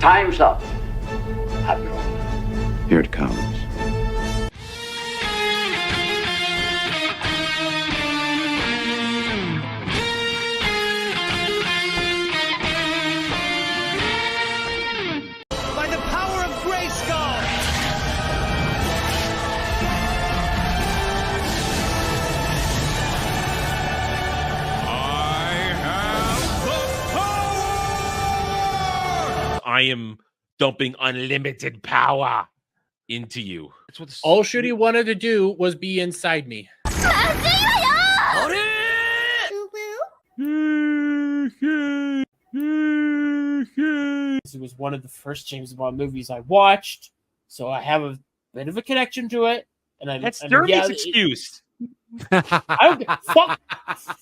Time's up, Admiral. Here it comes. By the power of Grayskull! I am dumping unlimited power into you. That's what All Shooty wanted to do was be inside me. It was one of the first James Bond movies I watched, so I have a bit of a connection to it. And That's Dermot's excuse. I don't fuck.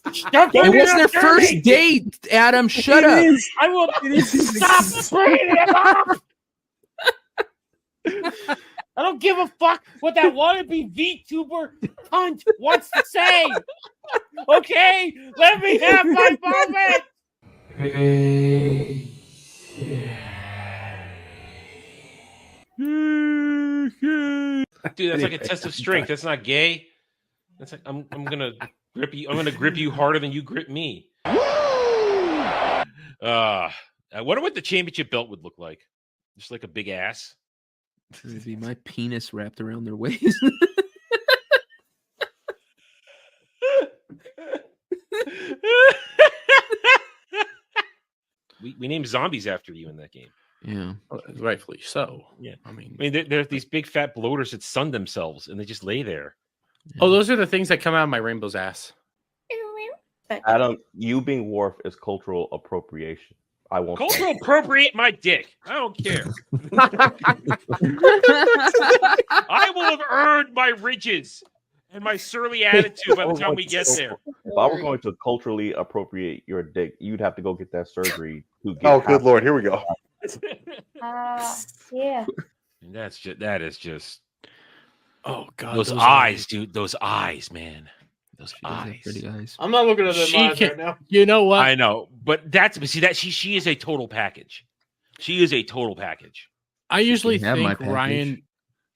It was their first date, Adam. Shut up. I will stop bringing it up. I don't give a fuck what that wannabe VTuber cunt wants to say. Okay, let me have my moment. Dude, that's like a test of strength. That's not gay. That's like I'm gonna grip you. I'm gonna grip you harder than you grip me. I wonder what the championship belt would look like. Just like a big ass. This would be my penis wrapped around their waist. We named zombies after you in that game. Yeah, Rightfully so. Yeah, I mean, they're these big fat bloaters that sun themselves and they just lay there. oh, those are the things that come out of my rainbow's ass. Adam, you being Worf is cultural appropriation. I won't. Cultural appropriate my dick. I don't care. I will have earned my riches and my surly attitude by the time we get there. If I were going to culturally appropriate your dick, you'd have to go get that surgery. To get Oh, good lord! Here we go. Yeah. And that is just. Oh god, those eyes, dude. Those eyes, man. Those eyes. Pretty eyes. I'm not looking at them eyes right now. You know what? I know, but she is a total package. She is a total package. I usually can have my think package. Ryan.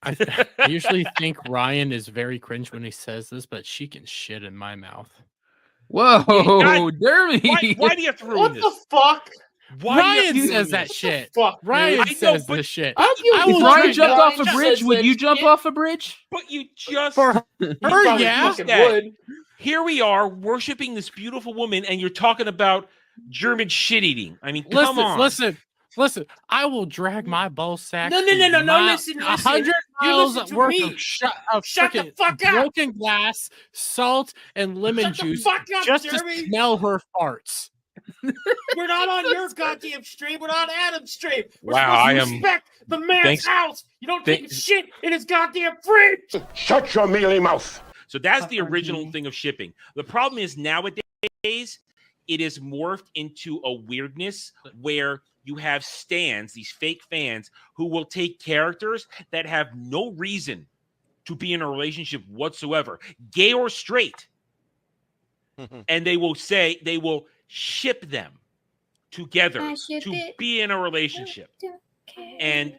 I usually think Ryan is very cringe when he says this, but she can shit in my mouth. Whoa, God, Dermy! Why do you have to ruin What this? the fuck? Why Ryan do you says that this? shit. Fuck, Ryan I know, says but this shit. If Ryan jumped off a bridge, would you jump off a bridge? But you just For her, yeah. would. Here we are worshiping this beautiful woman, and you're talking about German shit eating. I mean, come on. Listen. I will drag my ball sack. No, listen. 100 You miles listen to worth me. of Shut the frickin' fuck up. broken glass, salt, and lemon Shut the juice fuck up, just Jeremy. to smell her farts. We're not on your goddamn stream. We're on Adam's stream. We're Wow, I supposed to am- respect the man's Thanks- house. You don't take thank- shit in his goddamn fridge. Shut your mealy mouth. So that's the original thing of shipping. The problem is nowadays it is morphed into a weirdness where you have stans, these fake fans, who will take characters that have no reason to be in a relationship whatsoever, gay or straight, and they will ship them together to be in a relationship. And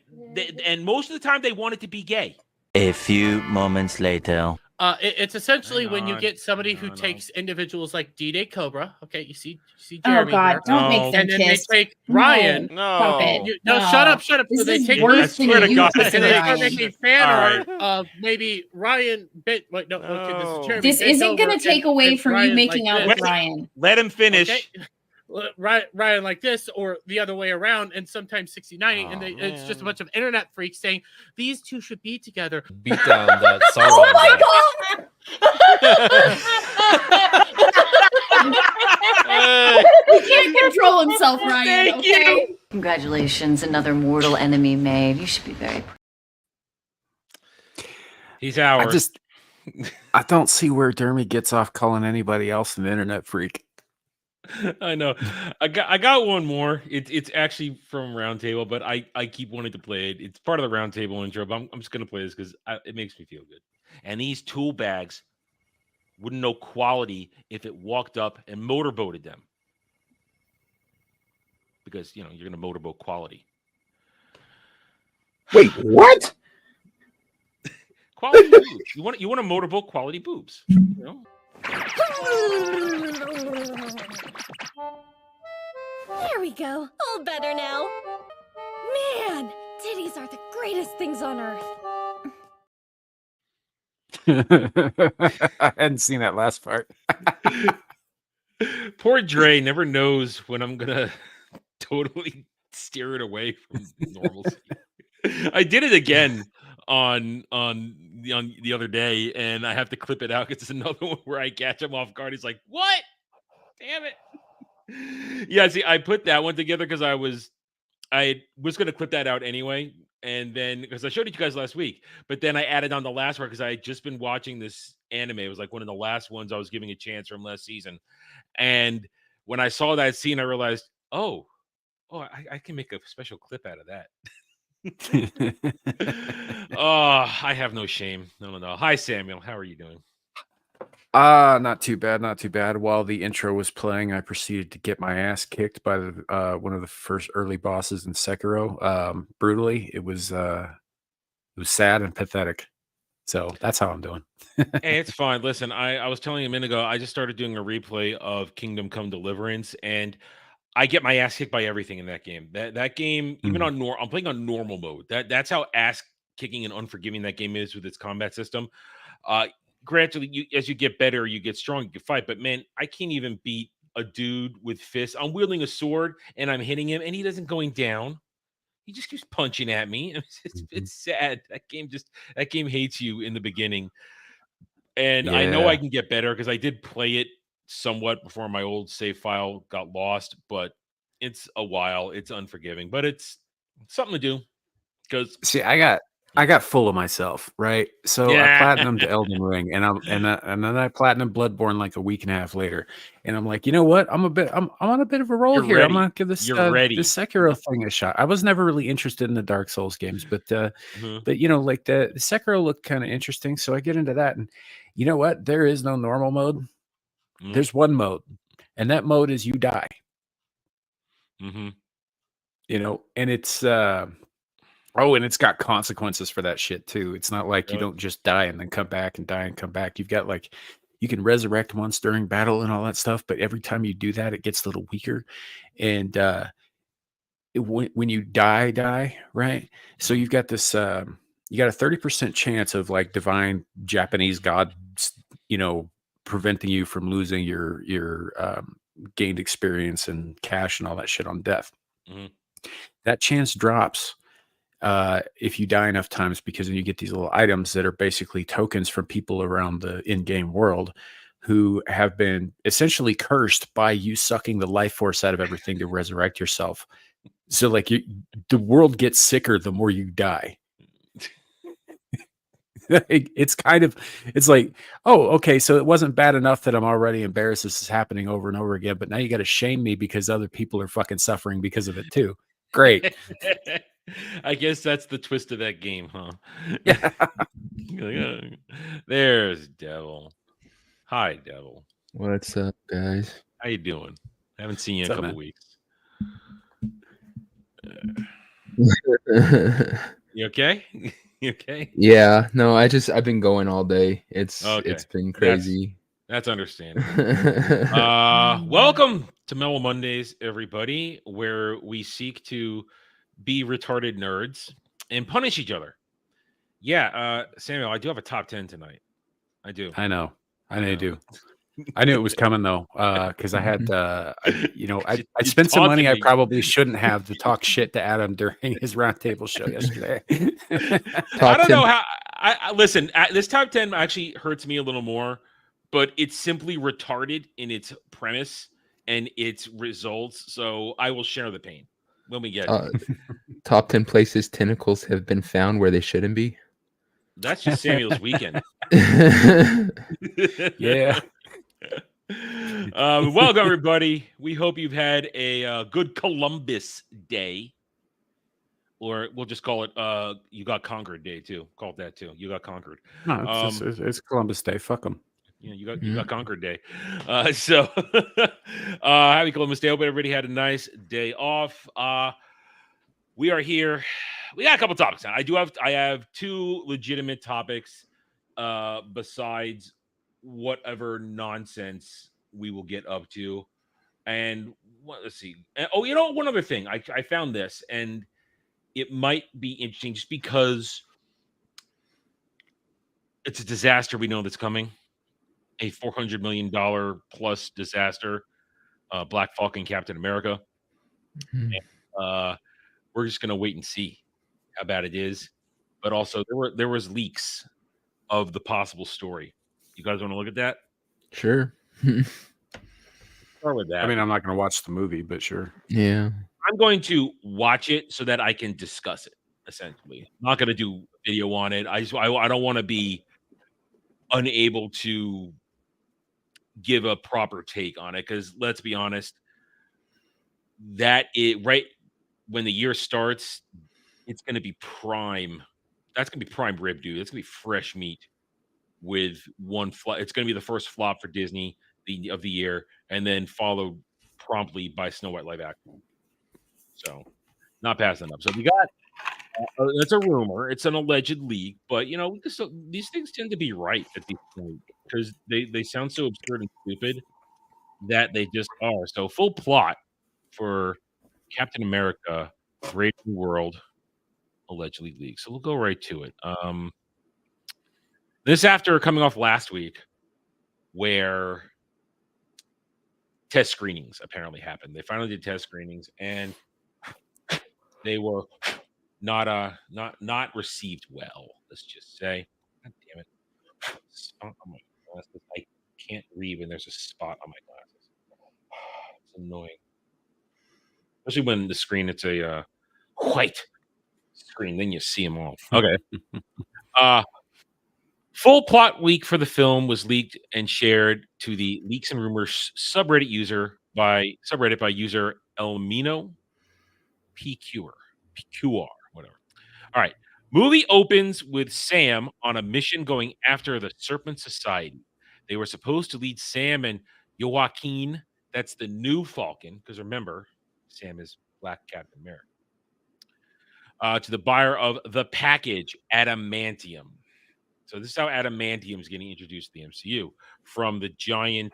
most of the time they want it to be gay. A few moments later. It's essentially Hang when you on, get somebody who hang on. takes individuals like D-Day Cobra. Okay, you see Oh Jeremy God! there. Don't make them And then they kiss. take No. Ryan. Stop it. No, shut up. Shut up. This So they is take worse than swear to you God. kissing and they Ryan. start making fan All art of maybe Ryan bit. Wait, no, okay, this is Jeremy. This bent isn't going over to take and- away and from you Ryan making like out this. with Ryan. Let him finish. Okay? Ryan like this, or the other way around, and sometimes 69, and it's just a bunch of internet freaks saying these two should be together. Beat down that Sauron. Oh my God! He can't control himself, Ryan. Okay. Congratulations, another mortal enemy made. You should be very proud. He's ours. I don't see where Dermy gets off calling anybody else an internet freak. I know. I got one more. It's actually from Roundtable, but I keep wanting to play it. It's part of the Roundtable intro, but I'm just gonna play this because it makes me feel good. And these tool bags wouldn't know quality if it walked up and motorboated them, because you're gonna motorboat quality. Wait, what? Quality boobs. You want a motorboat quality boobs. You know? There we go. All better now. Man, titties are the greatest things on earth. I hadn't seen that last part. Poor Dre never knows when I'm gonna totally steer it away from normalcy. I did it again on the other day, and I have to clip it out because it's another one where I catch him off guard. He's like, "What? Damn it!" Yeah, see, I put that one together because I was gonna clip that out anyway, and then because I showed it to you guys last week, but then I added on the last part because I had just been watching this anime. It was like one of the last ones I was giving a chance from last season, and when I saw that scene, I realized, oh, I can make a special clip out of that. Oh, I have no shame. No. Hi, Samuel. How are you doing? Not too bad, not too bad. While the intro was playing, I proceeded to get my ass kicked by the one of the first early bosses in Sekiro. Brutally. It was sad and pathetic. So that's how I'm doing. Hey, it's fine. Listen, I was telling you a minute ago, I just started doing a replay of Kingdom Come Deliverance, and I get my ass kicked by everything in that game. That game, even on I'm playing on normal mode. That's how ass kicking and unforgiving that game is with its combat system. Gradually, as you get better, you get strong, you can fight. But man, I can't even beat a dude with fists. I'm wielding a sword and I'm hitting him, and he doesn't going down. He just keeps punching at me. It's sad. That game hates you in the beginning. And I know I can get better because I did play it somewhat before my old save file got lost, but it's a while. It's unforgiving, but it's something to do. Because see, I got full of myself, right? So I platinumed Elden Ring, and then I platinumed Bloodborne like a week and a half later, and I'm like, you know what? I'm on a bit of a roll here. I'm gonna give this this Sekiro thing a shot. I was never really interested in the Dark Souls games, but you know, like the Sekiro looked kind of interesting, so I get into that, and you know what? There is no normal mode. There's one mode, and that mode is you die. You know, and it's oh, and it's got consequences for that shit too. It's not like you don't just die and then come back and die and come back. You've got like, you can resurrect once during battle and all that stuff, but every time you do that, it gets a little weaker. And when you die, right? So you've got this, you got a 30% chance of like divine Japanese gods, you know, preventing you from losing your gained experience and cash and all that shit on death. That chance drops if you die enough times, because then you get these little items that are basically tokens from people around the in-game world who have been essentially cursed by you sucking the life force out of everything to resurrect yourself. So like the world gets sicker the more you die. It's like, oh, okay, so it wasn't bad enough that I'm already embarrassed this is happening over and over again, but now you got to shame me because other people are fucking suffering because of it too. Great. I guess that's the twist of that game, huh? Yeah. There's Devil. Hi, Devil. What's up, guys? How you doing? I haven't seen you in a couple weeks. You okay? You okay? Yeah, no, I've been going all day. It's been crazy. That's understandable. Welcome to Mellow Mondays, everybody, where we seek to be retarded nerds and punish each other. Yeah, Samuel, I do have a top 10 tonight. I do. I know you do. I knew it was coming though, because I had, you know, I spent some money I probably shouldn't have to talk shit to Adam during his roundtable show yesterday. I don't know how. I listen. This top 10 actually hurts me a little more, but it's simply retarded in its premise and its results. So I will share the pain when we get it. Top 10 places tentacles have been found where they shouldn't be. That's just Samuel's weekend. Yeah. Welcome, everybody. We hope you've had a good Columbus Day, or we'll just call it you got conquered day too. Call it that too. You got conquered. No, it's Columbus Day. Fuck them. Yeah, you got conquered day. So happy Columbus Day. Hope everybody had a nice day off. We are here we got a couple topics now. I have two legitimate topics besides whatever nonsense we will get up to. And let's see. Oh, one other thing. I found this, and it might be interesting just because it's a disaster we know that's coming. A $400 million plus disaster. Black Falcon, Captain America. Mm-hmm. And, we're just gonna wait and see how bad it is. But also there was leaks of the possible story. You guys want to look at that? Sure. Start with that. I mean, I'm not going to watch the movie, but sure. Yeah. I'm going to watch it so that I can discuss it. Essentially, I'm not going to do a video on it. I don't want to be unable to give a proper take on it because let's be honest, that it right when the year starts, it's going to be prime. That's going to be prime rib, dude. It's going to be fresh meat with one flop. It's going to be the first flop for Disney of the year, and then followed promptly by Snow White live action. So, not passing up. So we got. It's a rumor. It's an alleged leak, but these things tend to be right at this point because they sound so absurd and stupid that they just are. So full plot for Captain America: Brave New World allegedly leaked. So we'll go right to it. This after coming off last week, where test screenings apparently happened. They finally did test screenings, and they were not received well. Let's just say, God damn it, spot on my glasses. I can't read when there's a spot on my glasses. It's annoying, especially when the screen it's a white screen. Then you see them all. Okay. Full plot leak for the film was leaked and shared to the Leaks and Rumors subreddit by user Elmino PQR, whatever. All right. Movie opens with Sam on a mission going after the Serpent Society. They were supposed to lead Sam and Joaquin, that's the new Falcon, because remember, Sam is Black Captain America, to the buyer of the package, Adamantium. So this is how Adamantium is getting introduced to the MCU from the giant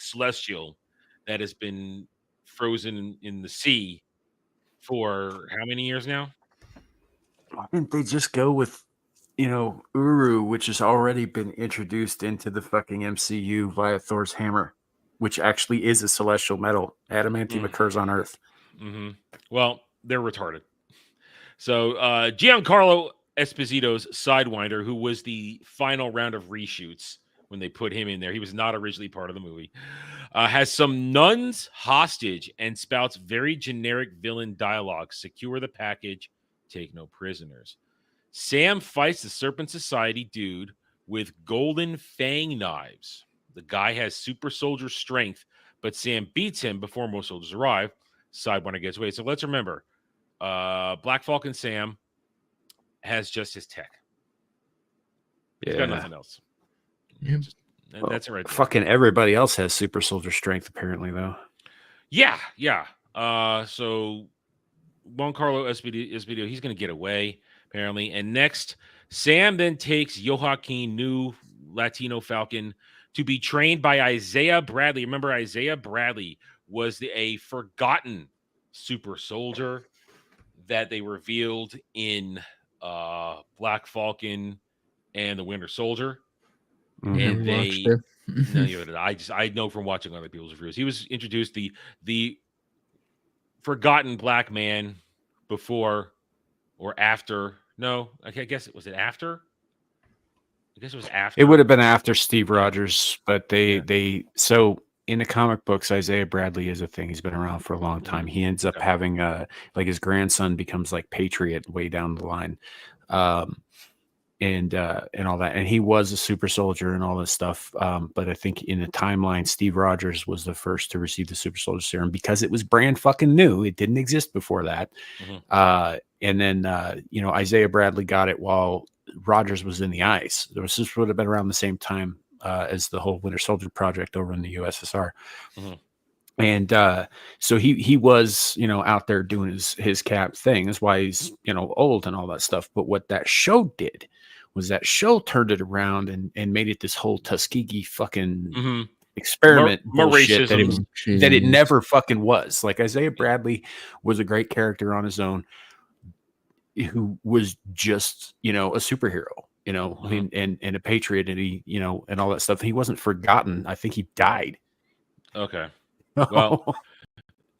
celestial that has been frozen in the sea for how many years now? Why didn't they just go with, Uru, which has already been introduced into the fucking MCU via Thor's hammer, which actually is a celestial metal. Adamantium occurs on Earth. Mm-hmm. Well, they're retarded. So Giancarlo Esposito's Sidewinder, who was the final round of reshoots when they put him in there, he was not originally part of the movie, has some nuns hostage and spouts very generic villain dialogue. Secure the package, take no prisoners. Sam fights the Serpent Society dude with golden fang knives. The guy has super soldier strength, but Sam beats him before most soldiers arrive. Sidewinder gets away. So let's remember, Black Falcon Sam has just his tech. He's got nothing else. Yeah. That's it right there. Fucking everybody else has super soldier strength, apparently, though. Yeah. So Giancarlo Esposito, he's going to get away, apparently. And next, Sam then takes Joaquin, new Latino Falcon, to be trained by Isaiah Bradley. Remember, Isaiah Bradley was a forgotten super soldier that they revealed in Black Falcon and the Winter Soldier. And I know from watching other people's reviews, he was introduced the forgotten black man before or after. No, I guess it was after. I guess it was after. It would have been after Steve Rogers, but so in the comic books, Isaiah Bradley is a thing. He's been around for a long time. He ends up having like his grandson becomes like Patriot way down the line. And all that. And he was a super soldier and all this stuff. But I think in the timeline, Steve Rogers was the first to receive the super soldier serum because it was brand fucking new. It didn't exist before that. Mm-hmm. And then, Isaiah Bradley got it while Rogers was in the ice. This would have been around the same time as the whole Winter Soldier project over in the USSR. Mm-hmm. And so he was, out there doing his cap thing. That's why he's, old and all that stuff. But what that show did was that show turned it around and made it this whole Tuskegee fucking experiment bullshit that it never fucking was. Like Isaiah Bradley was a great character on his own, who was just, a superhero, and a patriot, and he, and all that stuff. He wasn't forgotten. I think he died. Okay. Well,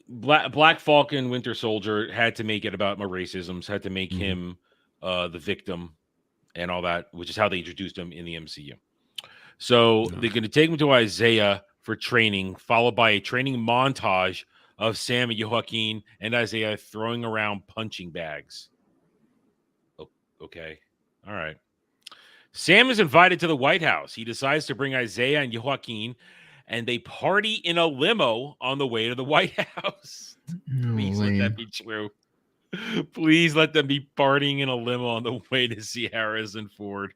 Black Falcon, Winter Soldier had to make it about racisms, had to make him the victim and all that, which is how they introduced him in the MCU. So they're going to take him to Isaiah for training, followed by a training montage of Sam and Joaquin and Isaiah throwing around punching bags. Oh, okay. All right. Sam is invited to the White House. He decides to bring Isaiah and Joaquin, and they party in a limo on the way to the White House. Please let that be true. Please let them be partying in a limo on the way to see Harrison Ford.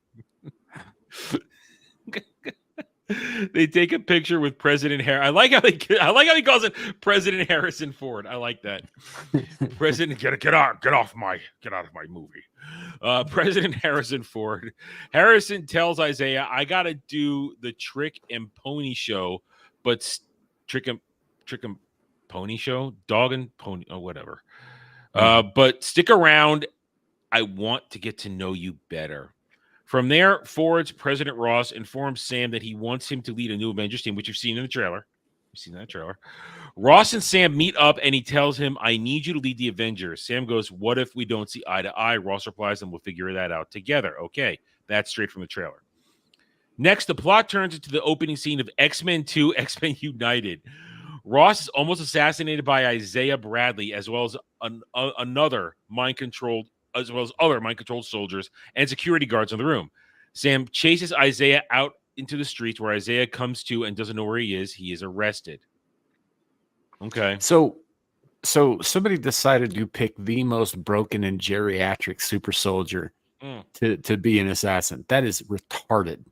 They take a picture with President Harrison. I like how he calls it President Harrison Ford. I like that. President, get out of my movie. President Harrison Ford. Harrison tells Isaiah, "I gotta do the Trick and Pony show, but Trick and Pony show, dog and pony, or whatever. But stick around. I want to get to know you better." From there, Ford's President Ross informs Sam that he wants him to lead a new Avengers team, which you've seen in the trailer. You've seen that trailer. Ross and Sam meet up, and he tells him, "I need you to lead the Avengers." Sam goes, "What if we don't see eye to eye?" Ross replies, "And we'll figure that out together." Okay, that's straight from the trailer. Next, the plot turns into the opening scene of X-Men 2, X-Men United. Ross is almost assassinated by Isaiah Bradley, as well as other mind-controlled soldiers and security guards in the room. Sam chases Isaiah out into the streets, where Isaiah comes to and doesn't know where he is. He is arrested. Okay. So somebody decided to pick the most broken and geriatric super soldier to be an assassin. That is retarded.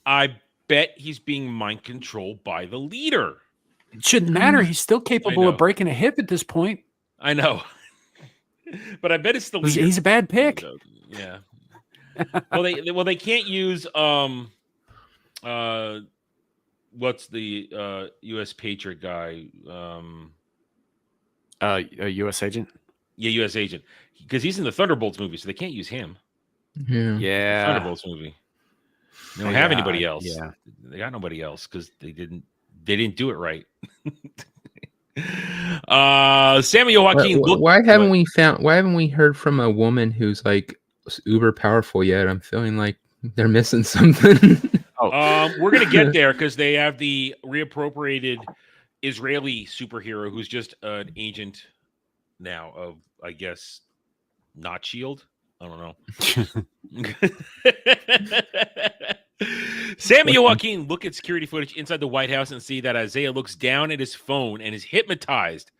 I bet he's being mind controlled by the leader. It shouldn't matter. He's still capable of breaking a hip at this point. I know. But I bet it's the leader. He's a bad pick. Yeah. Well, they can't use what's the U.S. Patriot guy? A U.S. agent. Yeah, U.S. agent, because he's in the Thunderbolts movie, so they can't use him. Yeah. Thunderbolts movie. They don't have anybody else. Yeah, they got nobody else because they didn't do it right. Samuel Joaquin. Why haven't we heard from a woman who's like uber powerful yet? I'm feeling like they're missing something. We're gonna get there because they have the reappropriated Israeli superhero who's just an agent now of, I guess, not S.H.I.E.L.D. I don't know. Sam and Joaquin look at security footage inside the White House and see that Isaiah looks down at his phone and is hypnotized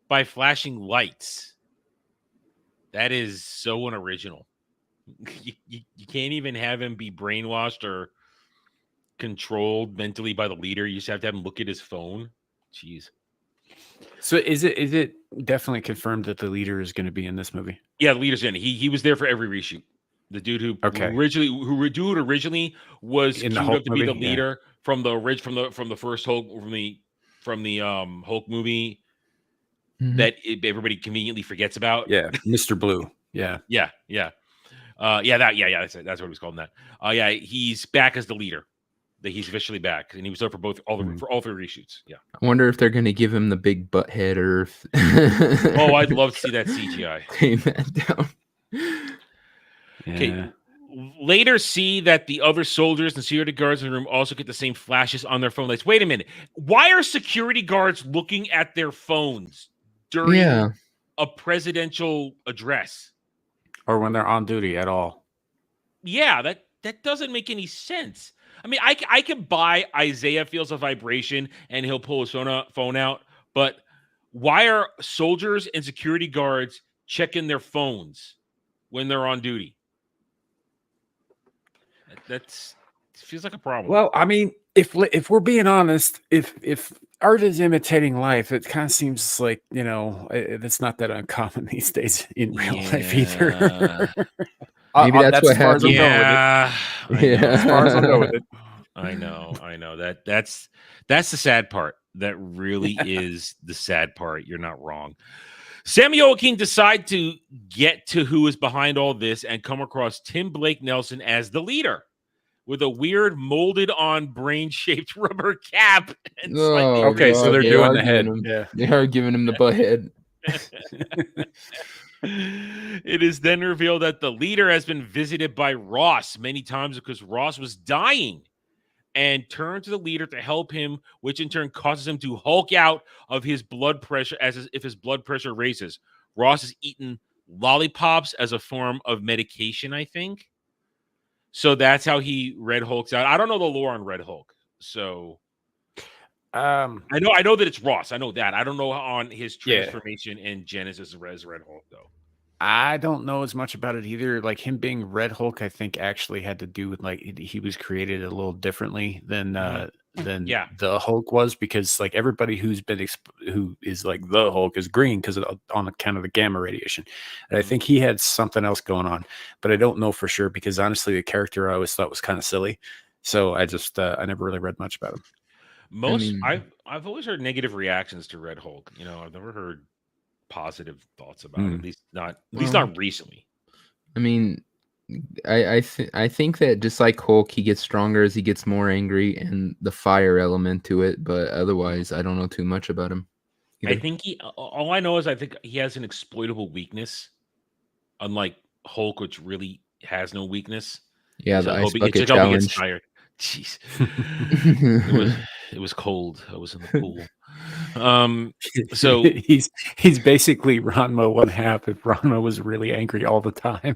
by flashing lights. That is so unoriginal. You can't even have him be brainwashed or controlled mentally by the leader. You just have to have him look at his phone. Jeez. So is it definitely confirmed that the leader is going to be in this movie? Yeah, the leader's in it. He was there for every reshoot. The dude who originally was queued up to be the leader from the first Hulk from the Hulk movie that everybody conveniently forgets about. Yeah, Mr. Blue. Yeah. That's what it was called in that. He's back as the leader. That he's officially back, and he was there for all three reshoots. Yeah. I wonder if they're going to give him the big butt head or if... Oh, I'd love to see that CGI. Tame that down. Okay. Later, see that the other soldiers and security guards in the room also get the same flashes on their phone lights. Wait a minute. Why are security guards looking at their phones during a presidential address? Or when they're on duty at all? Yeah, that doesn't make any sense. I mean, I can buy Isaiah feels a vibration and he'll pull his phone out, but why are soldiers and security guards checking their phones when they're on duty? That feels like a problem. Well, I mean, if we're being honest, if art is imitating life, it kind of seems like, it's not that uncommon these days in real life either. Maybe that's what as far as I'm happened. going with it. Yeah, I Yeah. know. As far as I'm going with it. I know. That's the sad part. That really is the sad part. You're not wrong. Samuel King decide to get to who is behind all this and come across Tim Blake Nelson as the leader with a weird molded on brain-shaped rubber cap and slightly Okay, so they're they doing are the head. giving him- Yeah. They are giving him the butt head. It is then revealed that the leader has been visited by Ross many times because Ross was dying and turned to the leader to help him, which in turn causes him to hulk out of his blood pressure if his blood pressure raises. Ross is eating lollipops as a form of medication, I think. So that's how he Red Hulks out. I don't know the lore on Red Hulk. So I know that it's Ross. I know that. I don't know on his transformation in Genesis as Red Hulk, though. I don't know as much about it either. Like him being Red Hulk, I think actually had to do with like he was created a little differently than the Hulk was, because like everybody who's been who is like the Hulk is green because on account of the gamma radiation. And I think he had something else going on, but I don't know for sure because honestly, the character I always thought was kind of silly. So I just I never really read much about him. I've always heard negative reactions to Red Hulk. I've never heard positive thoughts about it, at least not recently. I mean, I think that just like Hulk, he gets stronger as he gets more angry, and the fire element to it. But otherwise, I don't know too much about him either. I think all I know is I think he has an exploitable weakness, unlike Hulk, which really has no weakness. Yeah, the ice bucket He challenge. gets tired. Jeez, it was cold. I was in the pool. So he's basically Ranma one half if Ranma was really angry all the time.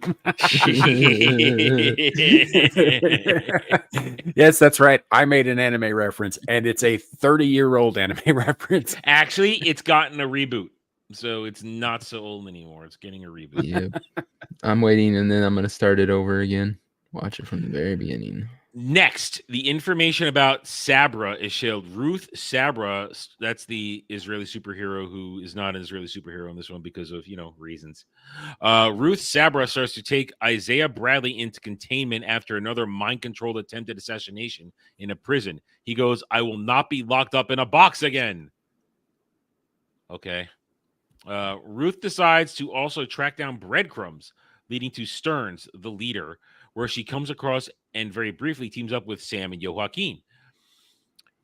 Yes, that's right. I made an anime reference, and it's a 30-year-old anime reference. Actually, it's gotten a reboot, so it's not so old anymore. It's getting a reboot. Yeah, I'm waiting, and then I'm gonna start it over again. Watch it from the very beginning. Next, the information about Sabra is showed. Ruth Sabra, that's the Israeli superhero who is not an Israeli superhero in this one because of, reasons. Ruth Sabra starts to take Isaiah Bradley into containment after another mind-controlled attempted assassination in a prison. He goes, "I will not be locked up in a box again." Okay. Ruth decides to also track down breadcrumbs leading to Stearns, the leader, where she comes across and very briefly teams up with Sam and Joaquin.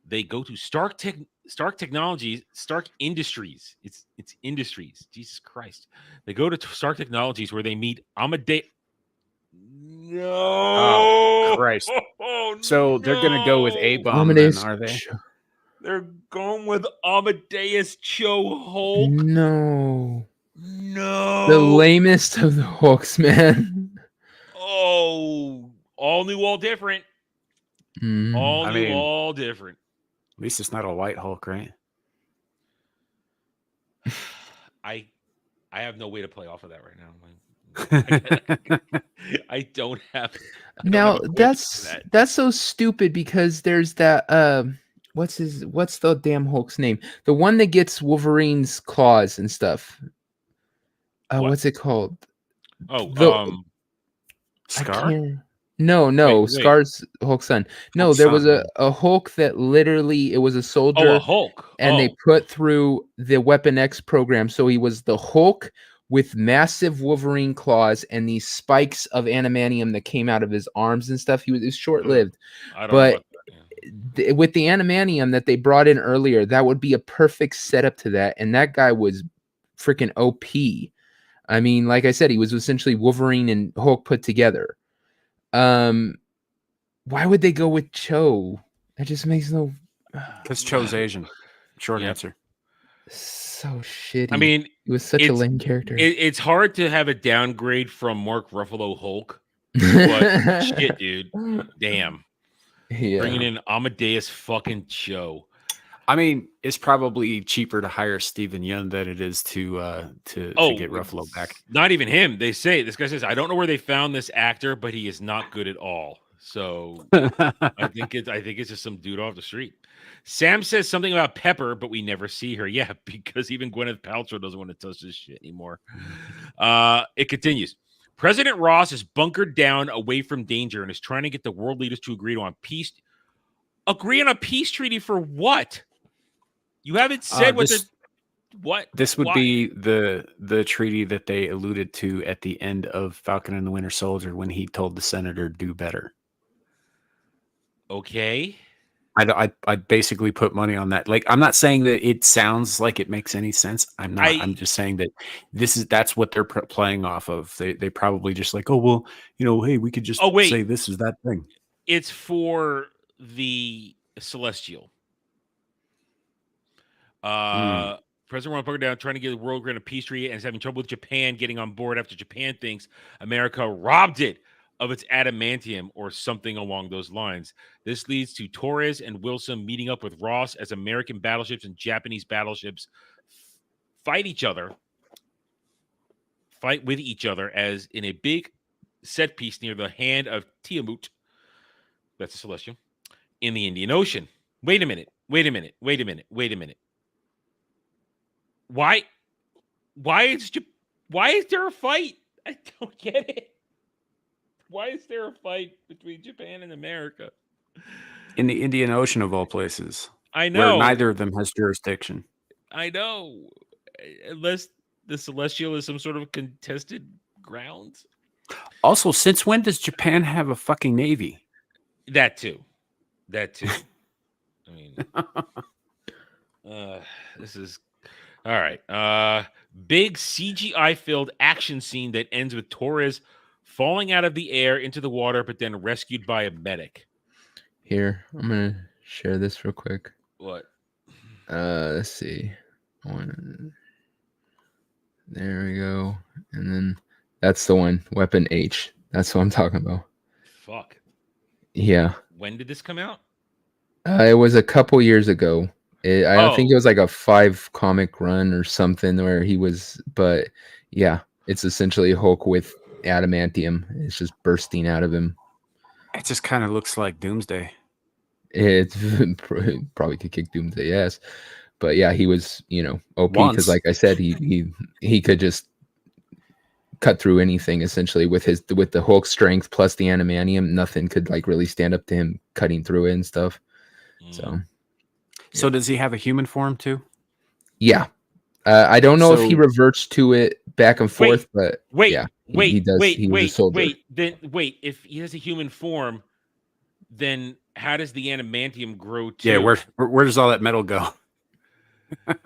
They go to Stark Technologies, Stark Industries. It's Industries. Jesus Christ. They go to Stark Technologies where they meet Amadeus. No. Oh, Christ. So they're going to go with A-Bomb then, are they? They're going with Amadeus Cho Hulk. No. No. The lamest of the Hulks, man. Oh, all new, all different. All different. At least it's not a white Hulk, right? I have no way to play off of that right now. I don't have. Now that's so stupid because there's that what's the damn Hulk's name? The one that gets Wolverine's claws and stuff. What's it called? Scar? No, wait. Scar's Hulk's son. No, there was a Hulk that literally, it was a soldier. Oh, a Hulk. And they put through the Weapon X program. So he was the Hulk with massive Wolverine claws and these spikes of animanium that came out of his arms and stuff. It was short-lived. But with the animanium that they brought in earlier, that would be a perfect setup to that. And that guy was freaking OP. I mean, like I said, he was essentially Wolverine and Hulk put together. Why would they go with Cho? That just makes no. Because Cho's Asian. Short answer. So shitty. I mean, he was such a lame character. It's hard to have a downgrade from Mark Ruffalo Hulk, but shit, dude, damn. Yeah. Bringing in Amadeus fucking Cho. I mean, it's probably cheaper to hire Steven Yeun than it is to get Ruffalo back. Not even him. They say this guy says, "I don't know where they found this actor, but he is not good at all." So I think it's just some dude off the street. Sam says something about Pepper, but we never see her. Yeah, because even Gwyneth Paltrow doesn't want to touch this shit anymore. It continues. President Ross is bunkered down away from danger and is trying to get the world leaders to agree on peace. Agree on a peace treaty for what? You haven't said what this would be the treaty that they alluded to at the end of Falcon and the Winter Soldier when he told the senator do better. Okay. I basically put money on that. Like, I'm not saying that it sounds like it makes any sense. I'm not. I'm just saying that that's what they're playing off of. They probably just like, oh well, hey, we could just say this is that thing. It's for the Celestial. President Ron bunkered down trying to get the world grant a peace treaty and is having trouble with Japan getting on board after Japan thinks America robbed it of its adamantium or something along those lines. This leads to Torres and Wilson meeting up with Ross as American battleships and Japanese battleships fight with each other as in a big set piece near the hand of Tiamut, that's a Celestial, in the Indian Ocean. Wait a minute. Why is there a fight? I don't get it. Why is there a fight between Japan and America? In the Indian Ocean, of all places. I know. Where neither of them has jurisdiction. I know. Unless the Celestial is some sort of contested ground. Also, since when does Japan have a fucking navy? That too. I mean, this is... All right. Big CGI-filled action scene that ends with Torres falling out of the air into the water, but then rescued by a medic. Here, I'm going to share this real quick. What? Let's see. There we go. And then that's the one, Weapon H. That's what I'm talking about. Fuck. Yeah. When did this come out? It was a couple years ago. I don't think it was like a 5 comic run or something where he was, but yeah, it's essentially Hulk with adamantium. It's just bursting out of him. It just kind of looks like Doomsday. It probably could kick Doomsday ass, but yeah, he was, OP because, like I said, he could just cut through anything essentially with the Hulk strength plus the adamantium. Nothing could like really stand up to him cutting through it and stuff. So does he have a human form too? Yeah. I don't know if he reverts to it back and forth, but yeah, he does. Wait. If he has a human form, then how does the adamantium grow too? Yeah, where does all that metal go?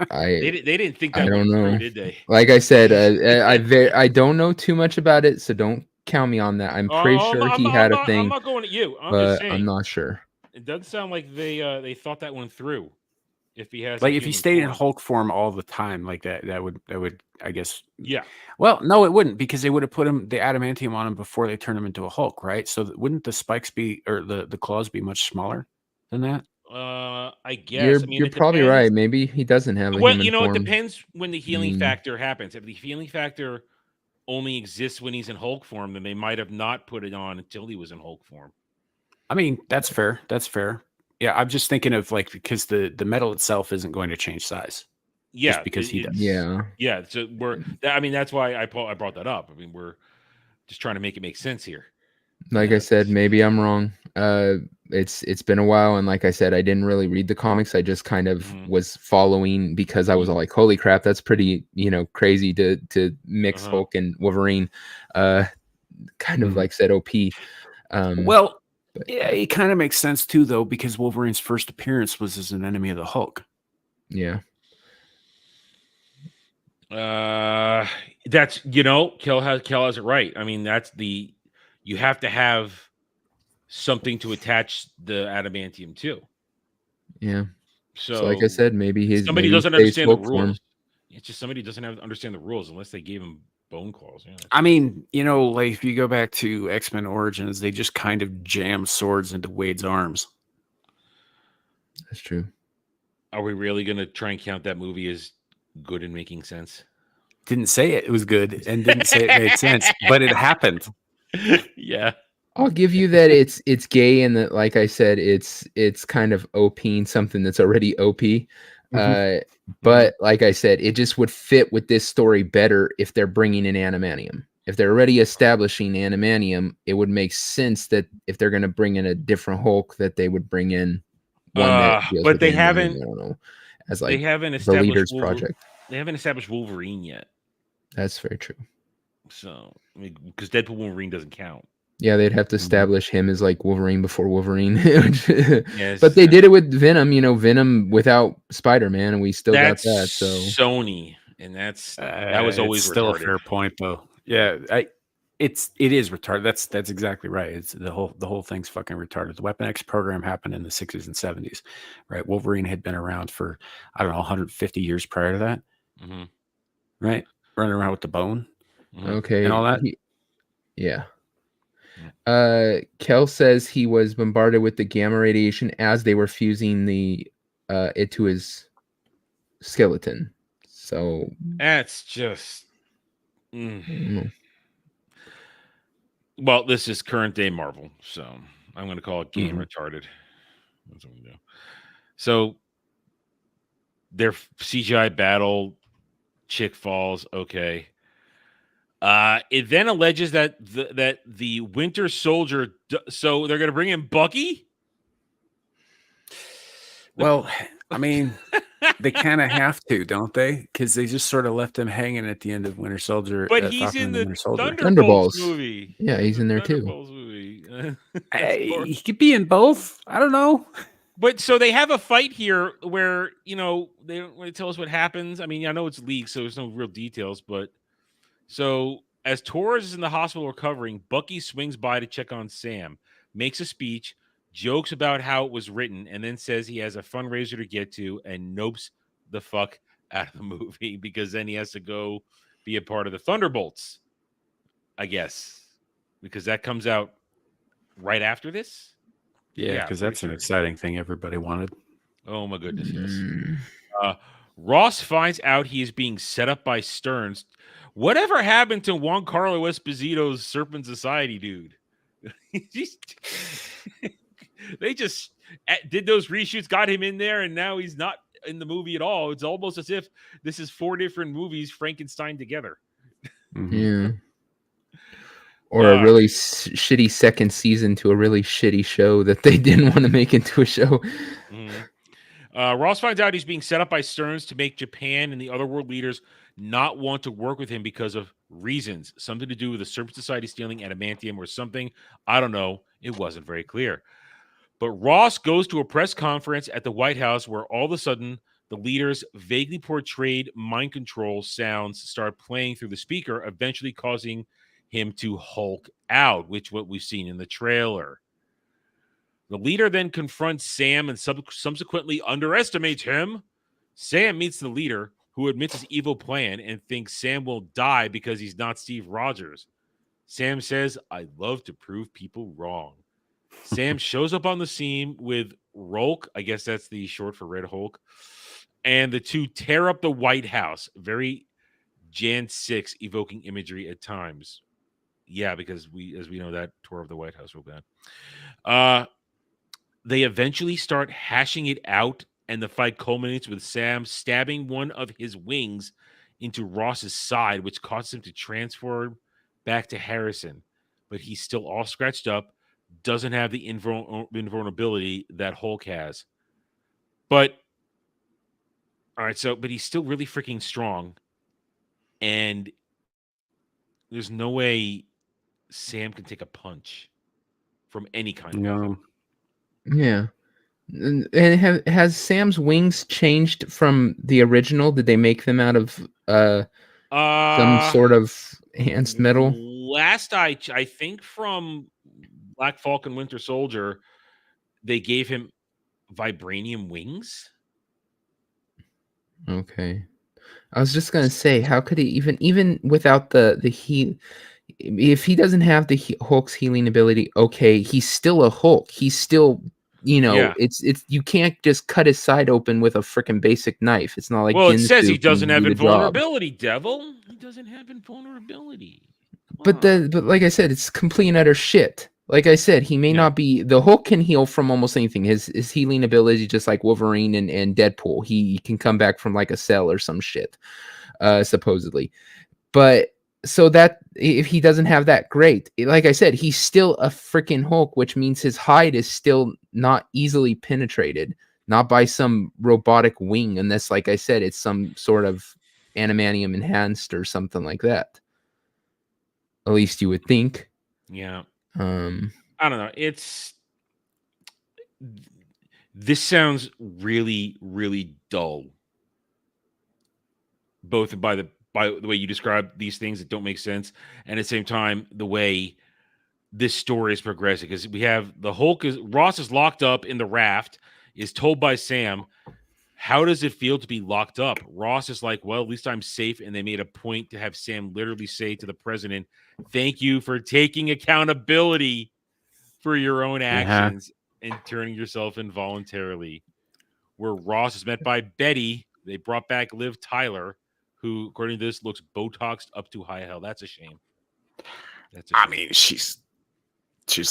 They didn't think that. I don't know. Through, did they? Like I said, I don't know too much about it, so don't count me on that. I'm pretty sure he had a thing. I'm not going at you. I'm not sure. It doesn't sound like they thought that one through. If he has, like, if he stayed in Hulk form all the time, like that would, I guess. Yeah. Well, no, it wouldn't, because they would have put the adamantium on him before they turned him into a Hulk, right? So wouldn't the spikes be, or the claws be much smaller than that? I guess. You're probably right. Maybe he doesn't have a human form. It depends when the healing factor happens. If the healing factor only exists when he's in Hulk form, then they might have not put it on until he was in Hulk form. I mean, that's fair. Yeah, I'm just thinking of because the metal itself isn't going to change size. Yeah, just because he does. Yeah. So that's why I brought that up. I mean, we're just trying to make it make sense here. Like I said, maybe I'm wrong. It's been a while, and like I said, I didn't really read the comics. I just kind of was following because I was all like, "Holy crap, that's pretty, crazy to mix Hulk and Wolverine." Kind of like said, OP. Yeah, it kind of makes sense too, though, because Wolverine's first appearance was as an enemy of the Hulk. Yeah. That's Kel has it right. I mean, you have to have something to attach the adamantium to. Yeah. So like I said, maybe somebody doesn't understand the rules. It's just somebody doesn't understand the rules unless they gave him bone claws. Yeah. I mean, like if you go back to X-Men Origins, they just kind of jam swords into Wade's arms. That's true. Are we really going to try and count that movie as good and making sense? Didn't say it was good and didn't say it made sense, but it happened. Yeah. I'll give you that it's gay and that, like I said, it's kind of OPing something that's already OP. But like I said, it just would fit with this story better if they're bringing in Animanium. If they're already establishing Animanium, it would make sense that if they're going to bring in a different Hulk, that they would bring in one that deals but with they Animanium, haven't. I don't know, as like They haven't the established leader's project. They haven't established Wolverine yet. That's very true. So, I mean, because Deadpool Wolverine doesn't count. Yeah, they'd have to establish him as like Wolverine before Wolverine. Yes. But they did it with Venom, Venom without Spider-Man, and we still got that. So Sony, and that was always still retarded. a fair point, though. Yeah, it is retarded. That's exactly right. It's the whole thing's fucking retarded. The Weapon X program happened in the 60s and 70s, right? Wolverine had been around for, I don't know, 150 years prior to that, right? Running around with the bone, okay, and all that. Yeah. Kel says he was bombarded with the gamma radiation as they were fusing it to his skeleton. So that's just. Well, this is current day Marvel, so I'm going to call it game retarded. That's what we do. So their CGI battle, chick falls. Okay. It then alleges that the Winter Soldier. So they're going to bring in Bucky. Well, I mean, they kind of have to, don't they? Because they just sort of left him hanging at the end of Winter Soldier. But he's in the Thunderbolts movie. Yeah, he's in there too. Movie. He could be in both. I don't know. But so they have a fight here where they don't really tell us what happens. I mean, I know it's leaked, so there's no real details. But so as Torres is in the hospital recovering, Bucky swings by to check on Sam, makes a speech, jokes about how it was written, and then says he has a fundraiser to get to and nopes the fuck out of the movie because then he has to go be a part of the Thunderbolts, I guess, because that comes out right after this. Yeah, because that's an exciting thing everybody wanted. Oh my goodness, yes. Ross finds out he is being set up by Stearns. Whatever happened to Juan Carlo Esposito's Serpent Society, dude? They just did those reshoots, got him in there, and now he's not in the movie at all. It's almost as if this is 4 different movies Frankenstein together. Yeah. Or a really shitty second season to a really shitty show that they didn't want to make into a show. Ross finds out he's being set up by Stearns to make Japan and the other world leaders not want to work with him because of reasons. Something to do with the Serpent Society stealing adamantium or something. I don't know. It wasn't very clear. But Ross goes to a press conference at the White House where all of a sudden the leaders' vaguely portrayed mind control sounds start playing through the speaker, eventually causing him to Hulk out, which what we've seen in the trailer. The leader then confronts Sam and subsequently underestimates him. Sam meets the leader, who admits his evil plan and thinks Sam will die because he's not Steve Rogers. Sam says, "I love to prove people wrong." Sam shows up on the scene with Rolk, I guess that's the short for Red Hulk, and the two tear up the White House. Very Jan 6 evoking imagery at times. Yeah, because as we know, that tour of the White House real bad. They eventually start hashing it out, and the fight culminates with Sam stabbing one of his wings into Ross's side, which causes him to transform back to Harrison. But he's still all scratched up, doesn't have the invulnerability that Hulk has. But, all right, but he's still really freaking strong. And there's no way Sam can take a punch from any kind of weapon. Yeah. And has Sam's wings changed from the original? Did they make them out of some sort of enhanced metal? Last I think from Black Falcon Winter Soldier, they gave him vibranium wings. Okay. I was just gonna say, how could he even without the heat? If he doesn't have the Hulk's healing ability, okay, he's still a Hulk. He's still, it's you can't just cut his side open with a freaking basic knife. It's not like it says he doesn't have invulnerability, Devil. He doesn't have invulnerability. But like I said, it's complete and utter shit. Like I said, he may not be the Hulk can heal from almost anything. His healing ability, just like Wolverine and Deadpool, he can come back from like a cell or some shit, supposedly. But so that if he doesn't have that, great. Like I said, he's still a freaking Hulk, which means his hide is still not easily penetrated, not by some robotic wing, unless, like I said, it's some sort of animanium enhanced or something like that. At least you would think. Yeah. I don't know. This sounds really, really dull. Both by the way you describe these things that don't make sense, and at the same time, the way this story is progressing. Because we have the Hulk Ross is locked up in the raft, is told by Sam, how does it feel to be locked up? Ross is like, well, at least I'm safe. And they made a point to have Sam literally say to the president, thank you for taking accountability for your own actions and turning yourself in voluntarily. Where Ross is met by Betty. They brought back Liv Tyler, who, according to this, looks Botoxed up to high hell. That's a shame. I mean, she's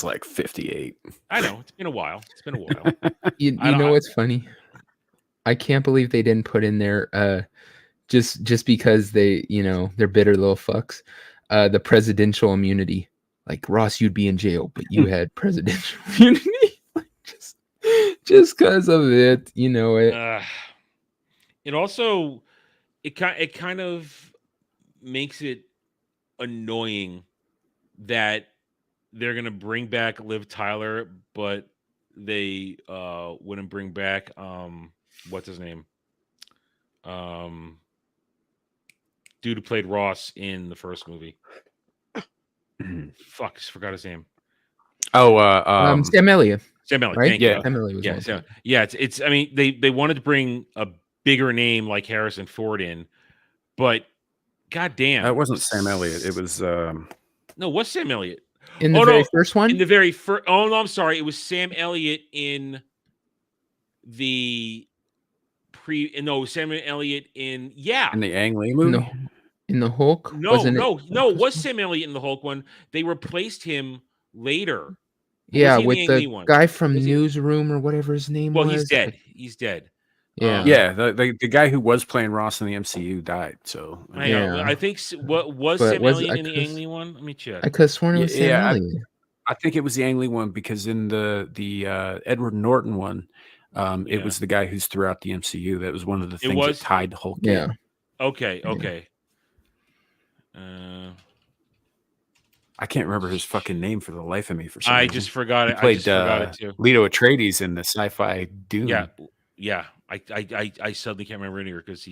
like 58. I know. It's been a while. You know what's funny? I can't believe they didn't put in there just because they're bitter little fucks. The presidential immunity. Like, Ross, you'd be in jail, but you had presidential immunity. just because of it, It also it kind of makes it annoying that they're gonna bring back Liv Tyler, but they wouldn't bring back what's his name? Dude who played Ross in the first movie. Fuck, just forgot his name. Sam Elliott. Sam Elliott, right? thank you. Yeah, Sam Elliott was it's I mean, they wanted to bring a bigger name like Harrison Ford in, but goddamn. That wasn't Sam Elliott. It was No, what's Sam Elliott? In the very first one? In the very first no, I'm sorry. It was Sam Elliott in the Sam Elliott in in the Ang Lee movie? No. In the Hulk? No, it was Sam Elliott in the Hulk one. They replaced him later. Yeah, with the guy from Newsroom or whatever his name was. Well, he's dead. He's dead. Yeah. The guy who was playing Ross in the MCU died. So I know. I think what was Sam Elliott in the Ang Lee one? Let me check. I could have sworn it was Sam Elliott. I think it was the Ang Lee one because in the Edward Norton one, it was the guy who's throughout the MCU. That was one of the things that tied Hulk in. Okay. I can't remember his fucking name for the life of me. For some I reason. just forgot it. He played I just forgot it too. Leto Atreides in the sci-fi Dune. Yeah. I suddenly can't remember anywhere because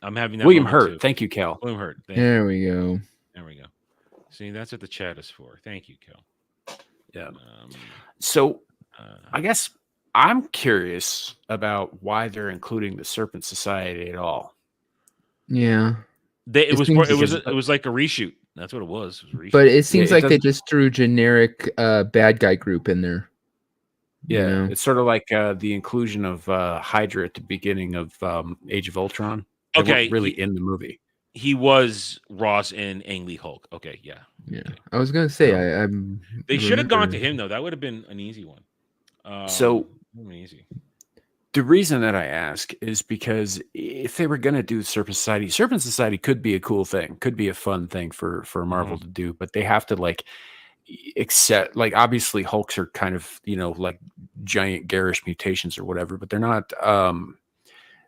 I'm having that. William Hurt. Too. Thank you, Cal. William Hurt. There we go. See, that's what the chat is for. Thank you, Cal. Yeah. So, I guess I'm curious about why they're including the Serpent Society at all. Yeah. It was like a reshoot. That's what it was. But it seems like they just threw generic bad guy group in there. Yeah, it's sort of like the inclusion of Hydra at the beginning of Age of Ultron. They weren't really in the movie. He was Ross in Ang Lee Hulk. Okay, yeah. Yeah, I was gonna say they should have gone to him though. That would have been an easy one. Easy. The reason that I ask is because if they were going to do Serpent Society could be a cool thing, could be a fun thing for Marvel to do, but they have to accept, obviously Hulks are kind of, like giant garish mutations or whatever, but they're not,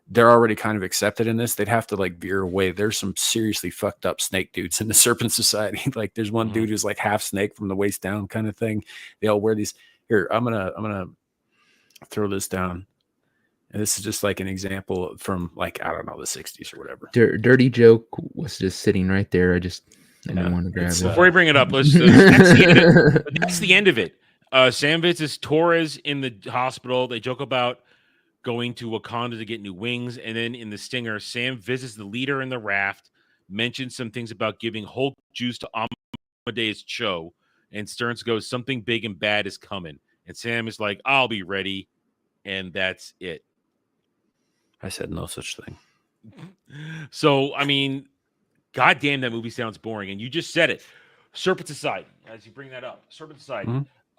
they're already kind of accepted in this. They'd have to veer away. There's some seriously fucked up snake dudes in the Serpent Society. There's one dude who's half snake from the waist down kind of thing. They all wear these. Here, I'm going to throw this down. And this is just an example from I don't know, the 60s or whatever. Dirty Joke was just sitting right there. I didn't want to grab it. Before we bring it up, that's the end of it. Sam visits Torres in the hospital. They joke about going to Wakanda to get new wings. And then in the stinger, Sam visits the leader in the raft, mentions some things about giving Hulk juice to Amadeus Cho. And Stearns goes, something big and bad is coming. And Sam is like, I'll be ready. And that's it. I said no such thing. So, I mean, goddamn, that movie sounds boring. And you just said it. Serpent Society, as you bring that up, Serpent Society,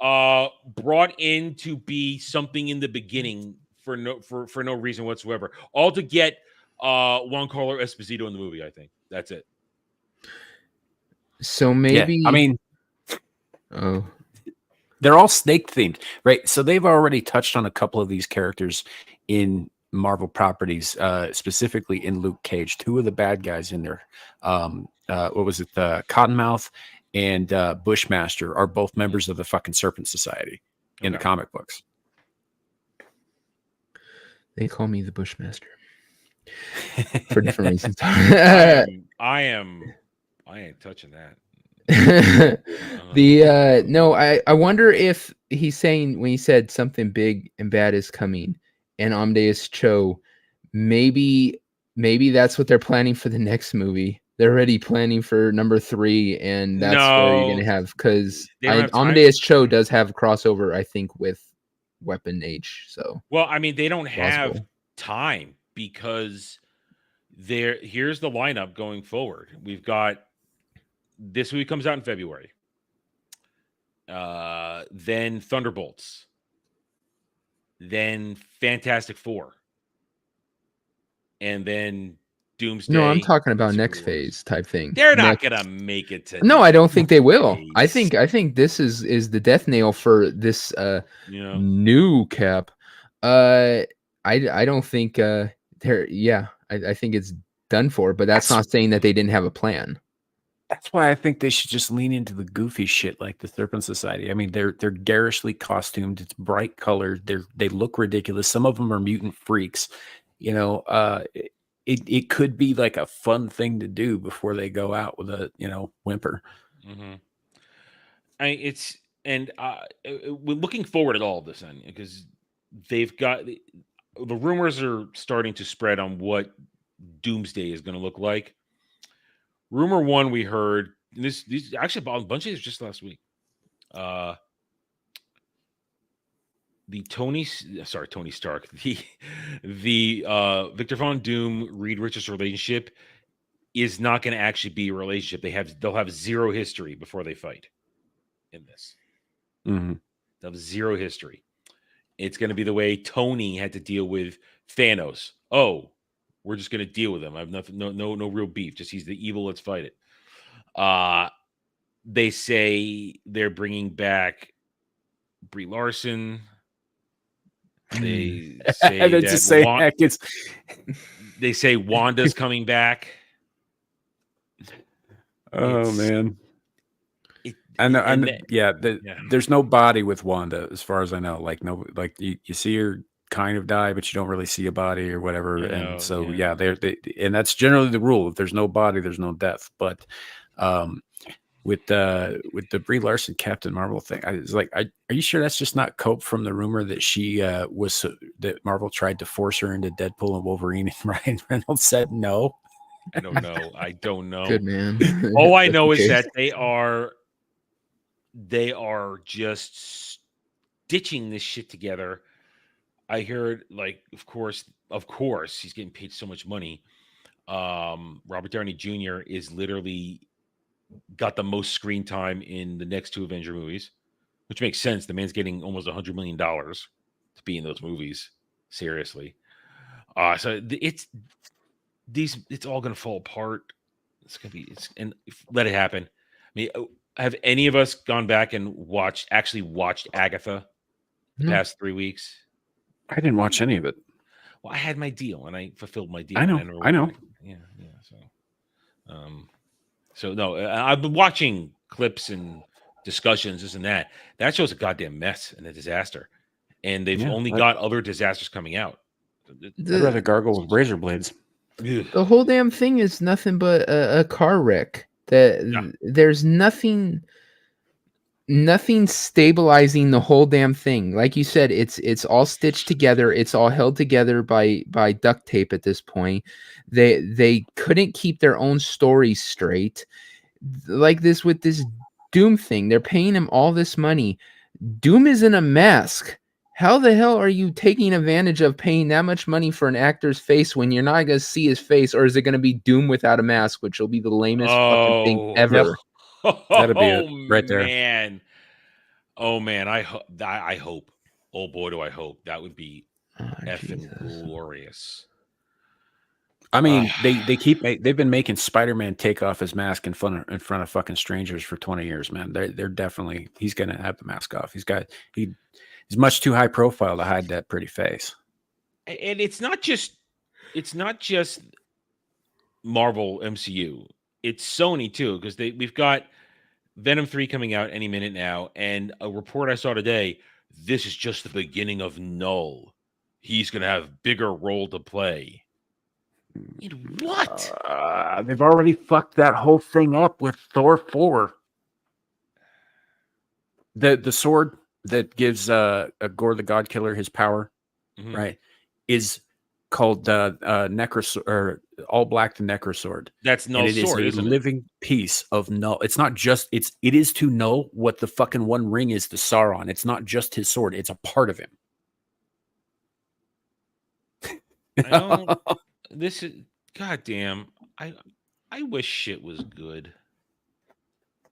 Mm-hmm. brought in to be something in the beginning for no reason whatsoever, all to get Juan Carlo Esposito in the movie. I think that's it. So maybe I mean, they're all snake themed, right? So they've already touched on a couple of these characters in Marvel properties, specifically in Luke Cage. Two of the bad guys in there, what was it? Cottonmouth and Bushmaster are both members of the fucking Serpent Society in the comic books. They call me the Bushmaster for different reasons. I ain't touching that. I wonder if he's saying, when he said something big and bad is coming and Amadeus Cho, maybe that's what they're planning for the next movie. They're already planning for number 3, and that's where you're gonna have, because Amadeus Cho does have a crossover, I think, with Weapon H. So well, I mean, they don't have time, because here's the lineup going forward. We've got this movie comes out in February. Then Thunderbolts. Then Fantastic Four. And then Doomsday. No, I'm talking about next phase type thing. They're not gonna make it to. No, I don't think they will. I think this is the death nail for this new Cap. I don't think they're. Yeah, I think it's done for. But that's not saying that they didn't have a plan. That's why I think they should just lean into the goofy shit like the Serpent Society. I mean, they're garishly costumed. It's bright colored. They look ridiculous. Some of them are mutant freaks. It could be like a fun thing to do before they go out with a whimper. Mm-hmm. We're looking forward at all of this, because they've got the rumors are starting to spread on what Doomsday is going to look like. Rumor one we heard, these actually a bunch of these just last week. The Tony Stark, the Victor Von Doom, Reed Richards relationship is not going to actually be a relationship. They'll have zero history before they fight in this. Mm-hmm. They'll have zero history. It's going to be the way Tony had to deal with Thanos. Oh, we're just going to deal with him. I have nothing, no real beef. Just he's the evil. Let's fight it. They say they're bringing back Brie Larson. They say they say Wanda's coming back. Man. There's no body with Wanda, as far as I know. Like you see her kind of die, but you don't really see a body or whatever. And that's generally the rule. If there's no body, there's no death. But with the Brie Larson Captain Marvel thing, I was like, are you sure that's just not cope from the rumor that she that Marvel tried to force her into Deadpool and Wolverine, and Ryan Reynolds said no? I don't know. Good man. All I know is that they are just stitching this shit together. I heard, of course, he's getting paid so much money. Robert Downey Jr. is literally got the most screen time in the next 2 Avenger movies, which makes sense. The man's getting almost $100 million to be in those movies. Seriously. So it's all going to fall apart. It's going to be, let it happen. I mean, have any of us gone back and actually watched Agatha the past 3 weeks? I didn't watch any of it. Well, I had my deal and I fulfilled my deal. I know. Yeah. So no, I've been watching clips and discussions, this and that. That show's a goddamn mess and a disaster. And they've only got other disasters coming out. I'd rather gargle with razor blades. The whole damn thing is nothing but a car wreck. There's nothing stabilizing the whole damn thing. Like you said, it's all stitched together. It's all held together by duct tape at this point. They couldn't keep their own story straight. Like this with this Doom thing. They're paying him all this money. Doom is in a mask. How the hell are you taking advantage of paying that much money for an actor's face when you're not going to see his face? Or is it going to be Doom without a mask, which will be the lamest fucking thing ever? That'd be it right there. Man. Oh man, I hope. Oh boy, do I hope that would be effing glorious. I mean, they've been making Spider-Man take off his mask in front of fucking strangers for 20 years, man. They're definitely, he's gonna have the mask off. He's much too high profile to hide that pretty face. And it's not just Marvel MCU. It's Sony too, because we've got Venom 3 coming out any minute now, and a report I saw today, this is just the beginning of Null. He's gonna have bigger role to play. What? They've already fucked that whole thing up with Thor 4. The sword that gives Gore the God Killer his power, right, is called Necrosword, or All Black the Necrosword. That's Null's sword, is a isn't living piece of Null. It's not just it is to Null what the fucking One Ring is to Sauron. It's not just his sword; it's a part of him. This is goddamn. I wish shit was good.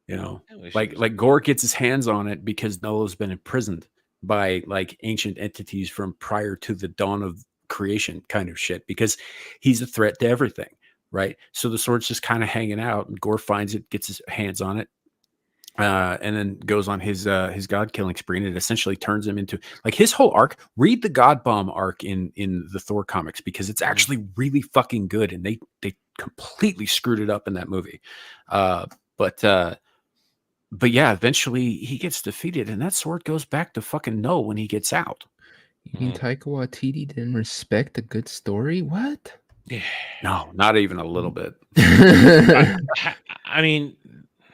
You know, like Gore gets his hands on it because Null has been imprisoned by like ancient entities from prior to the dawn of creation, kind of shit. Because he's a threat to everything, right? So the sword's just kind of hanging out, and Gore finds it, gets his hands on it, and then goes on his god killing spree, and it essentially turns him into like his whole arc. Read the God Bomb arc in the Thor comics because it's actually really fucking good, and they completely screwed it up in that movie. But yeah, eventually he gets defeated, and that sword goes back to fucking Null when he gets out. You mean Taika Waititi didn't respect a good story? What? No, not even a little bit. I mean,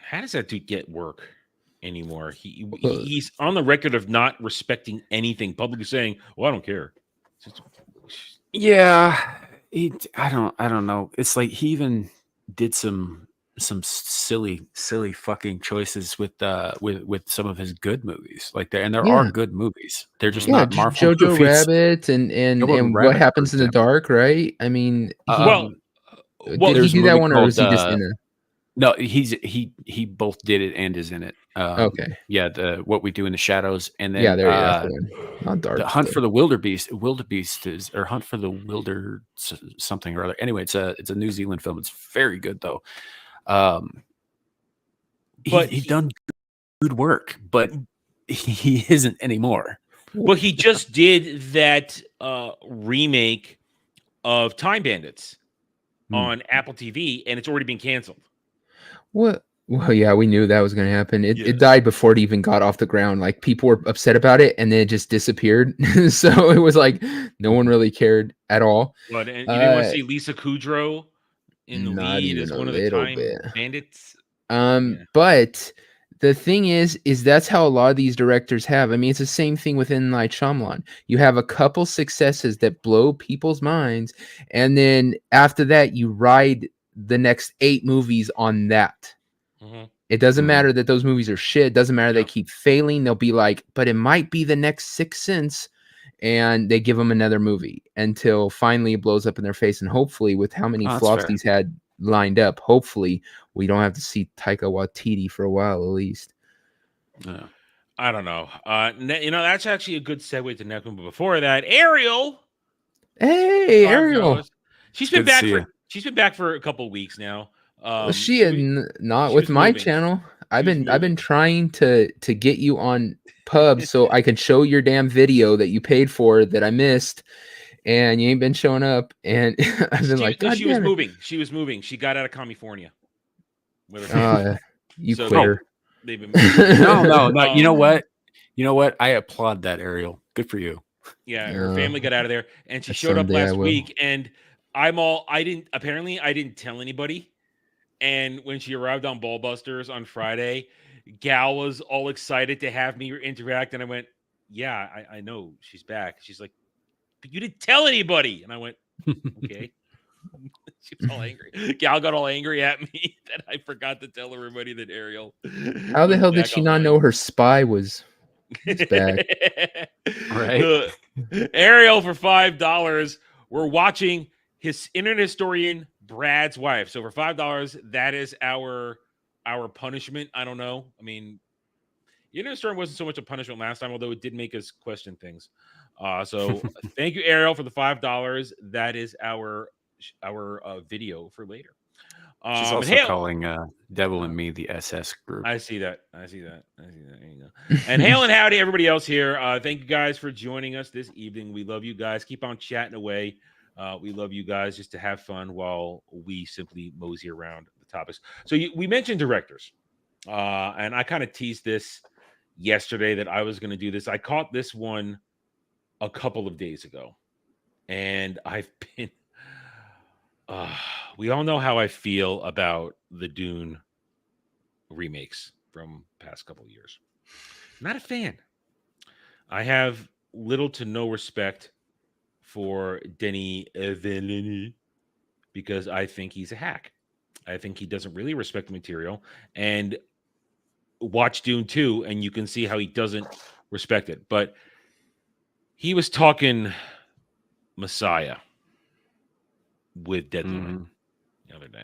how does that dude get work anymore? He's on the record of not respecting anything, publicly saying, "Well, I don't care." Yeah, I don't know. It's like he even did some silly fucking choices with some of his good movies. Like there are good movies. They're just not Marvel Jojo movies. Rabbit and What Happens in the Dark, right? I mean, well, did he do that one, or was he just in a? No, he both did it and is in it. Okay. Yeah, What We Do in the Shadows, and then there you go. Not Dark. The Hunt for the Wildebeest. Wildebeest is, or Hunt for the Wilder something or other. Anyway, it's a New Zealand film. It's very good though. But he done good work, but he isn't anymore. Well, he just did that remake of Time Bandits on Apple TV, and it's already been canceled. What? Well, yeah, we knew that was going to happen. It died before it even got off the ground. Like, people were upset about it, and then it just disappeared. So it was like no one really cared at all. But and you didn't want to see Lisa Kudrow in the lead as one of the Time Bandits. But the thing is that's how a lot of these directors have. I mean, it's the same thing with M. Night Shyamalan. You have a couple successes that blow people's minds, and then after that, you ride the next 8 movies on that. It doesn't matter that those movies are shit. It doesn't matter they keep failing. They'll be like, but it might be the next Sixth Sense, and they give them another movie until finally it blows up in their face. And hopefully, with how many flops he's had lined up, hopefully we don't have to see Taika Waititi for a while at least. I don't know. That's actually a good segue to next one. But before that, Ariel. Hey, Ariel. She's been back for a couple of weeks now. She with my channel. I've been trying to get you on Pub so I could show your damn video that you paid for that I missed, and you ain't been showing up. And I've been she was moving. She was moving. She got out of California. You quitter. They've been no. You know what? I applaud that, Ariel. Good for you. Yeah, her family got out of there, and she showed up last week, and I didn't tell anybody. And when she arrived on Ballbusters on Friday, Gal was all excited to have me interact. And I went, yeah, I know she's back. She's like, but you didn't tell anybody. And I went, okay. She was all angry. Gal got all angry at me that I forgot to tell everybody that Ariel. How the hell did she not know her spy was back? Right. Ariel for $5. We're watching his internet historian Brad's wife. So for $5, that is our our punishment. I don't know. I mean, Internet Storm wasn't so much a punishment last time, although it did make us question things. So thank you, Ariel, for the $5. That is our video for later. She's also calling Devil and Me the SS group. I see that. There you go. And hail and howdy, everybody else here. Thank you guys for joining us this evening. We love you guys. Keep on chatting away. We love you guys just to have fun while we simply mosey around the topics. So we mentioned directors, and I kind of teased this yesterday that I was going to do this. I caught this one a couple of days ago, and I've been. We all know how I feel about the Dune remakes from past couple of years. Not a fan. I have little to no respect for Denis Villeneuve because I think he's a hack. I think he doesn't really respect the material. And watch Dune 2 and you can see how he doesn't respect it. But he was talking Messiah with Deadline the other day.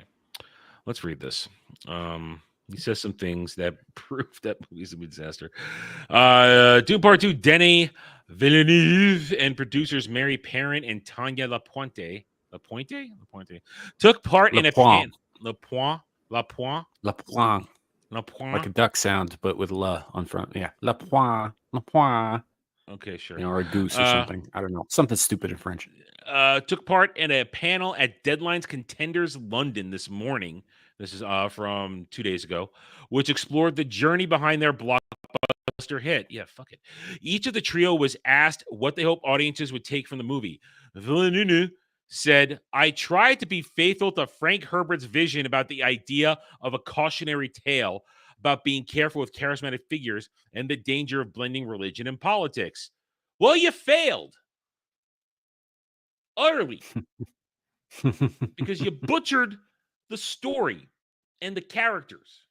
Let's read this. He says some things that prove that movie's a disaster. Dune Part 2, Denis Villeneuve and producers Mary Perrin and Tanya Lapointe took part in a panel. Lapointe. Like a duck sound, but with la on front. Yeah. Lapointe. Okay, sure. Or a goose or something. I don't know. Something stupid in French. Took part in a panel at Deadline's Contenders London this morning. This is from 2 days ago, which explored the journey behind their blockbuster hit. Yeah, fuck it. Each of the trio was asked what they hope audiences would take from the movie. Villeneuve said, I tried to be faithful to Frank Herbert's vision about the idea of a cautionary tale about being careful with charismatic figures and the danger of blending religion and politics. Well, you failed. Utterly. Because you butchered the story and the characters.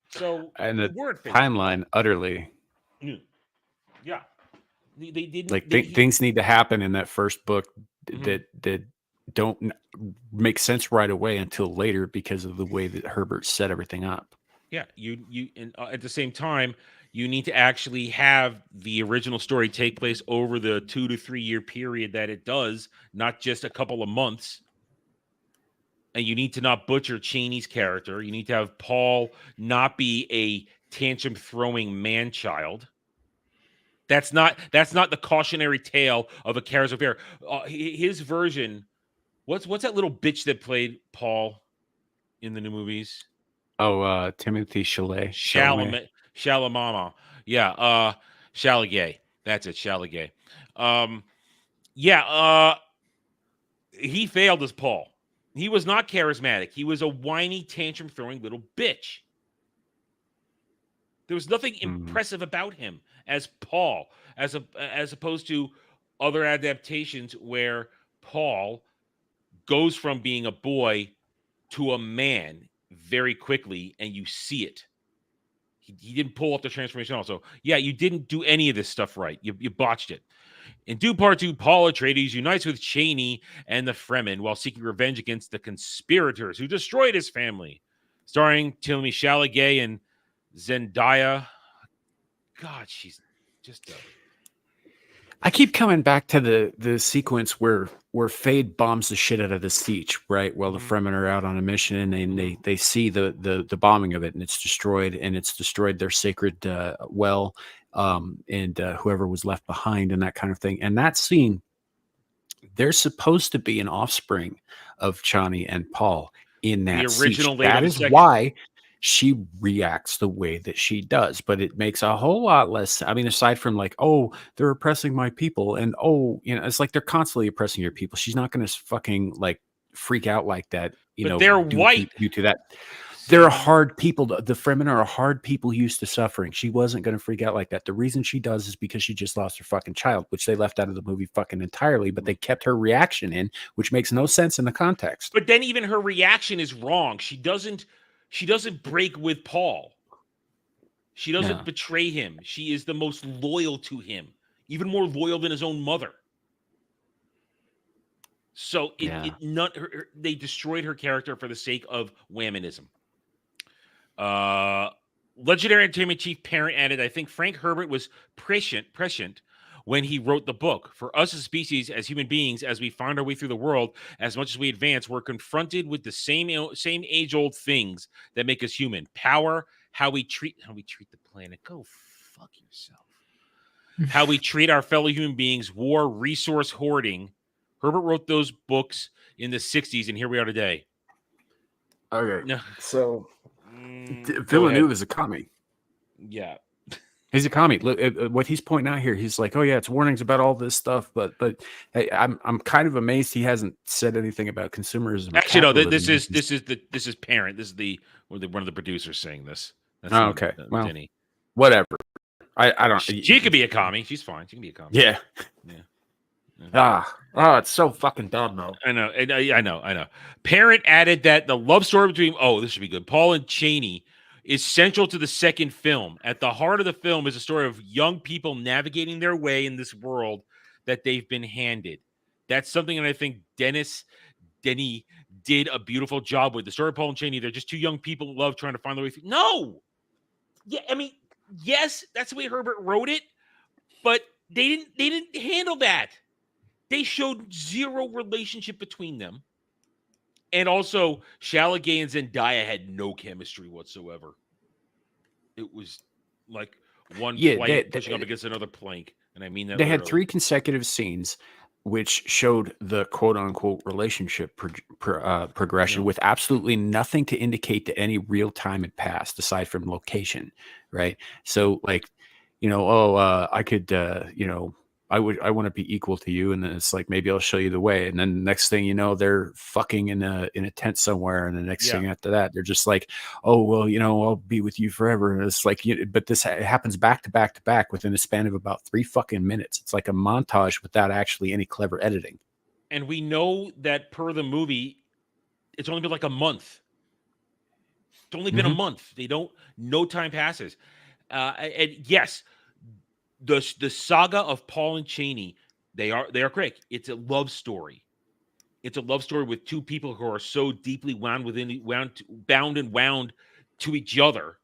So, and the timeline utterly. Yeah. They didn't, like things need to happen in that first book that don't make sense right away until later because of the way that Herbert set everything up. Yeah, and at the same time, you need to actually have the original story take place over the 2 to 3 year period that it does, not just a couple of months. And you need to not butcher Chaney's character. You need to have Paul not be a tantrum throwing man child. That's not the cautionary tale of a charismatic figure. His version. What's that little bitch that played Paul in the new movies? Oh, Timothy Chalamet. Shalamama. Yeah, Chalamet. That's it, Chalamet. He failed as Paul. He was not charismatic. He was a whiny, tantrum-throwing little bitch. There was nothing impressive about him as Paul, as opposed to other adaptations where Paul goes from being a boy to a man very quickly, and you see it. He didn't pull off the transformation also. Yeah, you didn't do any of this stuff right. You botched it. In Dune Part 2, Paul Atreides unites with Chaney and the Fremen while seeking revenge against the conspirators who destroyed his family. Starring Timothée Chalamet and Zendaya. God, she's just... I keep coming back to the sequence where Fade bombs the shit out of the Siege, right? While the Fremen are out on a mission and they see the bombing of it and it's destroyed their sacred well and whoever was left behind and that kind of thing. And that scene, there's supposed to be an offspring of Chani and Paul in that the original. That is why she reacts the way that she does, but it makes a whole lot less. I mean, aside from like, oh, they're oppressing my people, and oh, it's like they're constantly oppressing your people. She's not going to fucking like freak out like that, but they're white due to that. They're hard people. The Fremen are hard people used to suffering. She wasn't going to freak out like that. The reason she does is because she just lost her fucking child, which they left out of the movie fucking entirely, but they kept her reaction in, which makes no sense in the context. But then even her reaction is wrong. She doesn't break with Paul. She doesn't betray him. She is the most loyal to him, even more loyal than his own mother. So they destroyed her character for the sake of whammonism. Legendary Entertainment Chief Parent added, I think Frank Herbert was prescient when he wrote the book. For us as a species, as human beings, as we find our way through the world, as much as we advance, we're confronted with the same age-old things that make us human. Power, how we treat the planet. Go fuck yourself. How we treat our fellow human beings, war, resource hoarding. Herbert wrote those books in the 60s, and here we are today. Okay. No. So Go Villeneuve ahead. is a commie. Yeah. He's a commie. Look, what he's pointing out here, he's like, "Oh yeah, it's warnings about all this stuff," but hey, I'm kind of amazed he hasn't said anything about consumerism. Actually, no. This is Parent. This is one of the producers saying this. That's oh, okay. Well, Denny. Whatever. I don't. She could be a commie. She's fine. She can be a commie. Yeah. It's so fucking dumb though. I know. Parent added that the love story between this should be good. Paul and Cheney is central to the second film. At the heart of the film is a story of young people navigating their way in this world that they've been handed. That's something that I think Denny did a beautiful job with. The story of Paul and Cheney, they're just two young people in love trying to find their way through. No! Yeah, I mean, yes, that's the way Herbert wrote it, but they didn't handle that. They showed zero relationship between them. And also, Chalamet and Zendaya had no chemistry whatsoever. It was like one plank pushing up against another plank. And I mean that they had 3 consecutive scenes which showed the quote-unquote relationship progression with absolutely nothing to indicate to any real time had passed aside from location, right? So, like, I could, I want to be equal to you, and then it's like, maybe I'll show you the way, and then the next thing you know, they're fucking in a tent somewhere, and the next thing after that, they're just like, oh well, I'll be with you forever. And it's like, but this happens back to back to back within a span of about 3 fucking minutes. It's like a montage without actually any clever editing. And we know that per the movie, it's only been like a month. It's only been a month. No time passes. And yes, the saga of Paul and Cheney, they are correct. It's a love story. It's a love story with two people who are so deeply bound to each other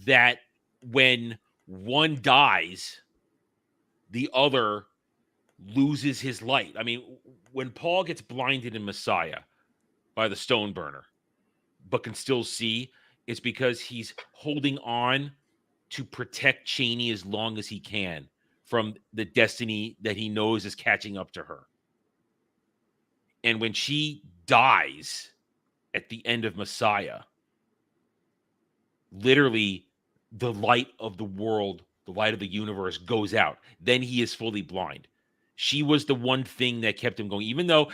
that when one dies, the other loses his light. I mean, when Paul gets blinded in Messiah by the stone burner, but can still see, it's because he's holding on to protect Cheney as long as he can from the destiny that he knows is catching up to her. And when she dies at the end of Messiah, literally the light of the world, the light of the universe goes out. Then he is fully blind. She was the one thing that kept him going, even though,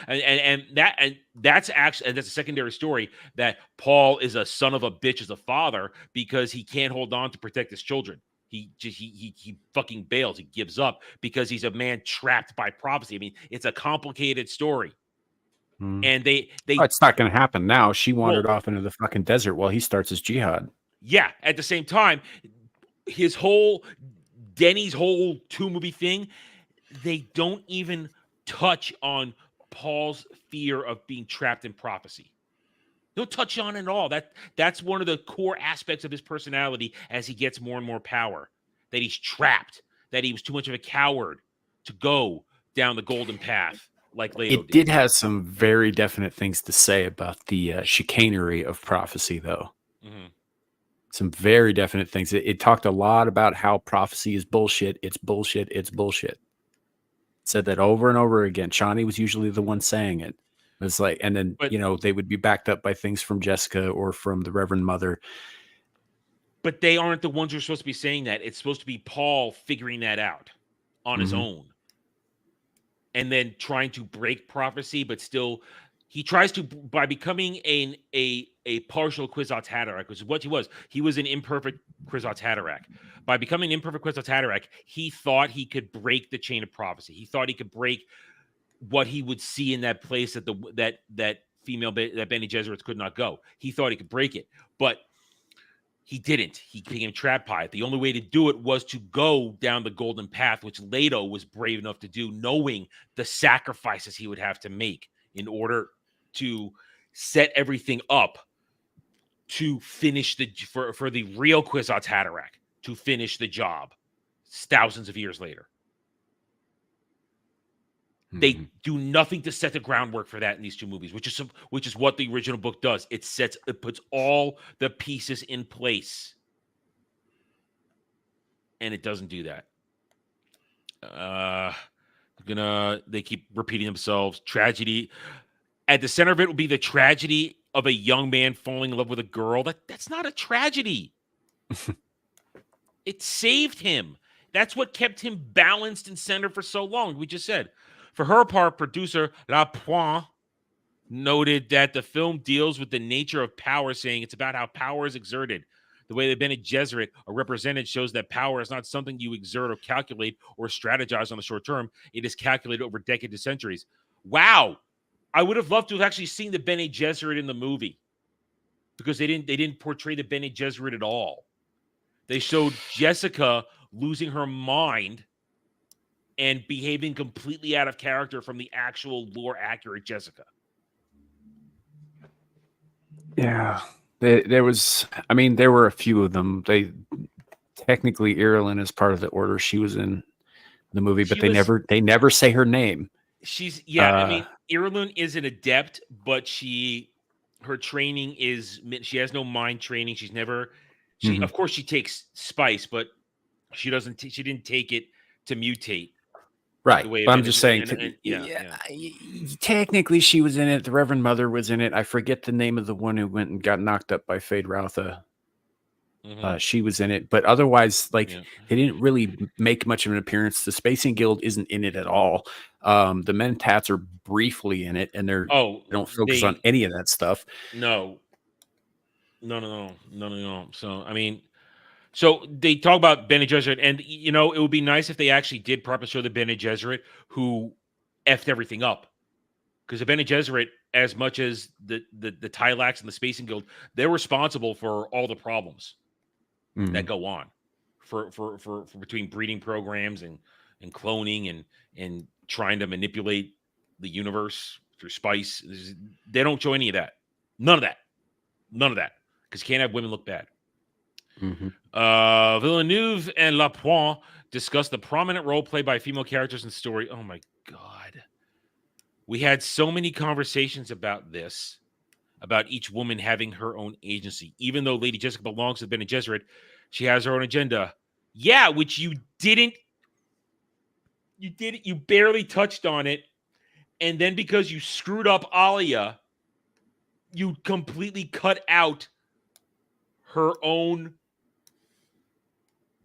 that's a secondary story, that Paul is a son of a bitch as a father because he can't hold on to protect his children. He fucking bails. He gives up because he's a man trapped by prophecy. I mean, it's a complicated story. And it's not going to happen now. She wandered off into the fucking desert while he starts his jihad. Yeah. At the same time, Denny's whole 2-movie thing, they don't even touch on Paul's fear of being trapped in prophecy. They don't touch on it at all. That's one of the core aspects of his personality as he gets more and more power. That he's trapped. That he was too much of a coward to go down the golden path like Leto did. It did have some very definite things to say about the chicanery of prophecy, though. Mm-hmm. Some very definite things. It talked a lot about how prophecy is bullshit. It's bullshit. It's bullshit. Said that over and over again. Shawnee was usually the one saying it. It was like, and then, they would be backed up by things from Jessica or from the Reverend Mother. But they aren't the ones who are supposed to be saying that. It's supposed to be Paul figuring that out on his own. And then trying to break prophecy, but still, he tries to, by becoming a partial Kwisatz Haderach, which is what he was. He was an imperfect Kwisatz Haderach. By becoming an imperfect Kwisatz Haderach, he thought he could break the chain of prophecy. He thought he could break what he would see in that place that that Bene Gesserits could not go. He thought he could break it, but he didn't. He became trapped by it. The only way to do it was to go down the golden path, which Leto was brave enough to do, knowing the sacrifices he would have to make in order to set everything up to finish for the real Kwisatz Haderach to finish the job thousands of years later. They do nothing to set the groundwork for that in these two movies, which is what the original book does. It puts all the pieces in place, and it doesn't do that. They keep repeating themselves. Tragedy at the center of it will be the tragedy of a young man falling in love with a girl. That's not a tragedy. It saved him. That's what kept him balanced and centered for so long. We just said. For her part, producer Lapointe noted that the film deals with the nature of power, saying it's about how power is exerted. The way the Bene Gesserit are represented shows that power is not something you exert or calculate or strategize on the short term. It is calculated over decades and centuries. Wow. I would have loved to have actually seen the Bene Gesserit in the movie, because they didn't portray the Bene Gesserit at all. They showed Jessica losing her mind and behaving completely out of character from the actual lore accurate Jessica. Yeah. There were a few of them. Technically Irulan is part of the order she was in the movie, but they never say her name. She's Irulan is an adept, but her training is, she has no mind training. She's never of course she takes spice, but she didn't take it to mutate. Right. But I'm just saying, technically she was in it. The Reverend Mother was in it. I forget the name of the one who went and got knocked up by Fade Routha. She was in it. But otherwise, they didn't really make much of an appearance. The Spacing Guild isn't in it at all. The Mentats are briefly in it, and they don't focus on any of that stuff. No. So they talk about Bene Gesserit, and it would be nice if they actually did properly show the Bene Gesserit who effed everything up, because the Bene Gesserit, as much as the Tylax and the Spacing Guild, they're responsible for all the problems that go on for between breeding programs and cloning and trying to manipulate the universe through spice. They don't show any of that. None of that, because you can't have women look bad. Villeneuve and Lapointe discussed the prominent role played by female characters in the story. Oh my God. We had so many conversations about this, about each woman having her own agency. Even though Lady Jessica belongs to Bene Gesserit, she has her own agenda. Yeah, which you barely touched on it. And then because you screwed up Alia, you completely cut out her own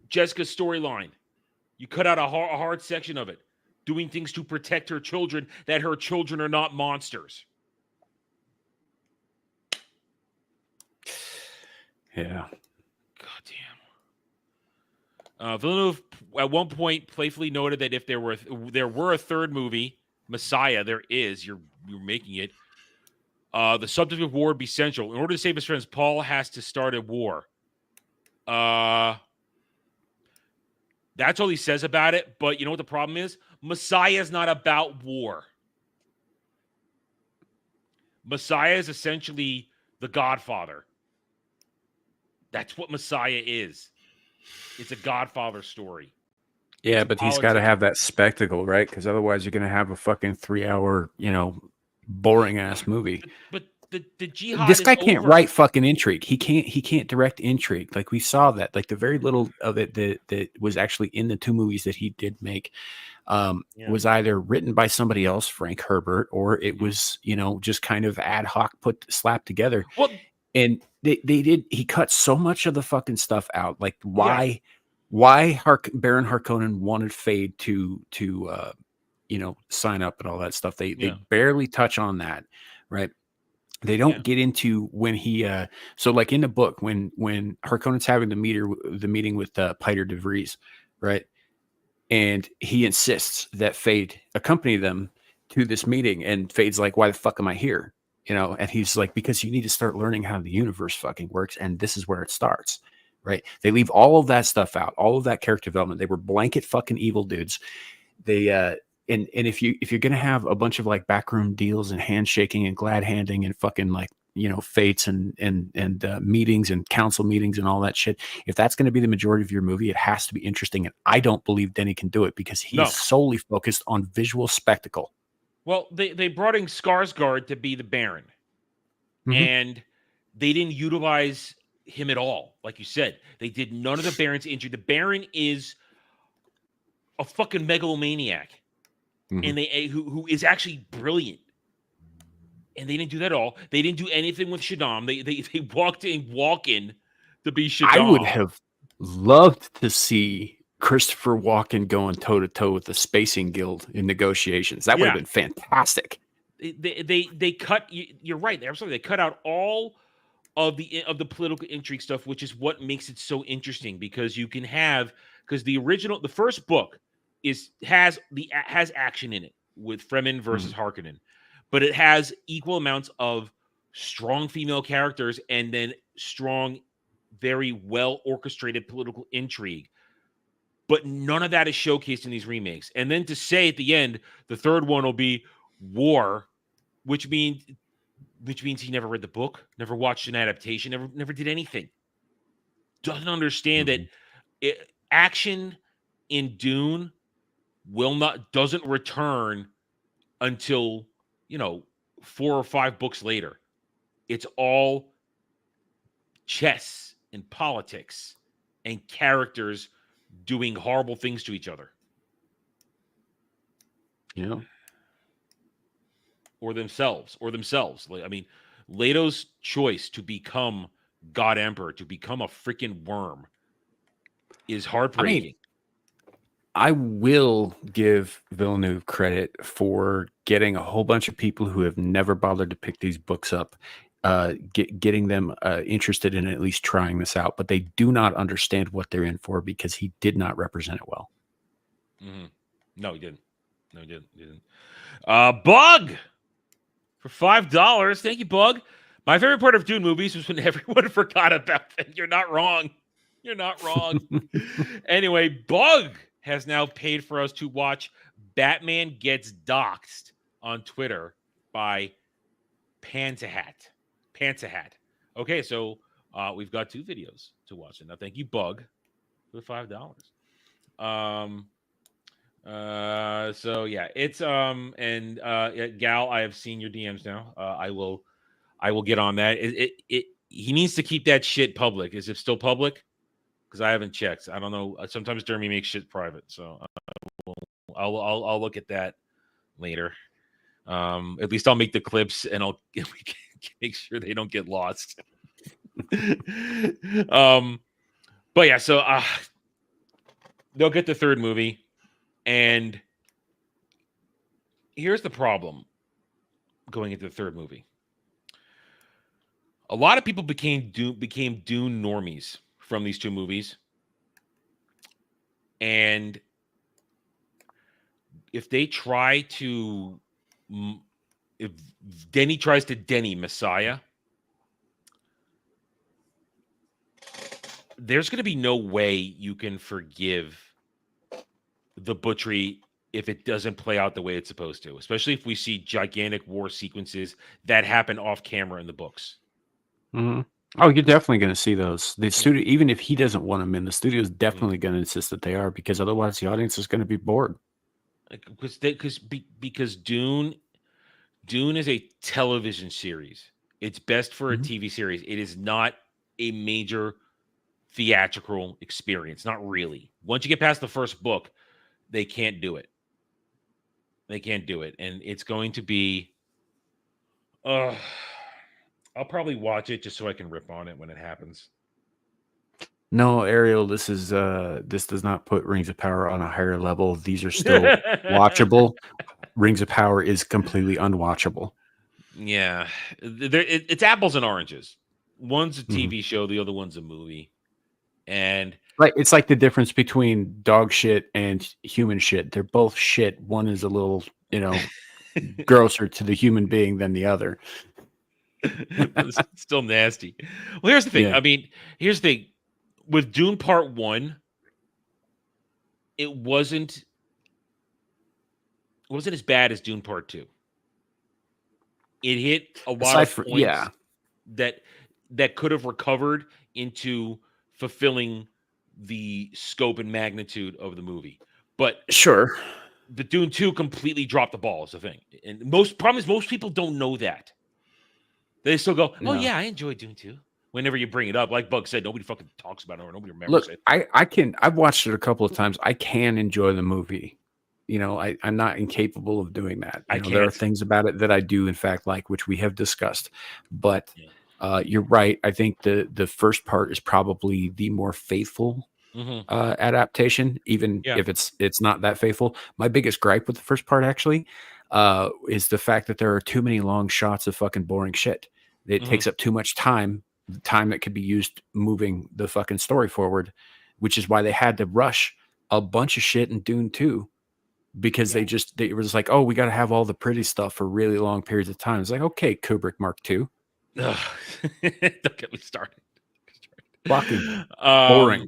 Jessica's storyline. You cut out a hard section of it, doing things to protect her children, that her children are not monsters. Yeah. Goddamn. Villeneuve at one point playfully noted that if there were a third movie, Messiah, there is, you're making it, the subject of war would be central. In order to save his friends, Paul has to start a war. That's all he says about it. But you know what the problem is? Messiah is not about war. Messiah is essentially the Godfather. That's what Messiah is. It's a Godfather story. Yeah, but he's got to have that spectacle, right? Because otherwise you're going to have a fucking 3-hour, boring ass movie. But the jihad. This guy can't write fucking intrigue. He can't direct intrigue. Like we saw that. Like the very little of it that was actually in the two movies that he did make was either written by somebody else, Frank Herbert, or it was just kind of ad hoc slapped together. Well, and he cut so much of the fucking stuff out. Like why Baron Harkonnen wanted Fade to sign up and all that stuff. They barely touch on that, right? They don't get into when he so like in the book when Harkonnen's having the meeting with Piter de Vries, right? And he insists that Fade accompany them to this meeting, and Fade's like, "Why the fuck am I here?" And he's like, "Because you need to start learning how the universe fucking works, and this is where it starts." Right? They leave all of that stuff out, all of that character development. They were blanket fucking evil dudes. They and if you're gonna have a bunch of like backroom deals and handshaking and glad handing and fucking like fates and meetings and council meetings and all that shit. If that's going to be the majority of your movie, it has to be interesting. And I don't believe Denny can do it because he is solely focused on visual spectacle. Well, they brought in Skarsgård to be the Baron, and they didn't utilize him at all. Like you said, they did none of the Baron's injury. The Baron is a fucking megalomaniac, and who is actually brilliant. And they didn't do that at all. They didn't do anything with Shaddam. They walk in to be Shaddam. I would have loved to see Christopher Walken going toe to toe with the Spacing Guild in negotiations. That would have been fantastic. They cut. You're right. Absolutely, they cut out all of the political intrigue stuff, which is what makes it so interesting because you can have the first book has action in it with Fremen versus Harkonnen. But it has equal amounts of strong female characters and then strong, very well orchestrated political intrigue. But none of that is showcased in these remakes. And then to say at the end, the third one will be war, which means he never read the book, never watched an adaptation, never did anything. Doesn't understand that action in Dune doesn't return until 4 or 5 books later. It's all chess and politics and characters doing horrible things to each other. Yeah. Or themselves. I mean, Leto's choice to become God Emperor, to become a freaking worm is heartbreaking. I will give Villeneuve credit for getting a whole bunch of people who have never bothered to pick these books up, getting them interested in at least trying this out, but they do not understand what they're in for because he did not represent it well. No, he didn't. Bug for $5. Thank you, Bug. My favorite part of Dune movies was when everyone forgot about them. You're not wrong. Anyway, Bug has now paid for us to watch Batman Gets Doxxed on Twitter by Pantahat. Okay, so we've got 2 videos to watch. And now thank you, Bug, for the $5. So yeah, it's Gal, I have seen your DMs now. I will get on that. He needs to keep that shit public. Is it still public? Because I haven't checked. I don't know. Sometimes Jeremy makes shit private, so I'll look at that later. At least I'll make the clips and I'll make sure they don't get lost. But yeah, so they'll get the third movie, and here's the problem going into the third movie. A lot of people became Dune normies from these 2 movies. And if Denny tries to Denny Messiah, there's going to be no way you can forgive the butchery if it doesn't play out the way it's supposed to, especially if we see gigantic war sequences that happen off camera in the books. Oh, you're definitely going to see those. The studio, even if he doesn't want them in, the studio is definitely going to insist that they are, because otherwise the audience is going to be bored. Because Dune is a television series. It's best for a TV series. It is not a major theatrical experience. Not really. Once you get past the first book, they can't do it. And it's going to be I'll probably watch it just so I can rip on it when it happens. No, Ariel, this does not put Rings of Power on a higher level. These are still watchable. Rings of Power is completely unwatchable. Yeah. It's apples and oranges. One's a TV show, the other one's a movie. And it's like the difference between dog shit and human shit. They're both shit. One is a little, grosser to the human being than the other. It's still nasty. Well, here's the thing. Yeah. I mean, here's the thing. With Dune Part 1, it wasn't as bad as Dune Part 2. It hit a lot of points. that could have recovered into fulfilling the scope and magnitude of the movie. But sure, the Dune 2 completely dropped the ball is the thing. And most people don't know that. They still go, oh yeah, I enjoyed Dune 2. Whenever you bring it up, like Bug said, nobody fucking talks about it or nobody remembers it. I've watched it a couple of times. I can enjoy the movie. You know, I'm not incapable of doing that. There are things about it that I do, in fact, like, which we have discussed. But you're right. I think the first part is probably the more faithful adaptation, even if it's not that faithful. My biggest gripe with the first part actually is the fact that there are too many long shots of fucking boring shit. It takes up too much time, the time that could be used moving the fucking story forward, which is why they had to rush a bunch of shit in Dune 2 because they were just like, oh, we got to have all the pretty stuff for really long periods of time. It's like, okay, Kubrick Mark II. Don't get me started. Fucking boring.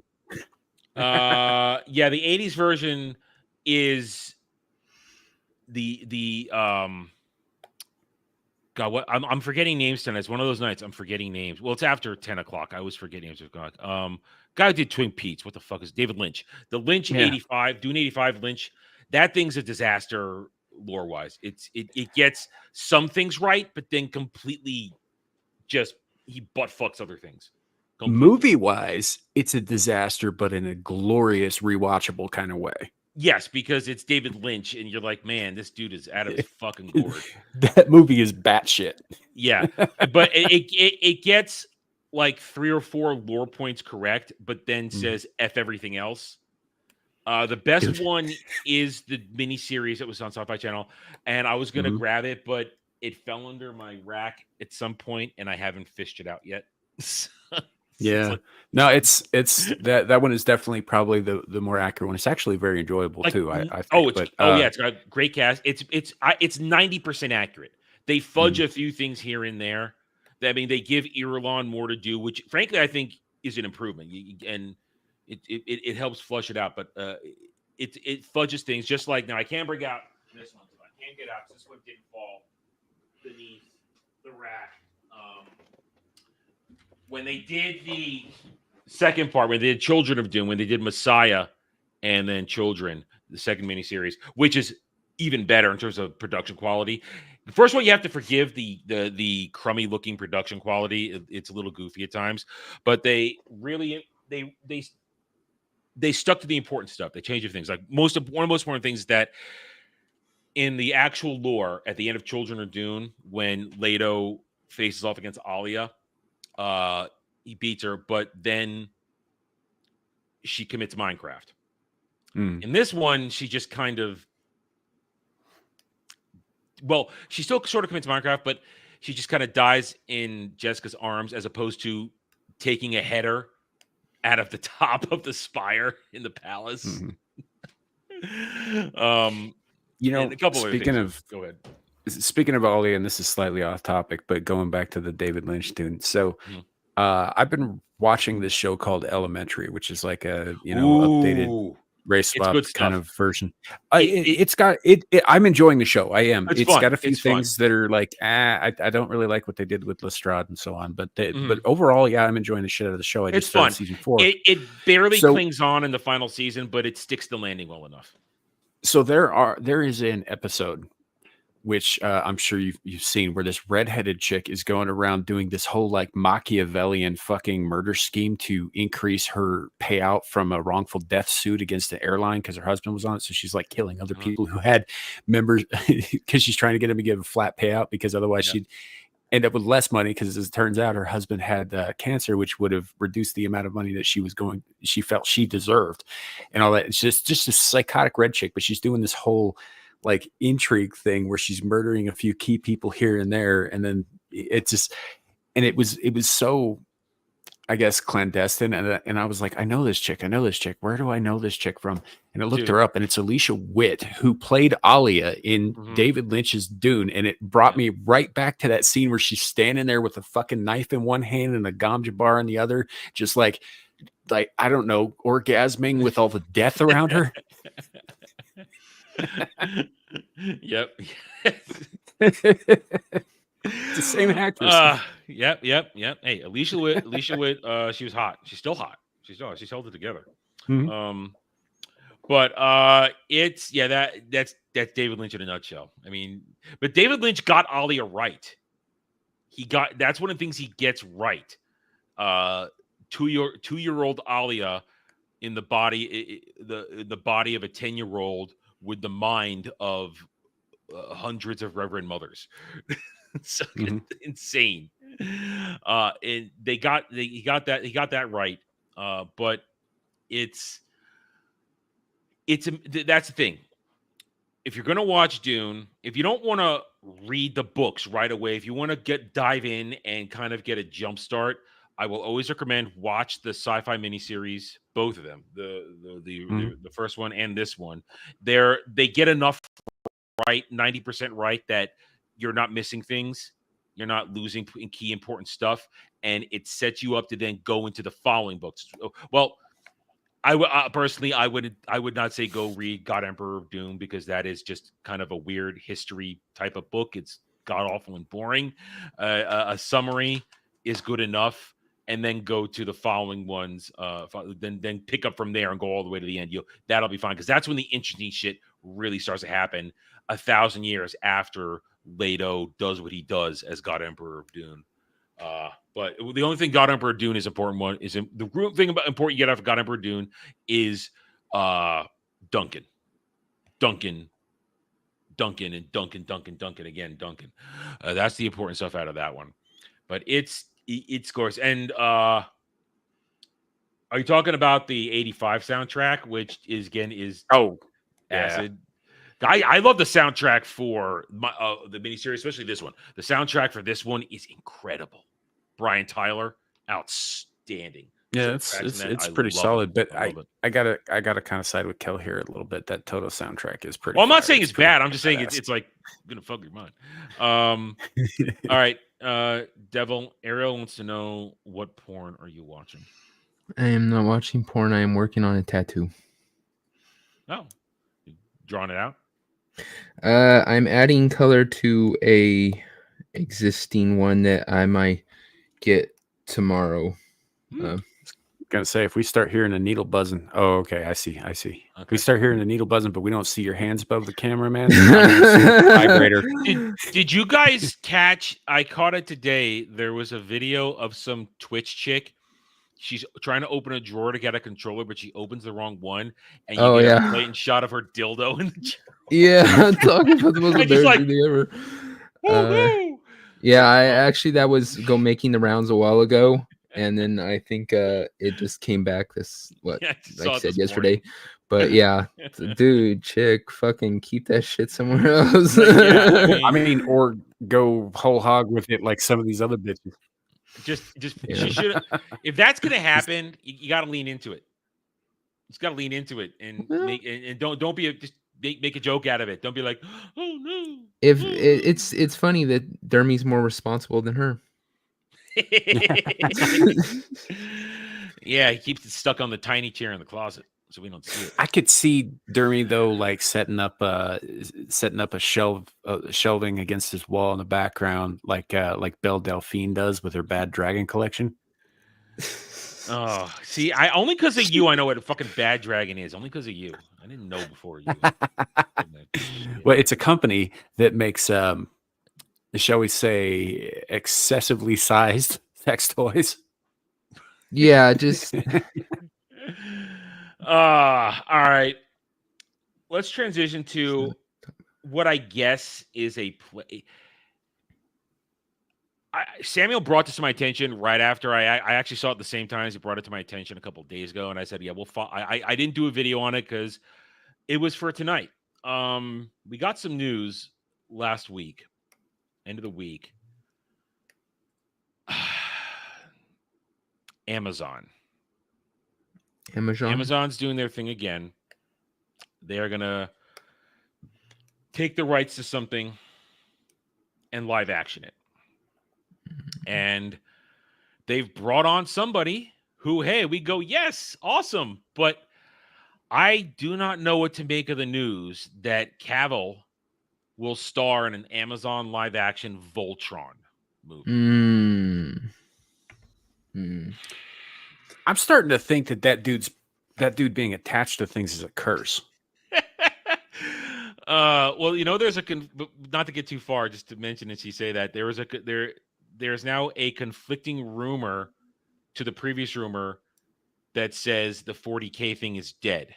The 80s version is the God, what I'm forgetting names tonight. It's one of those nights I'm forgetting names. Well, it's after 10 o'clock. I always forget names of God. Guy who did Twin Peaks. What the fuck is David Lynch? The Lynch 85, Dune 85 Lynch. That thing's a disaster lore wise. It gets some things right, but then completely just he butt fucks other things. Movie wise, it's a disaster, but in a glorious, rewatchable kind of way. Yes, because it's David Lynch, and you're like, man, this dude is out of his fucking gourd. That movie is batshit. Yeah, but it gets like 3 or 4 lore points correct, but then says F everything else. The best one is the miniseries that was on Sci-Fi Channel, and I was going to grab it, but it fell under my rack at some point, and I haven't fished it out yet. No, it's that one is definitely probably the more accurate one. It's actually very enjoyable too. I think. It's got a great cast. It's 90% accurate. They fudge a few things here and there. I mean, they give Irulan more to do, which frankly I think is an improvement, and it helps flush it out. But it fudges things. Just like now, I can't bring out this one. I can't get out. This one didn't fall beneath the rack. When they did the second part, when they did Children of Dune, when they did Messiah and then Children, the second miniseries, which is even better in terms of production quality. The first one, you have to forgive the crummy looking production quality. It's a little goofy at times, but they really they stuck to the important stuff. They changed a few things. Like one of the most important things is that in the actual lore at the end of Children of Dune, when Leto faces off against Alia, he beats her, but then she commits Minecraft. In this one, she just kind of, she still sort of commits Minecraft, but she just kind of dies in Jessica's arms as opposed to taking a header out of the top of the spire in the palace. A couple go ahead. Speaking of Ollie, and this is slightly off topic, but going back to the David Lynch Dune. So I've been watching this show called Elementary, which is like a updated race swap kind of version. I'm enjoying the show. I am. It's got a few things that are like, I don't really like what they did with Lestrade and so on. But but overall, I'm enjoying the shit out of the show. I just started season 4. It barely clings on in the final season, but it sticks the landing well enough. So there is an episode which I'm sure you've seen, where this redheaded chick is going around doing this whole like Machiavellian fucking murder scheme to increase her payout from a wrongful death suit against the airline because her husband was on it. So she's like killing other people who had members because she's trying to get them to give a flat payout because otherwise she'd end up with less money because as it turns out her husband had cancer, which would have reduced the amount of money that she felt she deserved and all that. It's just a psychotic red chick, but she's doing this whole like intrigue thing where she's murdering a few key people here and there, and then it was so, I guess, clandestine, and I was like, I know this chick. Where do I know this chick from? And I looked her up, and it's Alicia Witt, who played Alia in David Lynch's Dune, and it brought me right back to that scene where she's standing there with a fucking knife in one hand and a gomja bar in the other, just like I don't know, orgasming with all the death around her. Yep. It's the same actress. Yep. Hey, Alicia Witt, she was hot. She's still hot. She's held it together. Mhm. But it's that's David Lynch in a nutshell. I mean, but David Lynch got Alia right. That's one of the things he gets right. 2-year-old Alia in the body the body of a 10-year-old with the mind of hundreds of Reverend Mothers. So insane. And he got that right. But that's the thing. If you're going to watch Dune, if you don't want to read the books right away, if you want to dive in and kind of get a jump start, I will always recommend watch the sci-fi miniseries, both of them, the first one and this one. They get enough right, 90% right, that you're not missing things, you're not losing key important stuff, and it sets you up to then go into the following books. Well, personally, I would not say go read God Emperor of Doom, because that is just kind of a weird history type of book. It's god awful and boring. A summary is good enough, and then go to the following ones. Then pick up from there and go all the way to the end. That'll be fine, because that's when the interesting shit really starts to happen. 1,000 years after Leto does what he does as God Emperor of Dune. But the only thing God Emperor Dune is important one is the real thing about important you get out of God Emperor Dune is Duncan again, Duncan. That's the important stuff out of that one. But it scores. And are you talking about the 85 soundtrack, which is acid? I love the soundtrack for the miniseries, especially this one. The soundtrack for this one is incredible. Brian Tyler, outstanding. Yeah, it's pretty solid. But I gotta kind of side with Kel here a little bit. That Toto soundtrack is pretty. Well, I'm not saying it's bad. I'm just saying it's like gonna fuck your mind. All right, Devil Ariel wants to know, what porn are you watching? I am not watching porn. I am working on a tattoo. Oh, you drawing it out? I'm adding color to a existing one that I might get tomorrow. Gonna say, if we start hearing a needle buzzing, okay, I see. Okay. If we start hearing a needle buzzing, but we don't see your hands above the camera, man. Vibrator. Did you guys catch? I caught it today. There was a video of some Twitch chick. She's trying to open a drawer to get a controller, but she opens the wrong one, and you get a blatant shot of her dildo in the drawer. Yeah, I'm talking about the most embarrassing thing ever. Yeah, that was making the rounds a while ago, and then I think it just came back like I said yesterday. But yeah, dude, chick, fucking keep that shit somewhere else. I mean, or go whole hog with it like some of these other bitches. She should. If that's gonna happen, you got to lean into it. You just got to lean into it and don't be just make a joke out of it. Don't be like, oh no. If it's funny that Dermy's more responsible than her. Yeah, he keeps it stuck on the tiny chair in the closet, so we don't see it. I could see Dermy though, like setting up a shelving against his wall in the background, like Belle Delphine does with her Bad Dragon collection. Oh, see, I only because of you I know what a fucking Bad Dragon is. Only because of you. I didn't know before you. Well, it's a company that makes, shall we say, excessively sized sex toys. Yeah, just. All right. Let's transition to what I guess is a play. Samuel brought this to my attention right after I actually saw it at the same time as he brought it to my attention a couple of days ago, and I said, "Yeah, I didn't do a video on it because it was for tonight." We got some news last week, end of the week. Amazon's doing their thing again. They are gonna take the rights to something and live action it. And they've brought on somebody who, hey, we go, yes, awesome. But I do not know what to make of the news that Cavill will star in an Amazon live action Voltron movie. I'm starting to think that dude being attached to things is a curse. Well, there's not to get too far, just to mention that she say that there's now a conflicting rumor to the previous rumor that says the 40K thing is dead.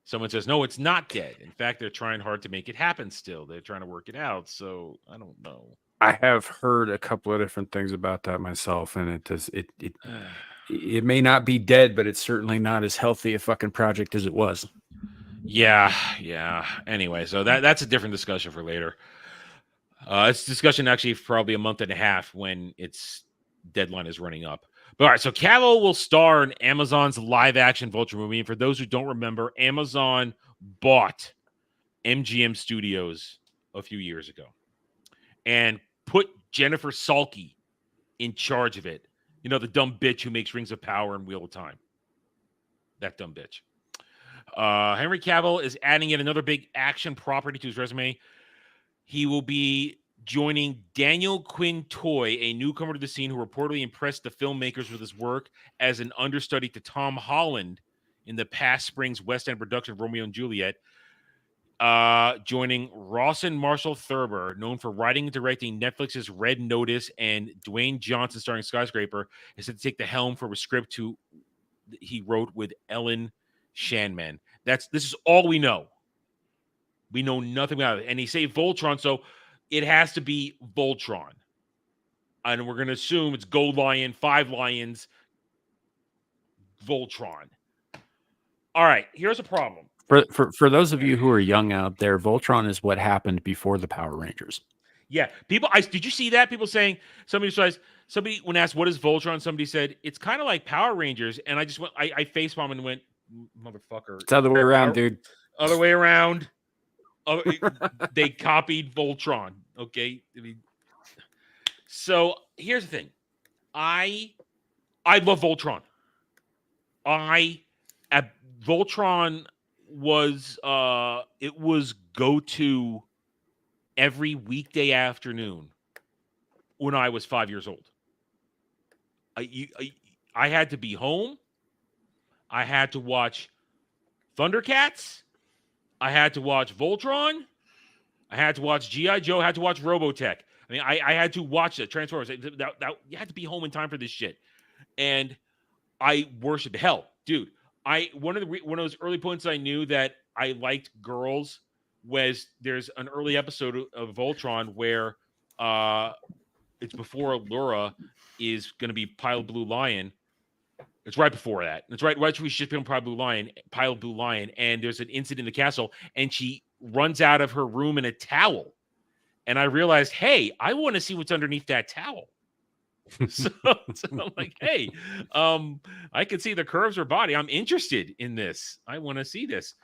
Someone says, no, it's not dead. In fact, they're trying hard to make it happen still. They're trying to work it out. So I don't know. I have heard a couple of different things about that myself, and it may not be dead, but it's certainly not as healthy a fucking project as it was. Yeah. Anyway, so that's a different discussion for later. It's a discussion actually for probably a month and a half when its deadline is running up. But all right, so Cavill will star in Amazon's live-action Vulture movie. And for those who don't remember, Amazon bought MGM Studios a few years ago and put Jennifer Salke in charge of it. The dumb bitch who makes Rings of Power and Wheel of Time. That dumb bitch. Henry Cavill is adding yet another big action property to his resume. He will be joining Daniel Quinn Toy, a newcomer to the scene who reportedly impressed the filmmakers with his work as an understudy to Tom Holland in the past spring's West End production of Romeo and Juliet. Joining Rawson Marshall Thurber, known for writing and directing Netflix's Red Notice and Dwayne Johnson starring Skyscraper, is set to take the helm for a script he wrote with Ellen Shanman. This is all we know. We know nothing about it. And he say Voltron, so it has to be Voltron. And we're going to assume it's Gold Lion, 5 Lions, Voltron. All right, here's a problem. For those of you who are young out there, Voltron is what happened before the Power Rangers. Yeah, did you see that? People saying, somebody when asked what is Voltron, somebody said it's kind of like Power Rangers, and I just went, I facepalmed and went, motherfucker. It's the other way around, dude. Other way around. They copied Voltron. Okay, so here's the thing. I love Voltron. Voltron was it was go-to every weekday afternoon when I was 5 years old. I had to be home. I had to watch Thundercats. I had to watch Voltron. I had to watch G.I. Joe. I had to watch Robotech. I mean, I had to watch the Transformers. You had to be home in time for this shit. And I worshiped hell. Dude, one of those early points I knew that I liked girls was there's an early episode of Voltron where it's before Allura is going to be Pile Blue Lion. It's right before that. It's right before she's filming Pile Blue Lion, and there's an incident in the castle, and she runs out of her room in a towel. And I realized, hey, I want to see what's underneath that towel. so I'm like, hey, I can see the curves of her body. I'm interested in this. I want to see this.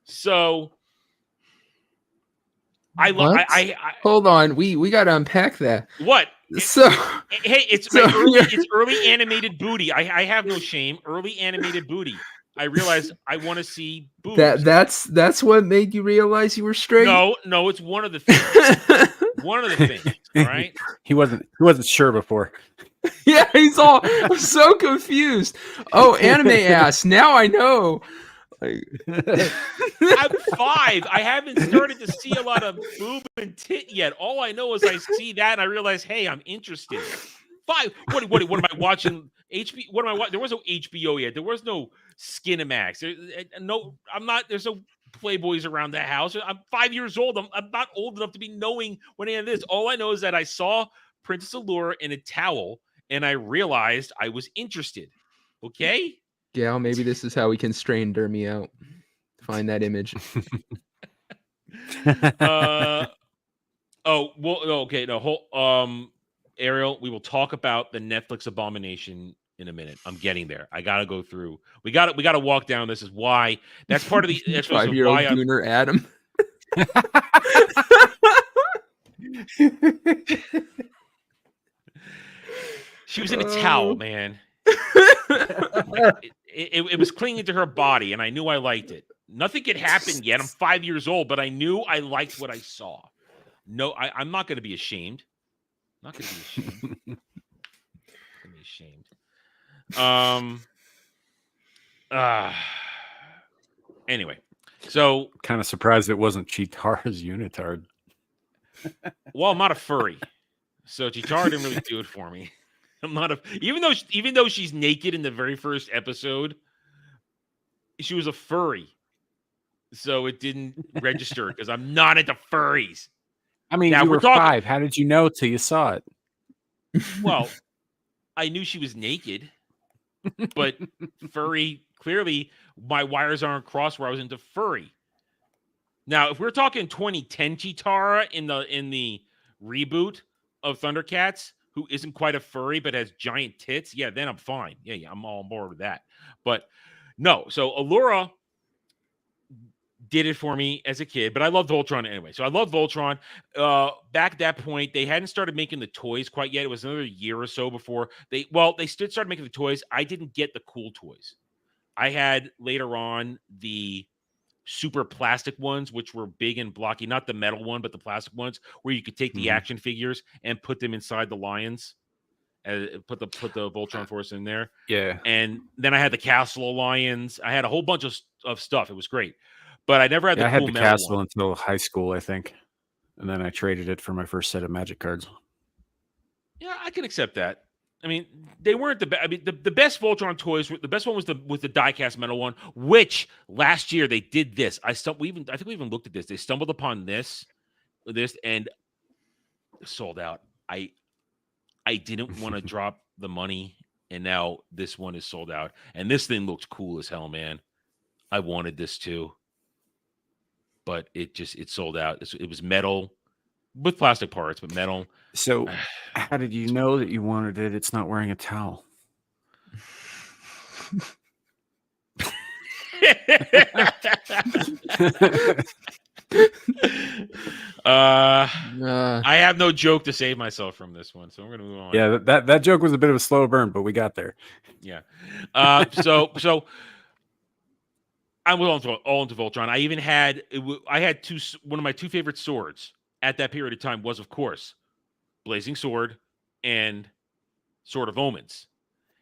So hold on. We got to unpack that. What? It's early animated booty. I have no shame. Early animated booty. I realized I want to see boobs. That's what made you realize you were straight? No, it's one of the things. One of the things, all right? He wasn't sure before. Yeah, he's all so confused. Oh, anime ass. Now I know. I'm 5. I haven't started to see a lot of boob and tit yet. All I know is I see that and I realize, hey, I'm interested. 5. What am I watching? HBO? What am I watching? There was no HBO yet. There was no Skinamax. There's no Playboys around the house. I'm 5 years old. I'm not old enough to be knowing what any of this. All I know is that I saw Princess Allura in a towel and I realized I was interested. Okay? Gal, maybe this is how we can strain Dermy out. Find that image. Ariel, we will talk about the Netflix abomination in a minute. I'm getting there. I gotta go through. We gotta walk down. This is why. That's part of the 5-year-old Gooner Adam. She was in a towel, man. It was clinging to her body, and I knew I liked it. Nothing had happened yet. I'm 5 years old, but I knew I liked what I saw. No, I'm not going to be ashamed. Not gonna be ashamed. Gonna be ashamed. Anyway, so Kind of surprised it wasn't Chitara's unitard. well, I'm not a furry, so Chitara didn't really do it for me. I'm not a even though she's naked in the very first episode, she was a furry, so it didn't register because I'm not into furries. I mean, Now, you we're were talking- 5. How did you know till you saw it? Well, I knew she was naked, but furry, clearly my wires aren't crossed where I was into furry. Now, if we're talking 2010 Chitara in the reboot of Thundercats, who isn't quite a furry but has giant tits, yeah, then I'm fine. Yeah, I'm all on board with that. But no, so Allura did it for me as a kid, but I loved Voltron anyway. So I love Voltron. Back at that point, they hadn't started making the toys quite yet. It was another year or so before they started making the toys. I didn't get the cool toys. I had later on the super plastic ones, which were big and blocky, not the metal one, but the plastic ones where you could take the action figures and put them inside the lions. Put the Voltron Force in there. Yeah. And then I had the Castle of Lions. I had a whole bunch of stuff. It was great. But I never had the I had cool the metal castle one. until high school, I think. And then I traded it for my first set of magic cards. Yeah, I can accept that. I mean, they weren't the best. I mean, the best Voltron toys the best one was the die-cast metal one, which last year they did this. I think we even looked at this. They stumbled upon this and sold out. I didn't want to drop the money, and now this one is sold out. And this thing looked cool as hell, man. I wanted this too, but it sold out. It was metal with plastic parts, but metal. So, how did you know that you wanted it? It's not wearing a towel. I have no joke to save myself from this one, so I'm gonna move on. Yeah, that joke was a bit of a slow burn, but we got there. Yeah. So I was all into Voltron. I even had one of my two favorite swords at that period of time was, of course, Blazing Sword and Sword of Omens.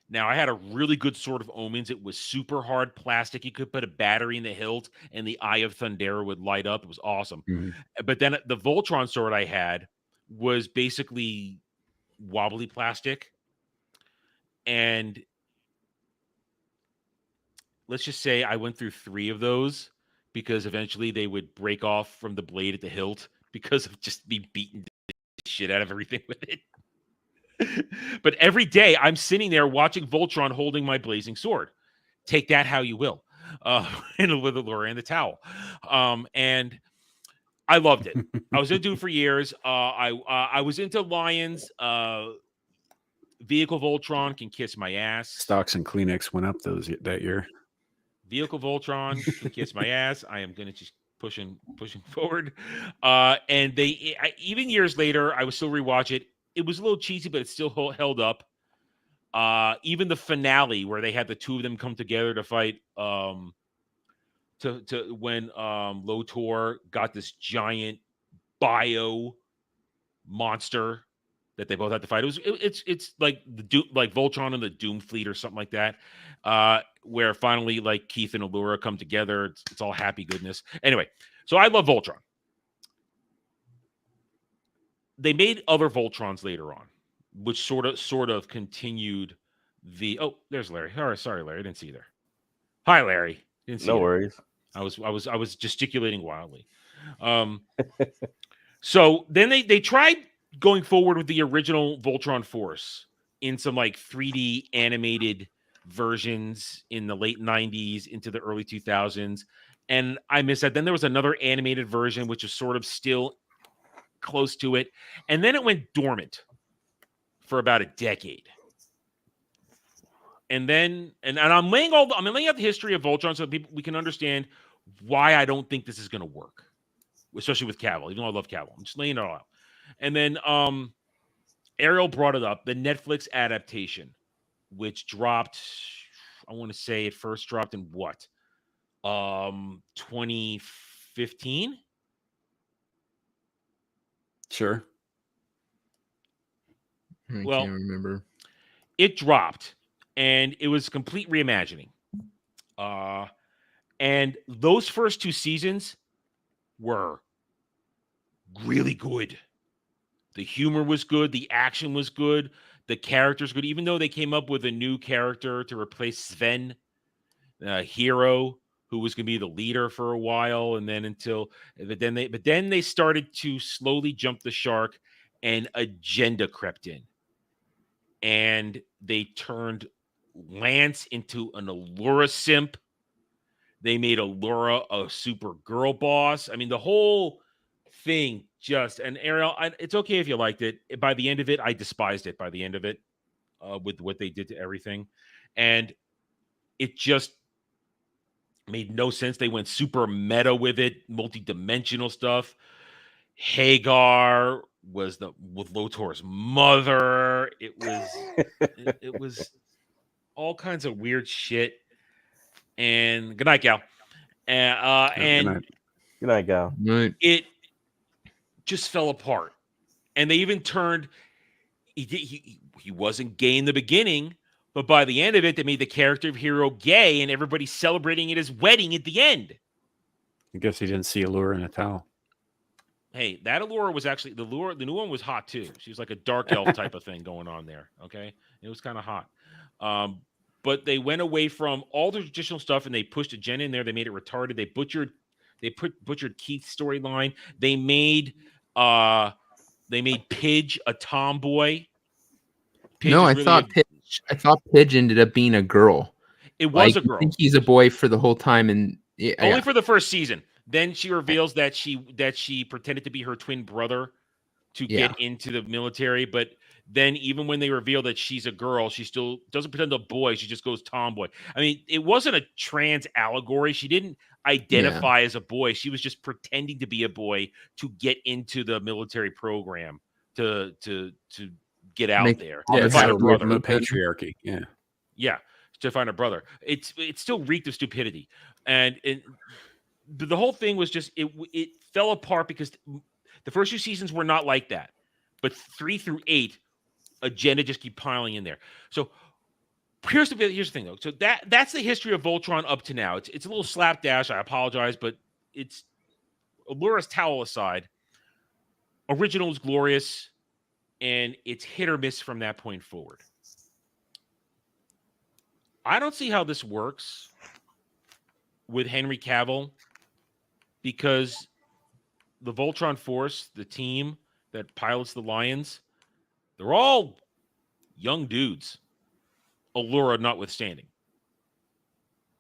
Now, I had a really good Sword of Omens. It was super hard plastic. You could put a battery in the hilt, and the Eye of Thundera would light up. It was awesome. But then the Voltron sword I had was basically wobbly plastic. And let's just say I went through 3 of those because eventually they would break off from the blade at the hilt because of just me beating the shit out of everything with it. But every day I'm sitting there watching Voltron holding my blazing sword. Take that how you will. And with Allura and the towel. And I loved it. I was into it for years. I was into Lions. Vehicle Voltron can kiss my ass. Stocks and Kleenex went up that year. Vehicle Voltron can kiss my ass. I am gonna just pushing forward. And even years later, I would still rewatch it. It was a little cheesy, but it still held up. Even the finale where they had the two of them come together to fight. When Lotor got this giant bio monster that they both had to fight. It's like like Voltron and the Doom Fleet or something like that. Where finally like Keith and Allura come together. It's all happy goodness. Anyway, so I love Voltron. They made other Voltrons later on, which sort of continued the. Oh, there's Larry. Oh, sorry, Larry, I didn't see you there. Hi, Larry. Didn't see no you worries. I was gesticulating wildly. So then they tried going forward with the original Voltron Force in some like 3D animated versions in the late 90s into the early 2000s, and I missed that. Then there was another animated version which was sort of still close to it, and then it went dormant for about a decade. And then I'm laying out the history of Voltron so we can understand why I don't think this is going to work, especially with Cavill. Even though I love Cavill, I'm just laying it all out. And then Ariel brought it up, the Netflix adaptation, which dropped. I want to say it first dropped in what, 2015. Sure. I Well, can't remember. it dropped, and it was complete reimagining. And those first 2 seasons were really good. The humor was good. The action was good. The characters good. Even though they came up with a new character to replace Sven, Hero, who was going to be the leader for a while, and then but then they started to slowly jump the shark, and agenda crept in, and they turned Lance into an Allura simp. They made Allura a super girl boss. I mean, the whole thing and Ariel, it's okay if you liked it. By the end of it, I despised it by the end of it with what they did to everything. And it just made no sense. They went super meta with it, multi-dimensional stuff. Hagar was with Lotor's mother. It was all kinds of weird shit. And good night, Gal. And good night, Gal. It just fell apart. And they even turned he wasn't gay in the beginning, but by the end of it, they made the character of Hero gay, and everybody's celebrating at his wedding at the end. I guess he didn't see Allura in a towel. Hey, that Allura was actually the new one was hot too. She was like a dark elf type of thing going on there. Okay, it was kind of hot. But they went away from all the traditional stuff and they pushed agenda in there. They made it retarded. They butchered Keith's storyline. They made Pidge a tomboy. Pidge I thought Pidge ended up being a girl. It was a girl. I think he's a boy for the whole time, and only for the first season. Then she reveals that she pretended to be her twin brother to get into the military. But then even when they reveal that she's a girl, she still doesn't pretend to be a boy. She just goes tomboy. I mean, it wasn't a trans allegory. She didn't identify as a boy. She was just pretending to be a boy to get into the military program to get out there. Yeah, to find her brother. The patriarchy. Yeah, to find a brother. It still reeked of stupidity, and the whole thing was just it fell apart because the first 2 seasons were not like that, but 3 through 8, agenda just keep piling in there. So here's the thing though. So that's the history of Voltron up to now. It's a little slapdash. I apologize, but it's Allura's towel aside. Original is glorious, and it's hit or miss from that point forward. I don't see how this works with Henry Cavill, because the Voltron Force, the team that pilots the Lions, they're all young dudes, Allura notwithstanding.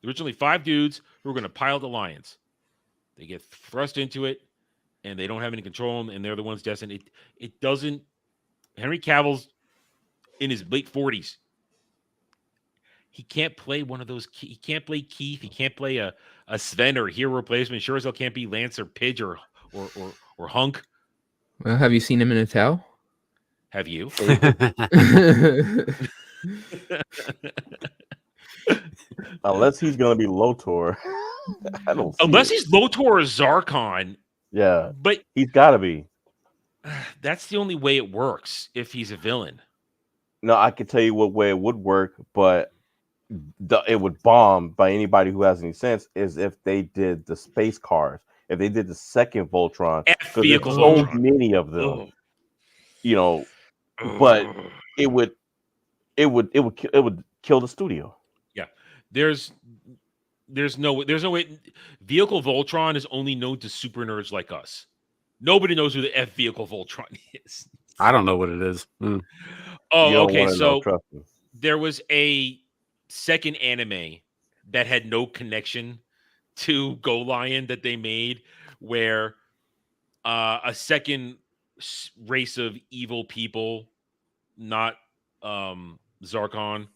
Originally 5 dudes who were going to pilot the Lions. They get thrust into it, and they don't have any control, and they're the ones destined. It doesn't. Henry Cavill's in his late 40s. He can't play one of those. He can't play Keith. He can't play a Sven or a hero replacement. Sure as hell can't be Lance or Pidge or Hunk. Well, have you seen him in a towel? Have you? Unless he's gonna be Lotor. I don't. Unless he's Lotor or Zarkon. Yeah, but he's got to be. That's the only way it works if he's a villain. No, I can tell you what way it would work, but it would bomb by anybody who has any sense. Is if they did the space cars, if they did the second Voltron, because there's so many of them, you know. But it would kill the studio. Yeah, there's no way. Vehicle Voltron is only known to super nerds like us. Nobody knows who the F Vehicle Voltron is. I don't know what it is. Oh, okay. So there was a second anime that had no connection to Go Lion that they made, where a second race of evil people, not Zarkon,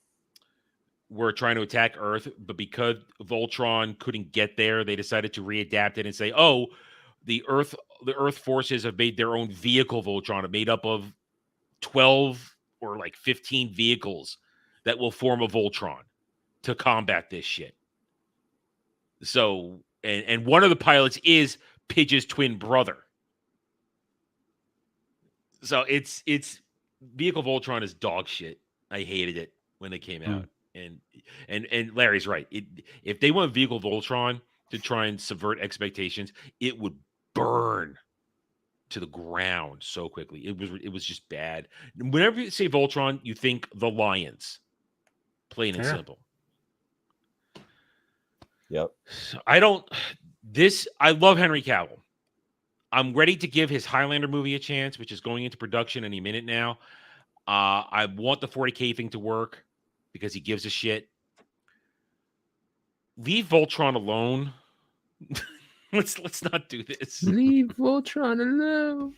were trying to attack Earth, but because Voltron couldn't get there, they decided to readapt it and say, "Oh, the Earth forces have made their own vehicle Voltron, made up of 12 or like 15 vehicles that will form a Voltron to combat this shit." So, and one of the pilots is Pidge's twin brother. So it's Vehicle Voltron is dog shit. I hated it when it came out. And Larry's right. If they want Vehicle Voltron to try and subvert expectations, it would burn to the ground so quickly. It was just bad. Whenever you say Voltron, you think the Lions. Plain and simple. Yep. I love Henry Cavill. I'm ready to give his Highlander movie a chance, which is going into production any minute now. I want the 40K thing to work because he gives a shit. Leave Voltron alone. Let's not do this. Leave Voltron alone.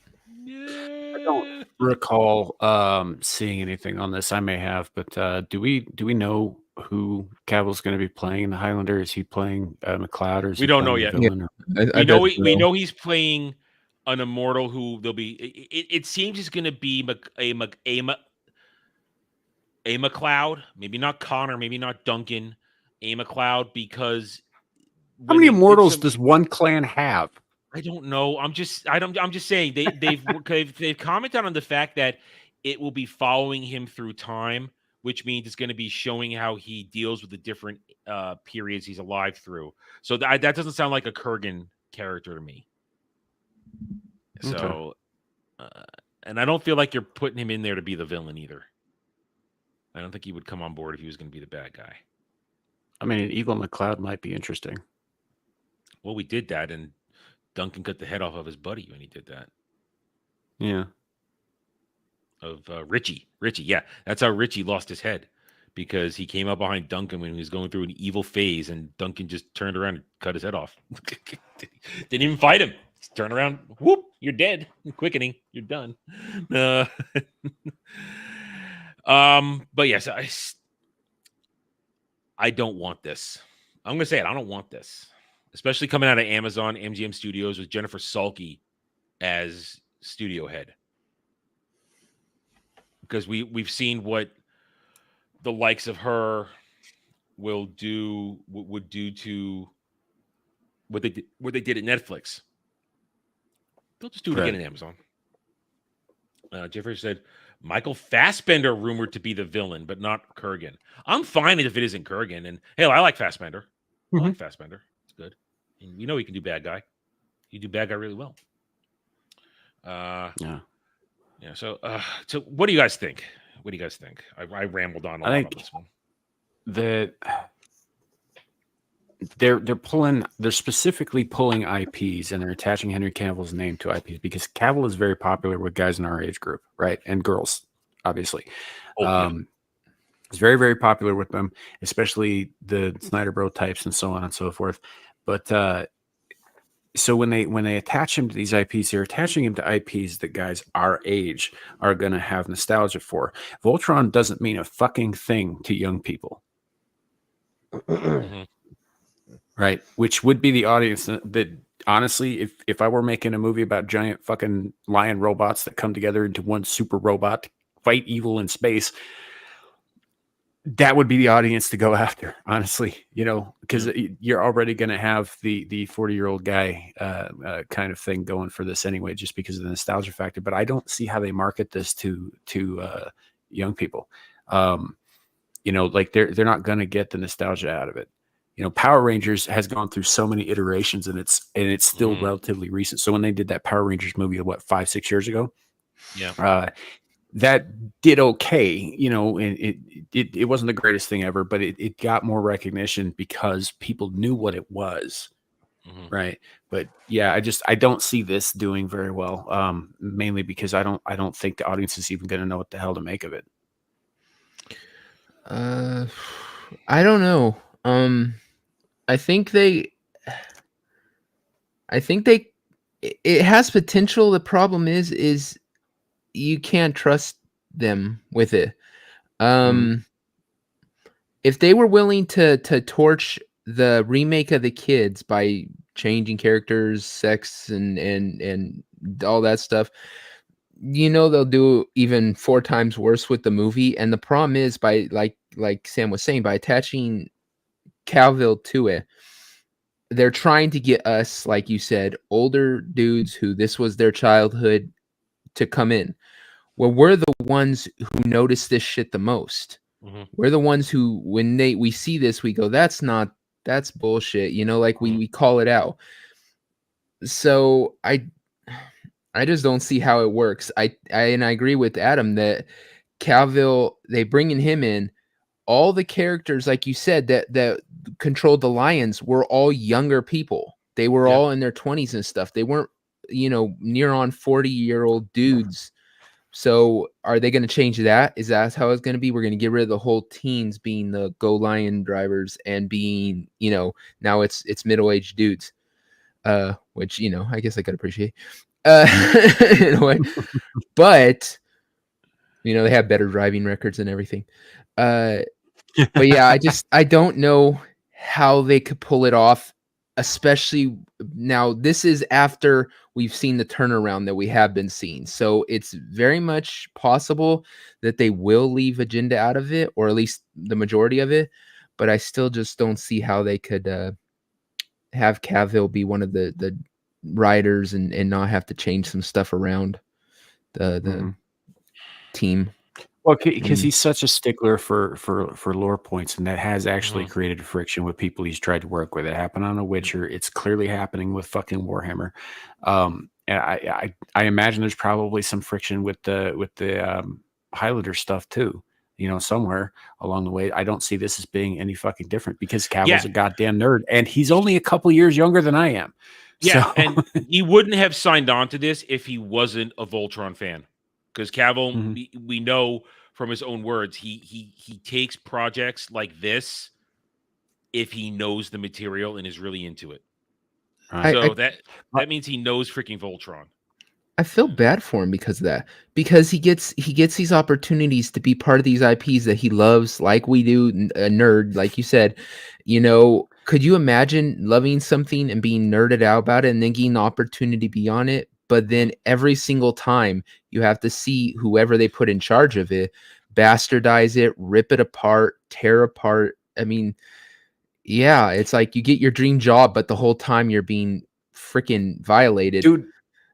I don't recall seeing anything on this. I may have, but do we know who Cavill's going to be playing in the Highlander? Is he playing McLeod, or is we don't know yet? We know he's playing an immortal who they'll be. It seems he's going to be a McLeod, maybe not Connor, maybe not Duncan, a McLeod, because how many immortals does one clan have? I don't know. I'm just saying they've commented on the fact that it will be following him through time, which means it's going to be showing how he deals with the different periods he's alive through. So that doesn't sound like a Kurgan character to me. So, and I don't feel like you're putting him in there to be the villain either. I don't think he would come on board if he was going to be the bad guy. I mean, an evil McLeod might be interesting. Well, we did that, and Duncan cut the head off of his buddy when he did that. Yeah. Of Richie. Yeah, that's how Richie lost his head, because he came up behind Duncan when he was going through an evil phase, and Duncan just turned around and cut his head off. Didn't even fight him. Just turn around, whoop, you're dead. Quickening, you're done. But yes, I don't want this. I'm going to say it. I don't want this, especially coming out of Amazon, MGM Studios with Jennifer Salke as studio head. Because we've seen what the likes of her would do to what they did at Netflix. They'll just do it again at Amazon. Jeffrey said, Michael Fassbender rumored to be the villain, but not Kurgan. I'm fine if it isn't Kurgan. And hell, I like Fassbender. I like Fassbender. It's good. And you know he can do bad guy. He do bad guy really well. Yeah. So what do you guys think? I rambled on a lot on this one. They're specifically pulling IPs, and they're attaching Henry Cavill's name to IPs because Cavill is very popular with guys in our age group, right? And girls, obviously. It's very, very popular with them, especially the Snyder Bro types and so on and so forth. But so when they attach him to these IPs, they're attaching him to IPs that guys our age are going to have nostalgia for. Voltron doesn't mean a fucking thing to young people. Right, which would be the audience that honestly, if I were making a movie about giant fucking lion robots that come together into one super robot to fight evil in space, that would be the audience to go after, honestly, because you're already going to have the 40-year-old guy kind of thing going for this anyway, just because of the nostalgia factor. But I don't see how they market this to young people. Like they're not going to get the nostalgia out of it. Power Rangers has gone through so many iterations, and it's still relatively recent. So when they did that Power Rangers movie, 5-6 years ago, that did okay. It wasn't the greatest thing ever, but it got more recognition because people knew what it was, right? But yeah, I don't see this doing very well, mainly because I don't think the audience is even going to know what the hell to make of it. I don't know. I think it has potential. The problem is you can't trust them with it. If they were willing to torch the remake of the Kids by changing characters, sex, and all that stuff, they'll do even 4 times worse with the movie. And the problem is, by like Sam was saying, by attaching Cavill to it, they're trying to get us, like you said, older dudes who this was their childhood to come in. Well, we're the ones who notice this shit the most. We're the ones who, when we see this, we go, that's bullshit. You know, like we call it out. So I just don't see how it works. I agree with Adam that Cavill, they bringing him in. All the characters, like you said, that controlled the Lions were all younger people. They were all in their 20s and stuff. They weren't, near on 40-year-old dudes. So are they going to change that? Is that how it's going to be? We're going to get rid of the whole teens being the Go Lion drivers and being, now it's middle-aged dudes, which, I guess I could appreciate in a way. But, they have better driving records and everything. But yeah, I don't know how they could pull it off, especially now. This is after we've seen the turnaround that we have been seeing. So it's very much possible that they will leave agenda out of it, or at least the majority of it. But I still just don't see how they could have Cavill be one of the riders and not have to change some stuff around the team. Well, because he's such a stickler for lore points, and that has actually created friction with people he's tried to work with. It happened on The Witcher. It's clearly happening with fucking Warhammer. And I imagine there's probably some friction with the Highlander stuff too. Somewhere along the way. I don't see this as being any fucking different because Cavill's a goddamn nerd, and he's only a couple years younger than I am. Yeah, So. and he wouldn't have signed on to this if he wasn't a Voltron fan. Because Cavill, we know from his own words, he takes projects like this if he knows the material and is really into it. So that means he knows freaking Voltron. I feel bad for him because of that. Because he gets these opportunities to be part of these IPs that he loves, like we do, a nerd, like you said. Could you imagine loving something and being nerded out about it and then getting the opportunity to be on it? But then every single time you have to see whoever they put in charge of it bastardize it, rip it apart, tear apart. I mean, yeah, it's like you get your dream job, but the whole time you're being freaking violated. Dude,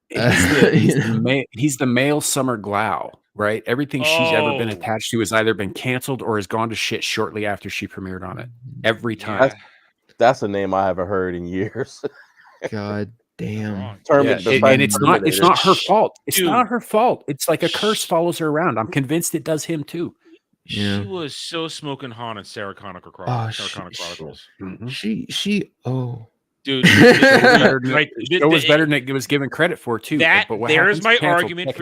he's the male Summer Glau, right? Everything she's ever been attached to has either been canceled or has gone to shit shortly after she premiered on it. Every time. That's a name I haven't heard in years. God damn. And it's not her fault. It's not her fault. It's like a curse follows her around. I'm convinced it does him too. She was so smoking hot on Sarah Connor Chronicles. Dude, it was better than it was given credit for too. There's my argument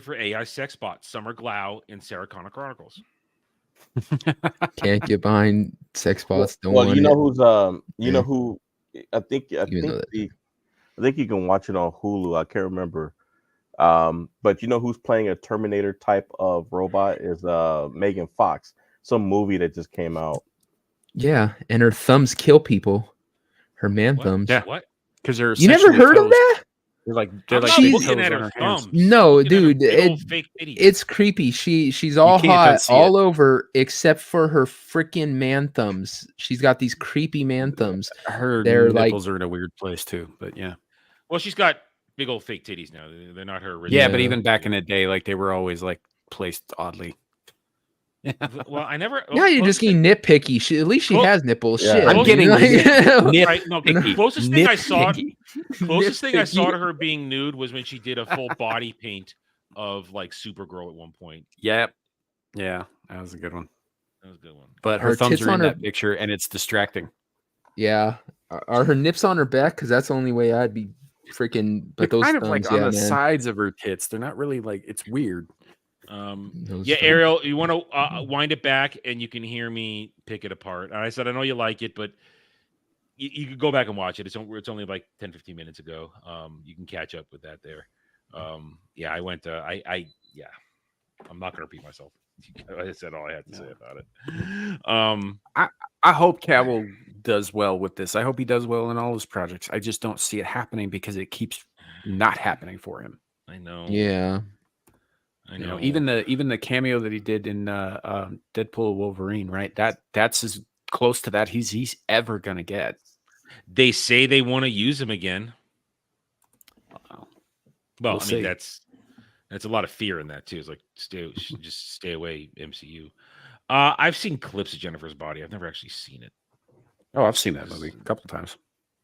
for AI sex bots, Summer Glau and Sarah Connor Chronicles. Can't get behind sex bots. Who? I think you can watch it on Hulu. I can't remember. But who's playing a Terminator type of robot is Megan Fox. Some movie that just came out. Yeah, and her thumbs kill people. Her thumbs. Yeah. What? Because they're you never heard of that? They're like looking at her thumbs. No, dude, it's creepy. She's all hot all over except for her freaking man thumbs. She's got these creepy man thumbs. Her nipples are in a weird place too, but yeah. Well, she's got big old fake titties now. They're not her original. Yeah, but even back in the day, like they were always like placed oddly. Well, I never. Yeah, you're just getting nitpicky. At least she has nipples. Yeah. Shit, I'm getting the closest thing I saw to her being nude was when she did a full body paint of like Supergirl at one point. Yep. Yeah, that was a good one. But her thumbs are in that picture, and it's distracting. Yeah, are her nips on her back? Because that's the only way I'd be freaking. But they're those kind thumbs, of like on the sides of her tits. They're not really like. It's weird. Ariel, you want to wind it back and you can hear me pick it apart. And I said, I know you like it, but you can go back and watch it. It's only like 10, 15 minutes ago. You can catch up with that there. I went to, I'm not going to repeat myself. I said all I had to say about it. I hope Cavill does well with this. I hope he does well in all his projects. I just don't see it happening because it keeps not happening for him. I know. Yeah. I know. Even the cameo that he did in Deadpool Wolverine, right? That's as close to that he's ever gonna get. They say they want to use him again. Well, we'll see. It's a lot of fear in that too. It's like just stay away, MCU. I've seen clips of Jennifer's Body. I've never actually seen it. Oh, I've seen that movie a couple times.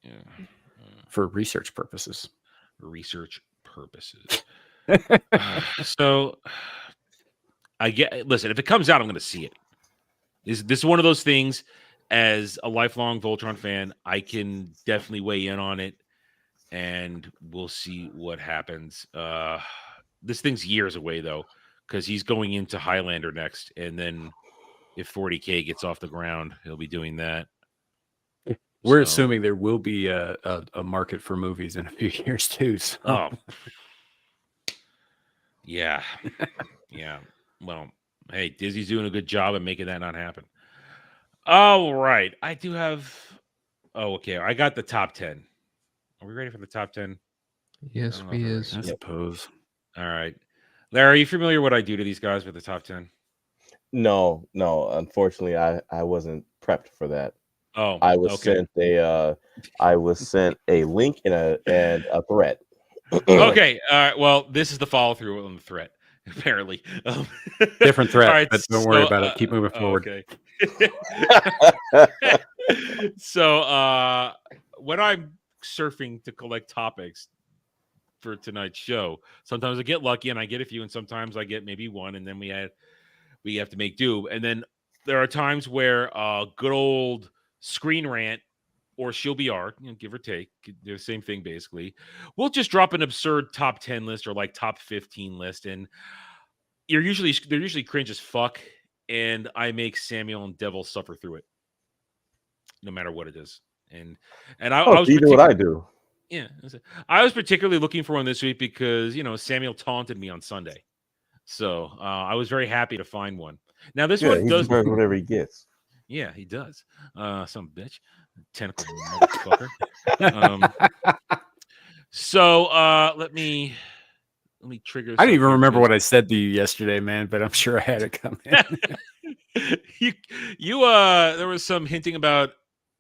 Yeah. For research purposes. So listen, if it comes out, I'm going to see it. This is one of those things. As a lifelong Voltron fan, I can definitely weigh in on it, and we'll see what happens. This thing's years away though, because he's going into Highlander next, and then if 40K gets off the ground, he'll be doing that. We're assuming there will be a market for movies in a few years too. So. Oh, yeah, yeah. Well, hey, Disney's doing a good job of making that not happen. All right, I do have. Oh, okay. I got the top 10. Are we ready for the top 10? Yes, we is. I suppose. All right, Larry, are you familiar with what I do to these guys with the top 10? No. Unfortunately, I wasn't prepped for that. Oh, I was sent a link and a threat. Okay. All right. Well, this is the follow through on the threat. Apparently, different threat. All right, but don't worry about it. Keep moving forward. Okay. So, when I'm surfing to collect topics for tonight's show, sometimes I get lucky and I get a few, and sometimes I get maybe one, and then we have to make do. And then there are times where good old Screen Rant or She'll Be Art, give or take, they're the same thing basically. We'll just drop an absurd top 10 list or like top 15 list, and they're usually cringe as fuck, and I make Samuel and Devil suffer through it, no matter what it is. And I was you do what I do. Yeah, I was particularly looking for one this week because Samuel taunted me on Sunday, so I was very happy to find one. Now this one does whatever he gets. Yeah, he does. Some bitch, tentacle motherfucker. So let me trigger. I don't even remember what I said to you yesterday, man, but I'm sure I had it come in. There was some hinting about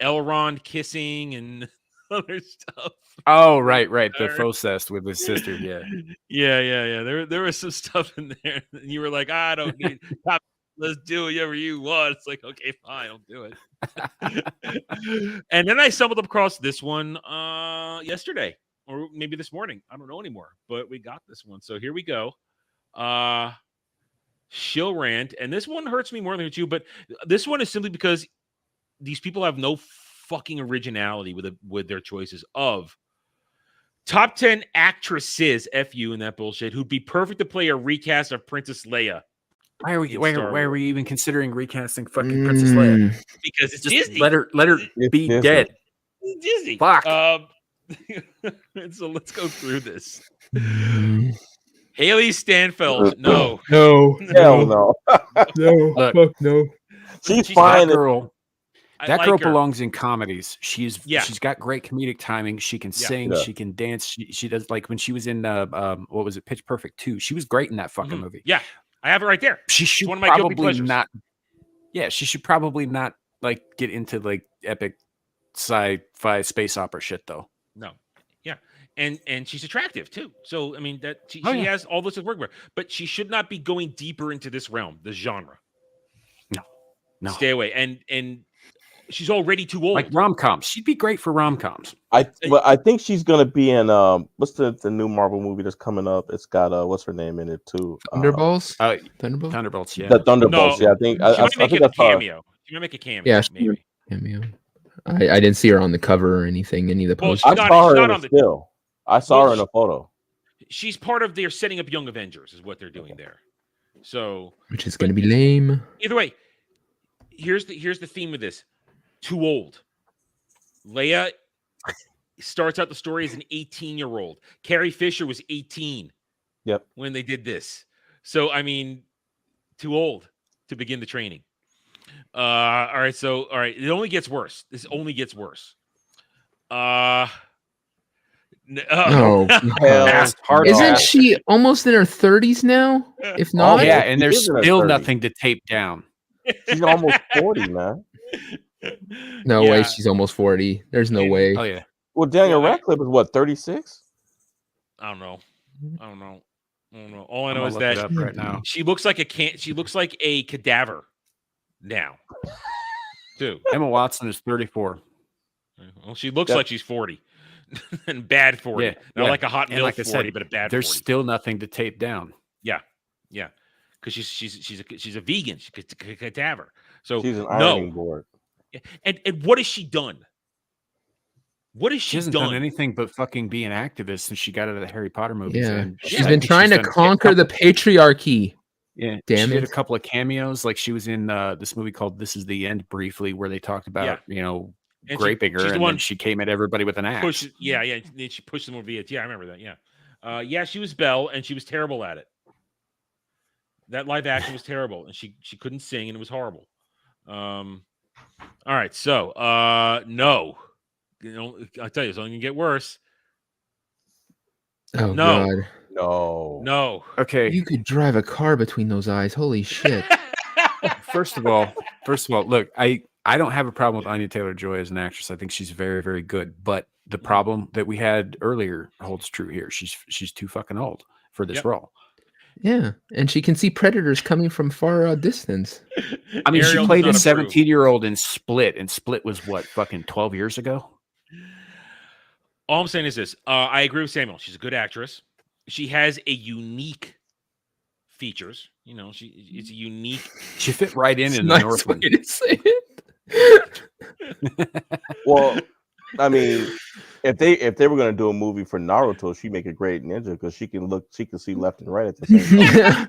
Elrond kissing and other stuff. Oh, right. The Focest with his sister. Yeah. There was some stuff in there, and you were like, I don't need. Let's do whatever you want. It's like, okay, fine, I'll do it. And then I stumbled across this one yesterday, or maybe this morning. I don't know anymore, but we got this one. So here we go. Shill Rant. And this one hurts me more than you, but this one is simply because these people have no fucking originality with their choices of top 10 actresses, F-U in that bullshit, who'd be perfect to play a recast of Princess Leia. Why are we even considering recasting fucking Princess Leia? Because it's just Disney. Let her be Disney. dead. It's Disney. Fuck. So let's go through this. Haley Stanfield. No. Hell no. Look, Fuck no. She's fine. That girl. I That like girl her. belongs in comedies. She's got great comedic timing. She can sing. Yeah. She can dance. She does, like when she was in what was it, Pitch Perfect 2. She was great in that fucking movie. Yeah, I have it right there. She should one of my guilty probably pleasures. not. Yeah, she should probably not like get into like epic sci-fi space opera shit though. No. Yeah. And she's attractive too. So I mean that she yeah. has all this to work with, but she should not be going deeper into this realm, this genre. No. Stay away. And she's already too old. Like rom-coms. She'd be great for rom-coms. I think she's gonna be in what's the new Marvel movie that's coming up? It's got what's her name in it too? Thunderbolts. Thunderbolts. Thunderbolts. Yeah. The Thunderbolts. No, Yeah, I think. She might make think a that's her. cameo. She might make a cameo. Yeah, maybe. cameo. I didn't see her on the cover or anything. Any of the Well, posters. I saw her in on a the- still. I saw her in a photo. She's part of their setting up Young Avengers, is what they're doing there. So Which is going to be lame. either way, here's the theme of this: too old. Leia starts out the story as an 18-year-old. Carrie Fisher was 18. Yep. When they did this, so I mean, too old to begin the training. All right. It only gets worse. This only gets worse. Oh, Isn't she almost in her 30s now? If Oh not, yeah, and there's She is in her still 30s. nothing to tape down. She's almost 40, man. no Yeah. way. She's almost 40. There's no way. Oh yeah. Well, Daniel Well, Radcliffe is what, 36? I don't know. I don't know. All I I'm know gonna is look it that up right now. she looks like she looks like a cadaver now. Too. Emma Watson is 34. Well, she looks like she's 40. And bad 40. Yeah, Not like a hot and milk like I 40, said, but a bad there's 40. still nothing to tape down. Yeah. Because she's a vegan. She's a cadaver. So she's an ironing board. And what has she done? What has She hasn't done anything but fucking be an activist since she got out of the Harry Potter movies. Yeah, And she's been trying to conquer the patriarchy. Yeah, damn she did it. a couple of cameos. Like she was in this movie called "This Is the End" briefly, where they talked about And raping her, she's the and one then she came at everybody with an axe. Yeah. Then she pushed them over the edge. Yeah, I remember that. Yeah. Yeah, she was Belle, and she was terrible at it. That live action was terrible, and she couldn't sing, and it was horrible. All right, so no. I tell you, it's only gonna get worse. Oh No. God. No. Okay. You could drive a car between those eyes. Holy shit. First of all, look, I don't have a problem with Anya Taylor-Joy as an actress. I think she's very, very good. But the problem that we had earlier holds true here. She's too fucking old for this role. Yeah, and she can see predators coming from far distance. I mean, Ariel she played a does not approve. 17-year-old in Split, and Split was what, fucking 12 years ago? All I'm saying is this. I agree with Samuel. She's a good actress. She has a unique features. You know, it's a unique. She fit right in It's the nice Northland. way to say it. Well, I mean, if they were gonna do a movie for Naruto, she'd make a great ninja because she can see left and right at the same time.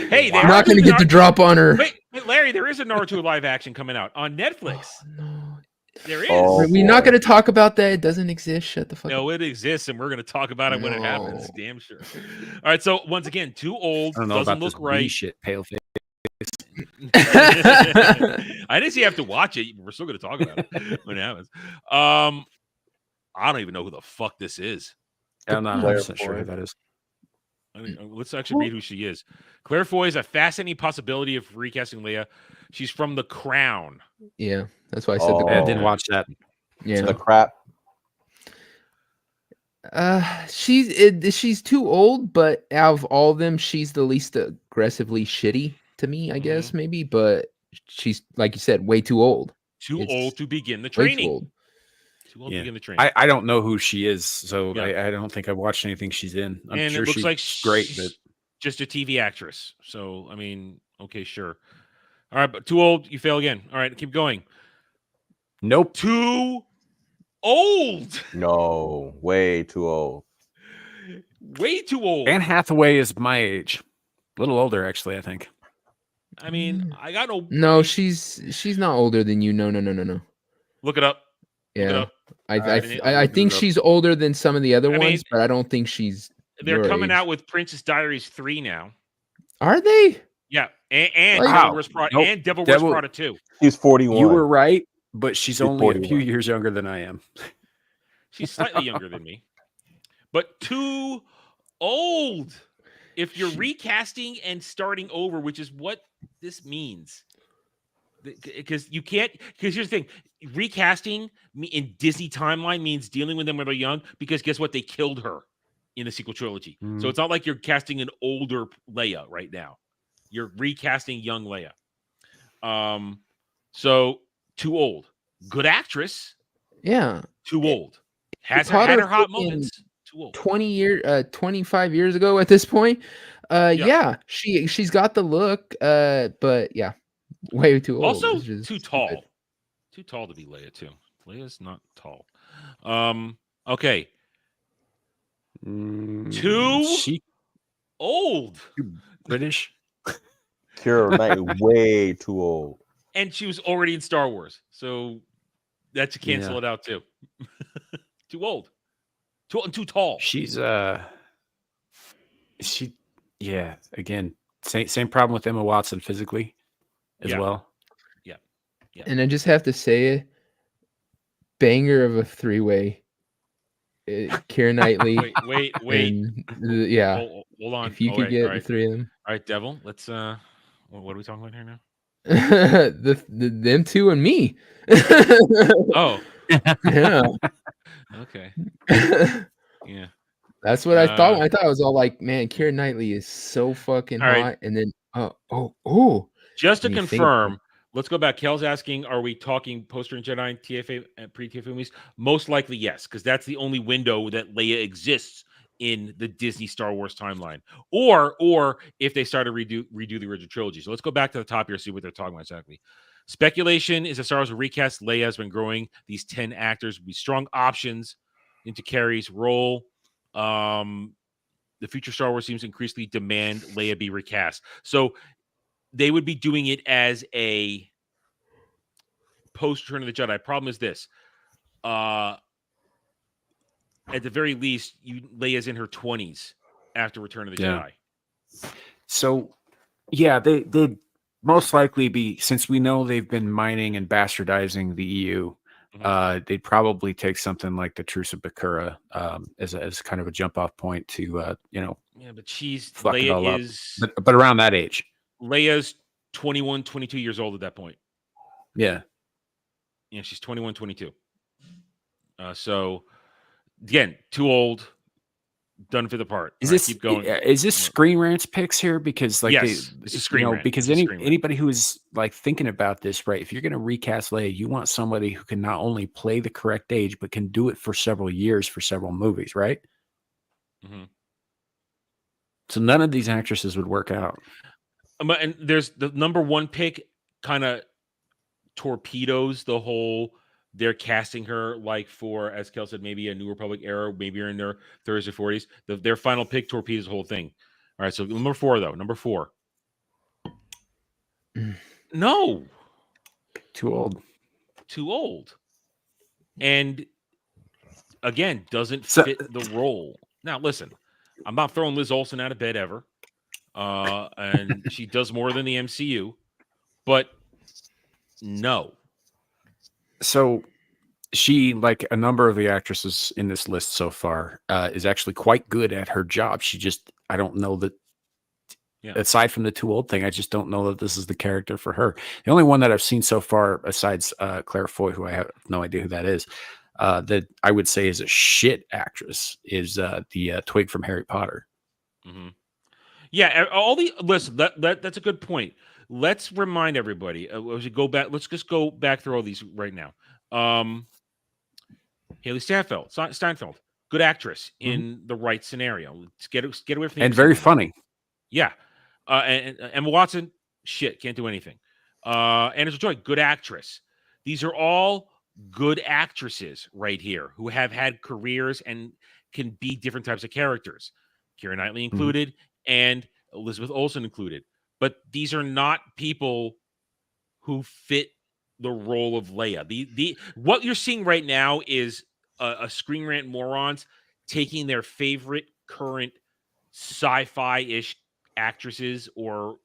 Hey, I'm not going to get the drop on her. Wait, Larry, there is a Naruto live action coming out on Netflix. There is. Are we not going to talk about that? It doesn't exist. Shut the fuck up. No, it exists, and we're going to talk about it when it happens. Damn sure. All right, so once again, too old, I don't know doesn't about look this right. shit, pale face. I didn't say you have to watch it. We're still going to talk about it when it happens. I don't even know who the fuck this is. I'm not 100% sure who that is. I mean, let's actually read who she is. Claire Foy is a fascinating possibility of recasting Leia. She's from The Crown. Yeah, that's why I said the I didn't watch that. Yeah. The crap. She's too old, but out of all of them, she's the least aggressively shitty to me, I guess, maybe. But she's, like you said, way too old. Too old to begin the Way training. too old. Too old to begin the training. I don't know who she is, so I don't think I've watched anything she's in. I'm And sure it looks she's like great, but just a TV actress. So, I mean, okay, sure. All right, but too old, you fail again. All right, keep going. Nope. Too old. No, way too old. Way too old. Anne Hathaway is my age. A little older, actually, I think. I mean, I got no. No, she's not older than you. No. Look it up. Yeah, Look it up. I think she's older than some of the other I mean, ones, but I don't think she's. They're your coming age. out with Princess Diaries 3 now. Are they? Yeah, and Wow. Devil Wears Prada, Nope. and Devil Wears Prada 2. She's 41. You were right, but she's only 41. a few years younger than I am. She's slightly younger than me, but too old. If you're recasting and starting over, which is what this means, because you can't. Because here's the thing: recasting in Disney timeline means dealing with them when they're young. Because guess what? They killed her in the sequel trilogy. So it's not like you're casting an older Leia right now. You're recasting young Leia. So too old. Good actress. Yeah. Too old. Has caught had her her hot fucking moments. Too old. 25 years ago at this point. Yeah, she's got the look. But yeah, way too old. Also, It's just too tall. Too tall to be Leia, too. Leia's not tall. Okay. Too old. British. Keira Knightley, way too old. And she was already in Star Wars. So that should cancel it out, too. Too old. Too tall. She's again, same problem with Emma Watson physically as well. Yeah. And I just have to say it, banger of a three-way. Keira Knightley. Wait. and, yeah. Hold on. If you could get the three of them. All right, Devil. Let's what are we talking about here now? them two and me. Oh. Yeah. Okay. Yeah. That's what I thought. I thought it was all like, man, Keira Knightley is so fucking All right. hot. And then, oh. Just to Let me think. confirm, let's go back. Kel's asking, are we talking poster and Jedi and TFA and pre-TFA movies? Most likely, yes, because that's the only window that Leia exists in the Disney Star Wars timeline. Or if they start to redo the original trilogy. So let's go back to the top here, see what they're talking about exactly. Speculation is that Star Wars will recast Leia has been growing. These 10 actors will be strong options into Carrie's role. The future Star Wars seems increasingly demand Leia be recast. So they would be doing it as a post Return of the Jedi. Problem is this. At the very least, Leia's in her 20s after Return of the Jedi. So, yeah, they'd most likely be, since we know they've been mining and bastardizing the EU, they'd probably take something like the Truce of Bakura as kind of a jump-off point to, Yeah, but fuck it all Leia up. But around that age. Leia's 21, 22 years old at that point. Yeah. Yeah, she's 21, 22. So, again, too old, done for the part. Is All right, this keep going? Is this Screen Rant's picks here? Because like yes, this is Screen Rant. Because anybody who is like thinking about this, right? If you're going to recast Leia, you want somebody who can not only play the correct age, but can do it for several years for several movies, right? Mm-hmm. So none of these actresses would work out. And there's the number one pick kind of torpedoes the whole. They're casting her like for, as Kel said, maybe a New Republic era, maybe in their 30s or 40s. Their final pick torpedoes the whole thing. All right, so number 4, though. Number 4. No. Too old. Too old. And, again, doesn't fit the role. Now, listen, I'm not throwing Liz Olsen out of bed ever. And she does more than the MCU. But, no. So she, like a number of the actresses in this list so far, is actually quite good at her job. She just, I don't know that, aside from the too old thing, I just don't know that this is the character for her. The only one that I've seen so far, besides Claire Foy, who I have no idea who that is, that I would say is a shit actress, is the Twig from Harry Potter. Mm-hmm. Yeah, listen, that's a good point. Let's remind everybody. As we go back, let's just go back through all these right now. Haley Steinfeld, good actress in the right scenario. Let's get away from and very funny. Yeah, and Emma Watson, shit, can't do anything. Anna Joy, good actress. These are all good actresses right here who have had careers and can be different types of characters. Keira Knightley included, and Elizabeth Olsen included. But these are not people who fit the role of Leia. The what you're seeing right now is a Screen Rant morons taking their favorite current sci-fi-ish actresses, or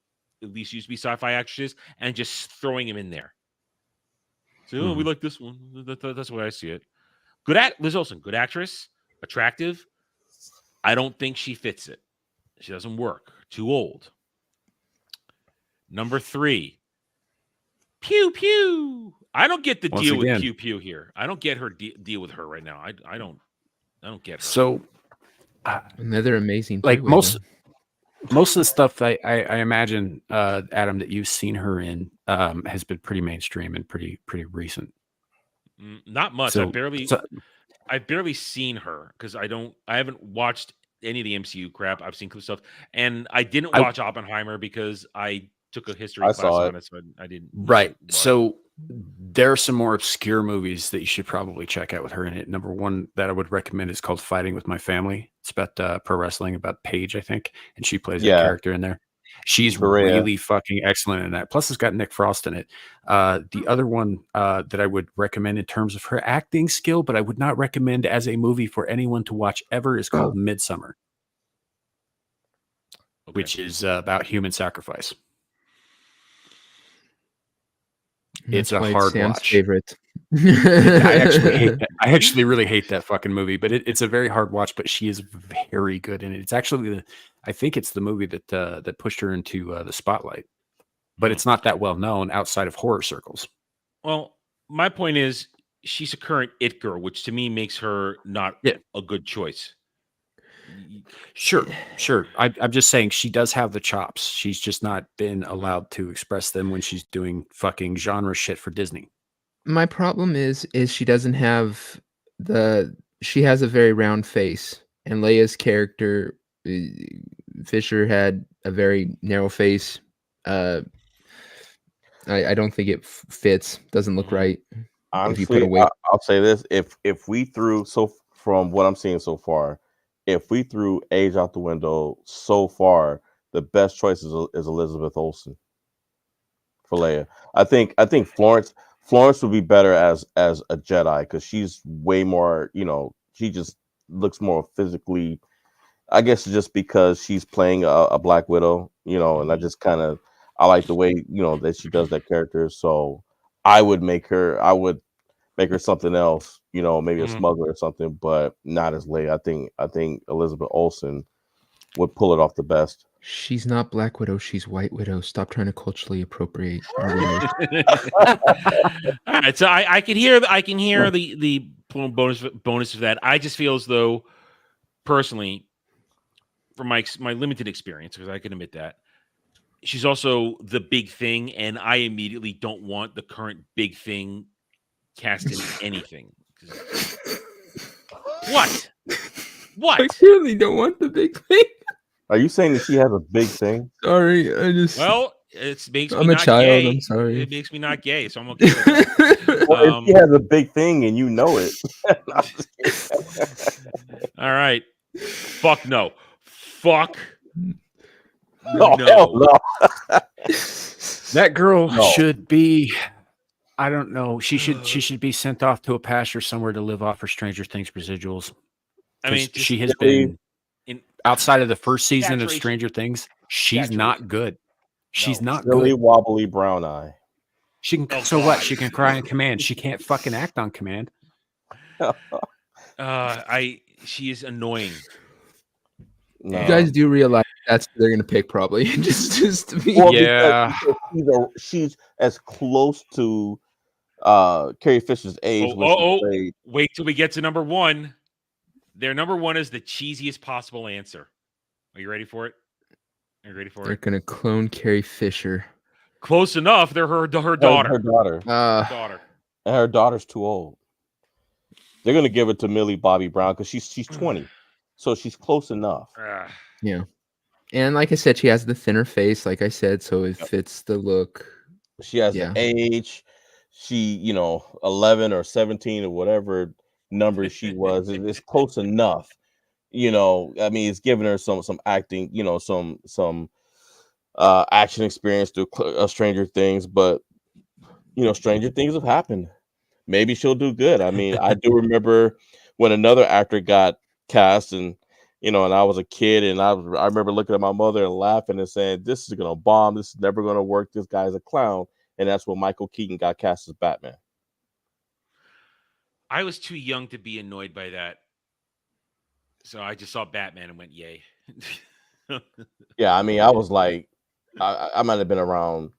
at least used to be sci-fi actresses, and just throwing them in there. So we like this one. That's the way I see it. Liz Olsen, good actress, attractive. I don't think she fits it. She doesn't work. Too old. Number 3, Pew Pew. I don't get the deal with Pew Pew here. I don't get her deal with her right now. I don't get her. So another amazing, like most of the stuff I imagine, Adam, that you've seen her in has been pretty mainstream and pretty recent. Not much. So, I've barely seen her because I haven't watched any of the MCU crap. I've seen cool stuff, and I didn't watch Oppenheimer because I took a history class on it, so I didn't. Right. So there are some more obscure movies that you should probably check out with her in it. Number 1 that I would recommend is called Fighting with My Family. It's about pro wrestling, about Paige, I think, and she plays that character in there. She's really fucking excellent in that. Plus, it's got Nick Frost in it. The other one that I would recommend in terms of her acting skill, but I would not recommend as a movie for anyone to watch ever, is called Midsummer, which is about human sacrifice. It's a hard watch. Favorite. I actually really hate that fucking movie, but it's a very hard watch. But she is very good in it. It's actually I think it's the movie that pushed her into the spotlight, but it's not that well known outside of horror circles. Well, my point is she's a current it girl, which to me makes her not a good choice. Sure. I'm just saying she does have the chops. She's just not been allowed to express them when she's doing fucking genre shit for Disney. My problem is she doesn't have she has a very round face, and Leia's character, Fisher, had a very narrow face. I don't think it fits. Doesn't look right. Honestly, I'll say this: if we threw, so from what I'm seeing so far, if we threw age out the window so far, the best choice is Elizabeth Olsen for Leia. I think Florence would be better as a Jedi because she's way more. She just looks more physically. I guess just because she's playing a Black Widow, and I just I like the way that she does that character. So I would make her something else, maybe a smuggler or something, but not as Leia. I think Elizabeth Olsen would pull it off the best. She's not Black Widow. She's White Widow. Stop trying to culturally appropriate our widows. All right, so I can hear the bonus of that. I just feel as though, personally, from my limited experience, because I can admit that, she's also the big thing, and I immediately don't want the current big thing cast in anything. What? I clearly don't want the big thing. Are you saying that she has a big thing? Sorry, I just. Well, it makes me I'm a not child. gay. I'm sorry. It makes me not gay, so I'm okay with that. Well, if she has a big thing and you know it. All right. Fuck no. Fuck. No. Hell no. That girl should be. I don't know. She should be sent off to a pasture somewhere to live off her Stranger Things residuals. I mean, she has been outside of the first season of Stranger Things. She's not good. She's not silly, good. Wobbly brown eye. She can. So what? She can cry on command. She can't fucking act on command. She is annoying. No. You guys do realize that's what they're gonna pick probably. just to be. Well, because she's as close to Carrie Fisher's age. Wait till we get to number one. Their number one is the cheesiest possible answer. Are you ready for it? They're gonna clone Carrie Fisher. Close enough. They're her daughter. Her daughter. Her daughter. And her daughter's too old. They're gonna give it to Millie Bobby Brown because she's 20, so she's close enough. Yeah, and like I said, she has the thinner face, like I said, so it fits the look. She has the age. She, 11 or 17 or whatever number she was. It's close enough. I mean, it's giving her some acting, some action experience through Stranger Things, but Stranger Things have happened. Maybe she'll do good. I mean, I do remember when another actor got cast, and and I was a kid, and I remember looking at my mother and laughing and saying, "This is gonna bomb. This is never gonna work. This guy's a clown." And that's when Michael Keaton got cast as Batman. I was too young to be annoyed by that. So I just saw Batman and went, yay. Yeah, I mean, I was like, I might have been around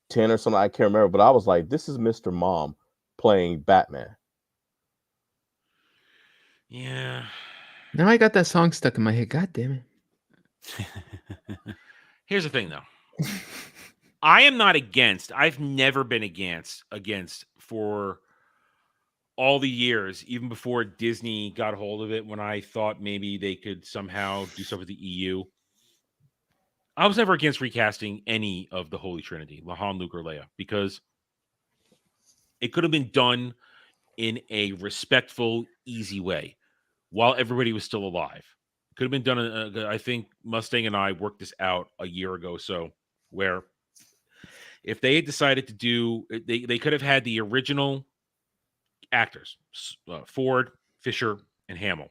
10 or something. I can't remember, but I was like, this is Mr. Mom playing Batman. Yeah. Now I got that song stuck in my head. God damn it. Here's the thing, though. I am not against. I've never been against for all the years, even before Disney got a hold of it, when I thought maybe they could somehow do stuff with the EU. I was never against recasting any of the Holy Trinity, Han, Luke, or Leia, because it could have been done in a respectful, easy way while everybody was still alive. It could have been done. I think Mustang and I worked this out a year ago, so where if they had decided to do, they could have had the original actors, Ford, Fisher, and Hamill.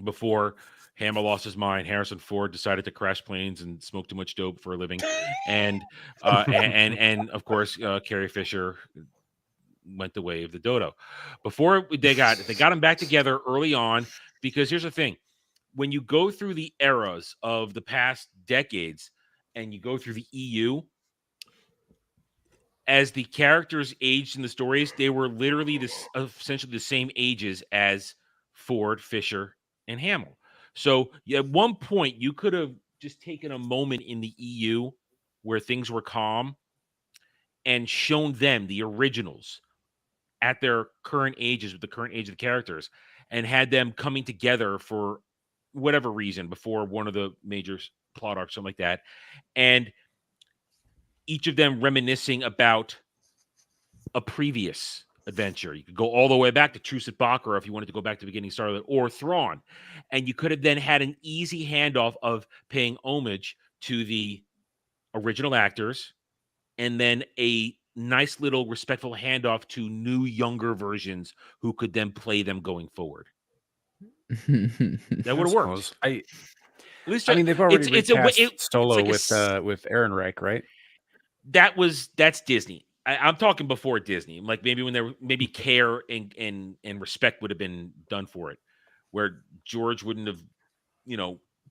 Before Hamill lost his mind, Harrison Ford decided to crash planes and smoke too much dope for a living, and of course Carrie Fisher went the way of the dodo. Before they got them back together early on, because here's the thing: when you go through the eras of the past decades and you go through the EU, as the characters aged in the stories, they were literally essentially the same ages as Ford, Fisher, and Hamill. So at one point, you could have just taken a moment in the EU where things were calm and shown them, the originals, at their current ages with the current age of the characters, and had them coming together for whatever reason before one of the major plot arcs, something like that, and each of them reminiscing about a previous adventure. You could go all the way back to Truce at Bakura if you wanted to go back to the beginning start of it, or Thrawn. And you could have then had an easy handoff of paying homage to the original actors, and then a nice little respectful handoff to new, younger versions who could then play them going forward. That would have worked. I At least mean, they've already recast Solo it's like with Ehrenreich, right? That's Disney. I'm talking before Disney, like maybe when there maybe care and respect would have been done for it, where George wouldn't have,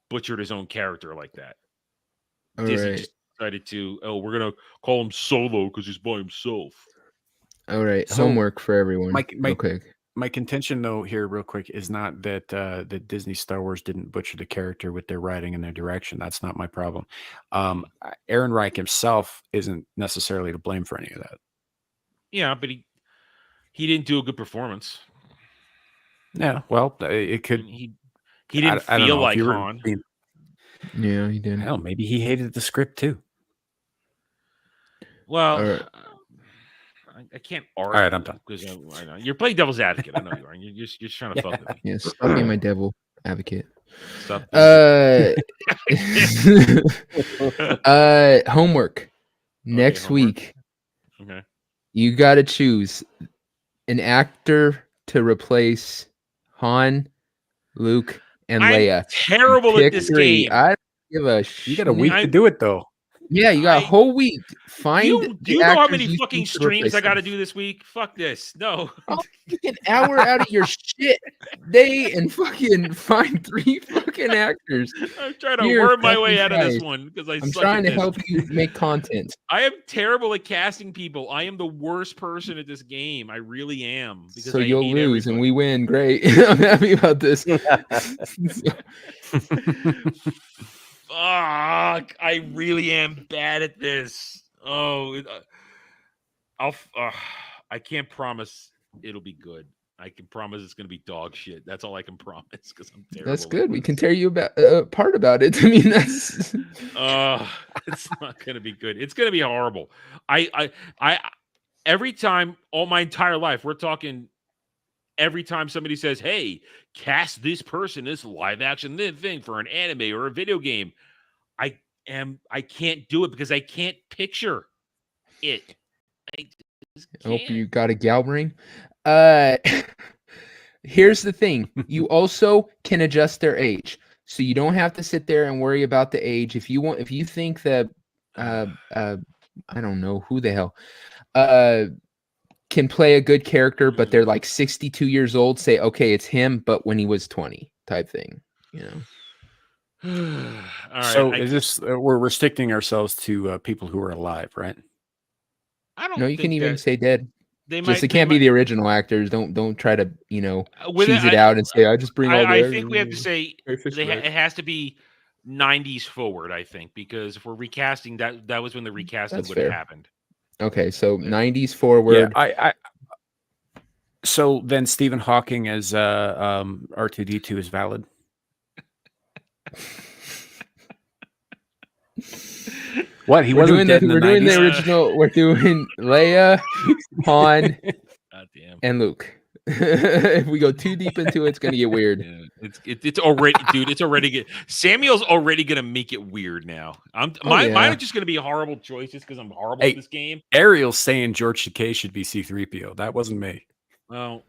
butchered his own character like that. All Disney right. just decided to, we're gonna call him Solo because he's by himself. All right. So, Homework for everyone. Real quick. My contention, though, here, real quick, is not that that Disney Star Wars didn't butcher the character with their writing and their direction. That's not my problem. Ehrenreich himself isn't necessarily to blame for any of that. Yeah, but he didn't do a good performance. Yeah, well, it could. He didn't feel like Han. Yeah, he didn't. Hell, maybe he hated the script too. Well, I can't argue. All right, I'm done. Because I know you're playing devil's advocate. I know you are. You're just trying to fuck with me. Yes, stop being my devil advocate. Stop. Homework. Next homework. week. Okay. You got to choose an actor to replace Han, Luke, and Leia. Terrible Pick at this 3. game. I don't give a shit. You got a week to do it, though. Yeah, you got a whole week. Find. Do you know how many fucking streams I got to do this week? Fuck this. No. I'll take an hour out of your shit day and fucking find 3 fucking actors. I'm trying to worm my way out of this one because I'm trying to help you make content. I am terrible at casting people. I am the worst person at this game. I really am. Because So I you'll hate lose and everybody. we win. Great. I'm happy about this. Fuck! I really am bad at this. Oh, I can't promise it'll be good. I can promise it's gonna be dog shit. That's all I can promise because I'm terrible. That's good. We can tear you apart about it. I mean, that's. It's not gonna be good. It's gonna be horrible. I every time, all my entire life, we're talking. Every time somebody says, "Hey, cast this person as live action thing for an anime or a video game," I can't do it because I can't picture it. I hope you got a gal ring. Here's the thing: you also can adjust their age, so you don't have to sit there and worry about the age. If you think that, I don't know who the hell, can play a good character, but they're like 62 years old, say, okay, it's him, but when he was 20 type thing, All right, so is this, we're restricting ourselves to people who are alive, right? I don't No, you can think even that say dead. they Just might- it they can't be might- the original actors. Don't try to, With cheese it out and say, I just bring all the. I think we have to say Very it has to be 90s forward, I think, because if we're recasting, that was when the recasting That's would have fair. happened. Okay, so 90s forward. Yeah, so then Stephen Hawking as R2D2 is valid. What he wasn't dead in the We're doing 90s? the original. We're doing Leia, Han, and Luke. If we go too deep into it, it's gonna get weird. Yeah, it's already, dude. It's already Samuel's already gonna make it weird now. Mine are just gonna be horrible choices because I'm horrible at this game. Ariel's saying George Takei should be C-3PO. That wasn't me. Well,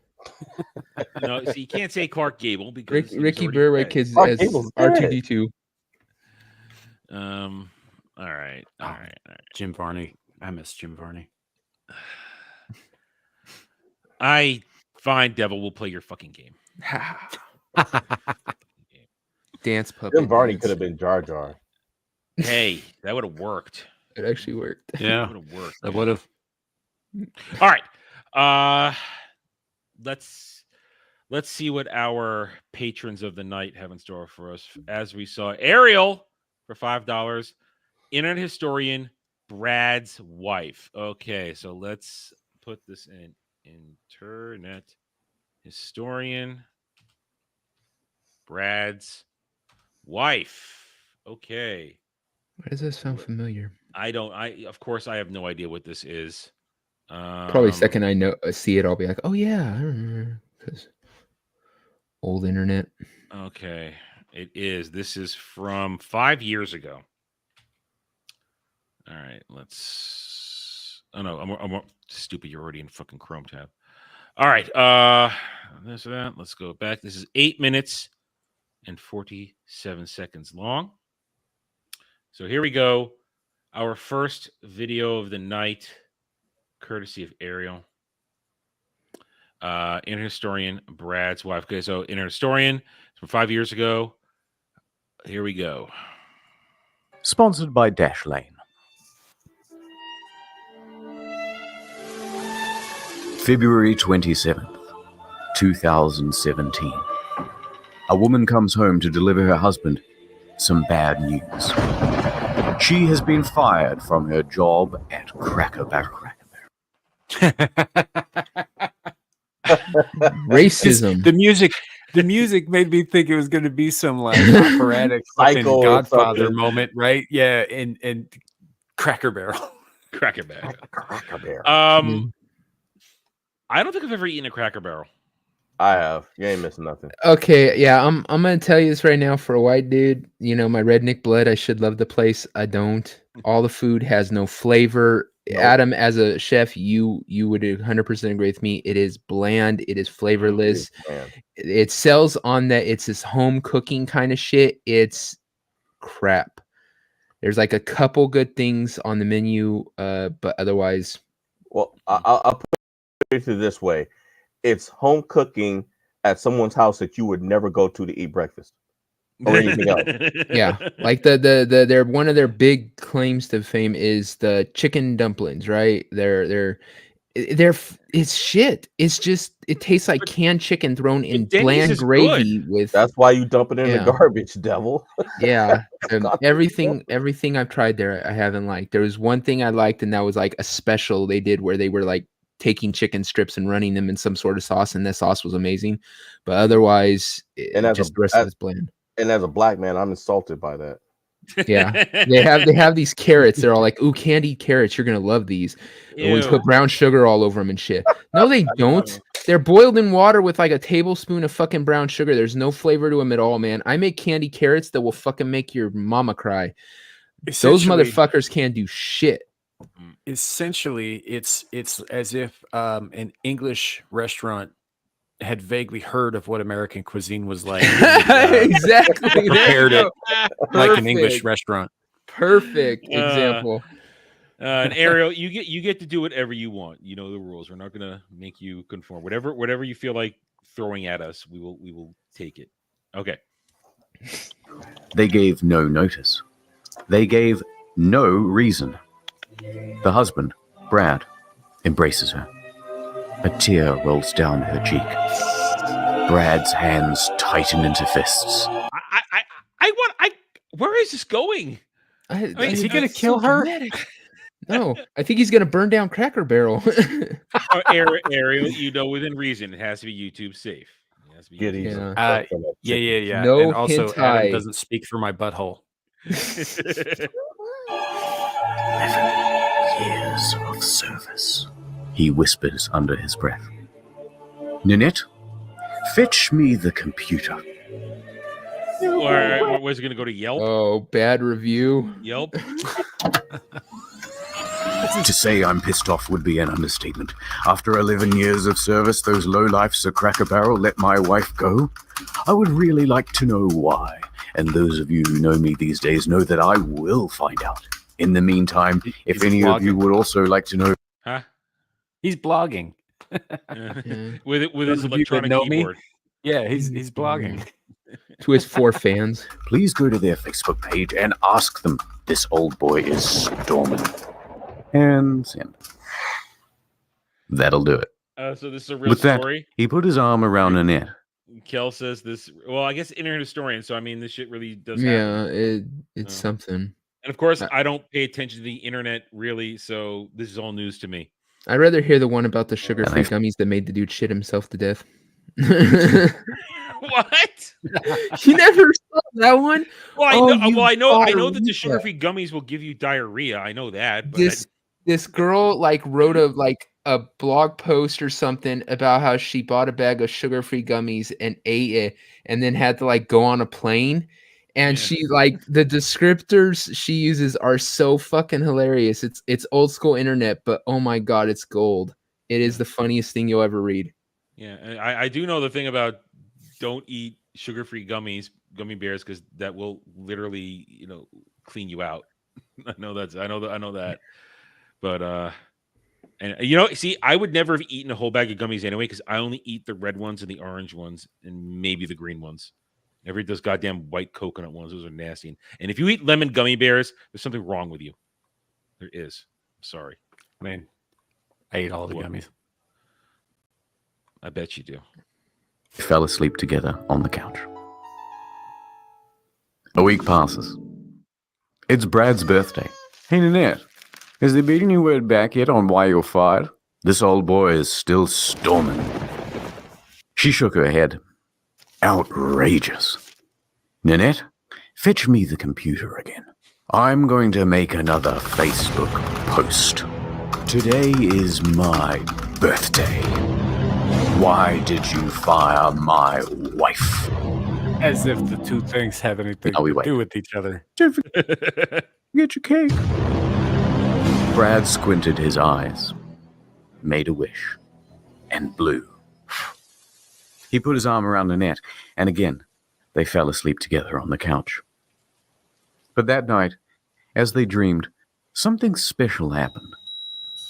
no, see, you can't say Clark Gable because Ricky Berwick is as R2D2. All right. Jim Varney. I miss Jim Varney. Fine, Devil. We'll play your fucking game. Dance puppet. Jim Varney could have been Jar Jar. Hey, that would have worked. It actually worked. Yeah, would have worked. That would have. All right. Let's see what our patrons of the night have in store for us. As we saw, Ariel for $5, internet historian Brad's wife. Okay, so let's put this in internet historian Brad's wife. Okay. Why does this sound familiar? Of course I have no idea what this is. Probably second I see it, I'll be like, oh yeah, I remember, because old internet. Okay, it is. This is from 5 years ago. All right, let's. Oh no, I'm stupid. You're already in fucking Chrome tab. All right, this or that. Let's go back. This is 8 minutes and 47 seconds long. So here we go. Our first video of the night, courtesy of Ariel. Internet historian Brad's wife. Okay, so internet historian from 5 years ago. Here we go. Sponsored by Dashlane. February 27th, 2017. A woman comes home to deliver her husband some bad news. She has been fired from her job at Cracker Barrel. Racism. The music made me think it was going to be some like operatic fucking Godfather moment, right? Yeah, and Cracker Barrel. Cracker Barrel. Cracker Barrel. I don't think I've ever eaten a Cracker Barrel. I have. You ain't missing nothing. Okay, yeah, I'm gonna tell you this right now. For a white dude, you know, my redneck blood, I should love the place. I don't. All the food has no flavor. Nope. Adam, as a chef, you would 100% agree with me. It is bland. It is flavorless. It sells on that it's this home cooking kind of shit. It's crap. There's like a couple good things on the menu, but otherwise. Well, I'll put it this way. It's home cooking at someone's house that you would never go to eat breakfast or anything else. Yeah, like their one of their big claims to fame is the chicken dumplings, right? They're it's shit. It's just it tastes like canned chicken thrown in bland gravy with. That's why you dump it in the garbage, devil. Yeah, everything I've tried there I haven't liked. There was one thing I liked, and that was like a special they did where they were like taking chicken strips and running them in some sort of sauce, and that sauce was amazing. But otherwise, just the rest of it's bland. And as a black man, I'm insulted by that. Yeah, they have these carrots. They're all like, "Ooh, candied carrots. You're gonna love these." And we put brown sugar all over them and shit. No, they don't. They're boiled in water with like a tablespoon of fucking brown sugar. There's no flavor to them at all, man. I make candied carrots that will fucking make your mama cry. Those motherfuckers can't do shit. Essentially, it's as if an English restaurant had vaguely heard of what American cuisine was like. Exactly. Prepared it like an English restaurant. Perfect example. And Ariel, you get to do whatever you want. You know the rules. We're not gonna make you conform. Whatever you feel like throwing at us, we will take it. Okay. They gave no notice. They gave no reason. The husband, Brad, embraces her. A tear rolls down her cheek. Brad's hands tighten into fists. Where is this going? Is he going to kill her? No, I think he's going to burn down Cracker Barrel. Ariel, you know, within reason, it has to be YouTube safe. It has to be yeah. No, and also, Adam doesn't speak for my butthole. 11 years of service, he whispers under his breath. Ninette, fetch me the computer. Where's it going to go to Yelp? Oh, bad review. Yelp? To say I'm pissed off would be an understatement. After 11 years of service, those lowlifes at Cracker Barrel let my wife go. I would really like to know why. And those of you who know me these days know that I will find out. In the meantime, if any of you would also like to know... Huh? He's blogging. With his electronic keyboard. Yeah, he's blogging. To his 4 fans. Please go to their Facebook page and ask them. This old boy is storming. And send. That'll do it. So this is a real With story? That, he put his arm around Annette Kel says this. Well, I guess internet historian. So I mean, this shit really does Yeah, happen. it's something. And of course, I don't pay attention to the internet really, so this is all news to me. I'd rather hear the one about the sugar-free gummies that made the dude shit himself to death. What? You never saw that one? Well, I know that the sugar-free gummies will give you diarrhea. I know that. But this girl like wrote a blog post or something about how she bought a bag of sugar-free gummies and ate it, and then had to like go on a plane. And she like the descriptors she uses are so fucking hilarious. It's old school internet, but oh my god, it's gold. It is the funniest thing you'll ever read. Yeah, and I do know the thing about don't eat sugar-free gummy bears, because that will literally, clean you out. I know that. But and see, I would never have eaten a whole bag of gummies anyway, because I only eat the red ones and the orange ones and maybe the green ones. Never eat those goddamn white coconut ones. Those are nasty. And if you eat lemon gummy bears, there's something wrong with you. There is. I'm sorry. I mean, I ate all the gummies. I bet you do. They fell asleep together on the couch. A week passes. It's Brad's birthday. Hey, Nanette, has there been any word back yet on why you're fired? This old boy is still storming. She shook her head. Outrageous. Nanette, fetch me the computer again. I'm going to make another Facebook post. Today is my birthday. Why did you fire my wife? As if the two things have anything to do with each other. Get your cake. Brad squinted his eyes, made a wish, and blew. He put his arm around Nanette, and again, they fell asleep together on the couch. But that night, as they dreamed, something special happened.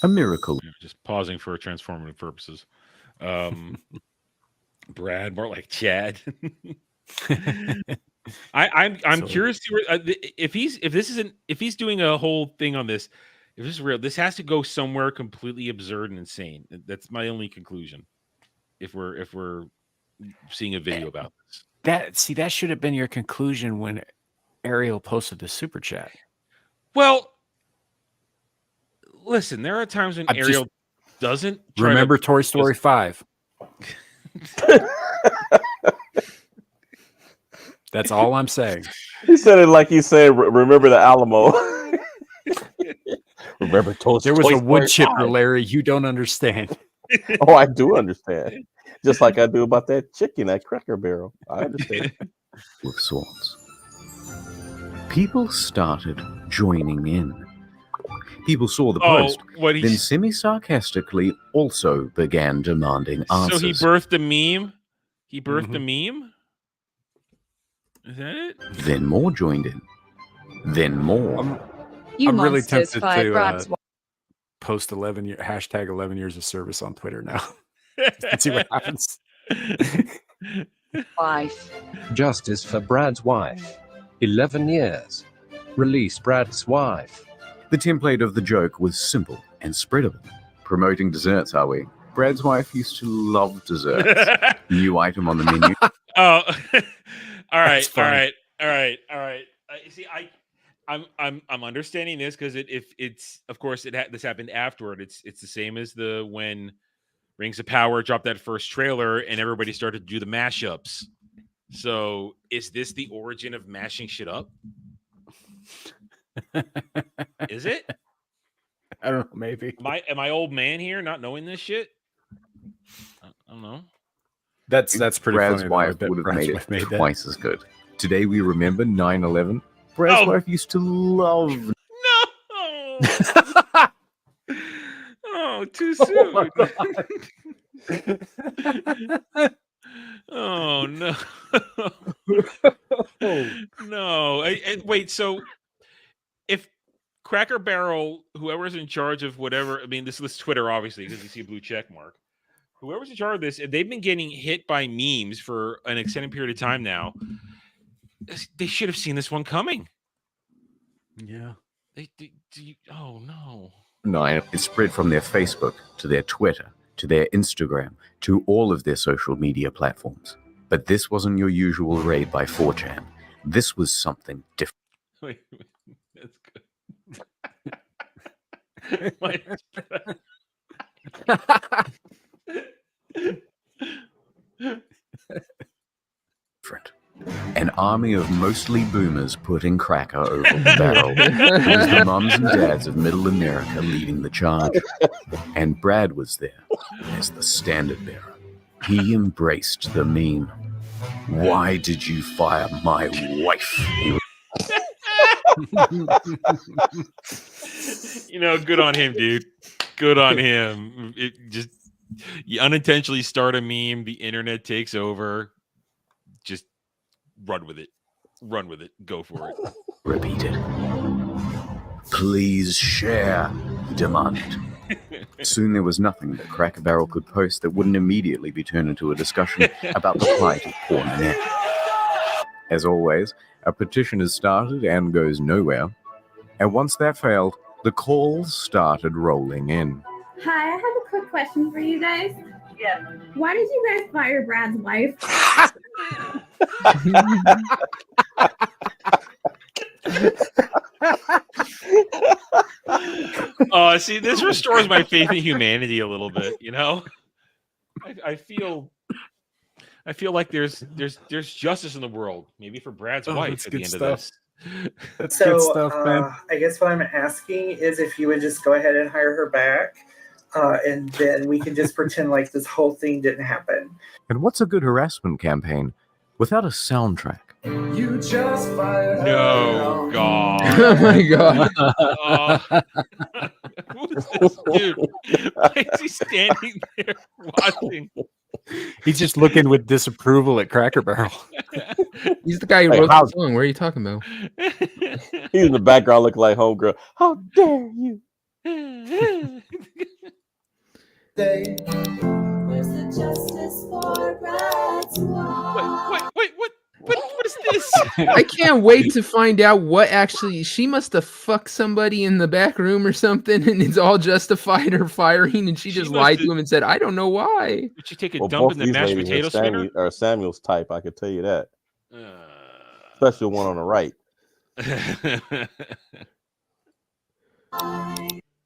A miracle. Just pausing for transformative purposes. Brad, more like Chad. I'm curious to if he's doing a whole thing on this. If this is real, this has to go somewhere completely absurd and insane. That's my only conclusion. If we're seeing a video about this, that should have been your conclusion when Ariel posted the super chat. Well, listen, there are times when Ariel doesn't remember Toy Story 5. That's all I'm saying. He said it like he said, remember the Alamo. Remember Toy Story. There was a wood chipper, Larry. You don't understand. Oh, I do understand. Just like I do about that chicken at Cracker Barrel. I understand. With swords. People started joining in. People saw the post, then semi-sarcastically also began demanding answers. So he birthed a meme? He birthed a meme? Is that it? Then more joined in. Then more. I'm really tempted to post hashtag 11 years of service on Twitter now. Let's see what happens. Wife. Justice for Brad's wife. 11 years. Release Brad's wife. The template of the joke was simple and spreadable. Promoting desserts, are we? Brad's wife used to love desserts. New item on the menu. Oh, all right. See, I'm understanding this because it's of course this happened afterward. It's the same as when Rings of Power dropped that first trailer and everybody started to do the mashups. So is this the origin of mashing shit up? Is it? I don't know. Maybe. Am I old man here not knowing this shit? I don't know. That's pretty Brad's funny. Wife would have made it twice as good. Today we remember 9/11. Brad's wife used to love. No. Oh, too soon. Oh no. No. Wait. So, if Cracker Barrel, whoever's in charge of whatever, I mean, this is Twitter, obviously, because you see a blue check mark. Whoever's in charge of this, if they've been getting hit by memes for an extended period of time now, they should have seen this one coming. Yeah. Oh no. No, it spread from their Facebook to their Twitter to their Instagram to all of their social media platforms. But this wasn't your usual raid by 4chan. This was something different. Wait, that's good. An army of mostly boomers putting cracker over the barrel. It was the mums and dads of Middle America leading the charge. And Brad was there as the standard bearer. He embraced the meme. Why did you fire my wife? You know, good on him, dude. Good on him. It just, you unintentionally start a meme, the internet takes over. Just run with it. Run with it. Go for it. Repeated. Please share, he demanded. Soon there was nothing that Cracker Barrel could post that wouldn't immediately be turned into a discussion about the plight of poor Nanette. As always, a petition is started and goes nowhere. And once that failed, the calls started rolling in. Hi, I have a quick question for you guys. Yeah. Why did you guys fire Brad's wife? See, this restores my faith in humanity a little bit. You know, I feel like there's justice in the world. Maybe for Brad's wife at the end of this. That's so, good stuff, man. I guess what I'm asking is if you would just go ahead and hire her back, and then we can just pretend like this whole thing didn't happen. And what's a good harassment campaign without a soundtrack? You just fired No, God. Oh my God. Who's this dude? Why is he standing there watching? He's just looking with disapproval at Cracker Barrel. He's the guy who wrote the song. What are you talking about? He's in the background looking like homegirl. How dare you? Where's the justice for Brad's wife? What is this? I can't wait to find out what actually she must have fucked somebody in the back room or something, and it's all justified her firing, and she just lied to him and said, "I don't know why." Did she take a dump in the mashed potato spinner? Or Samuel's type, I could tell you that. Especially the one on the right.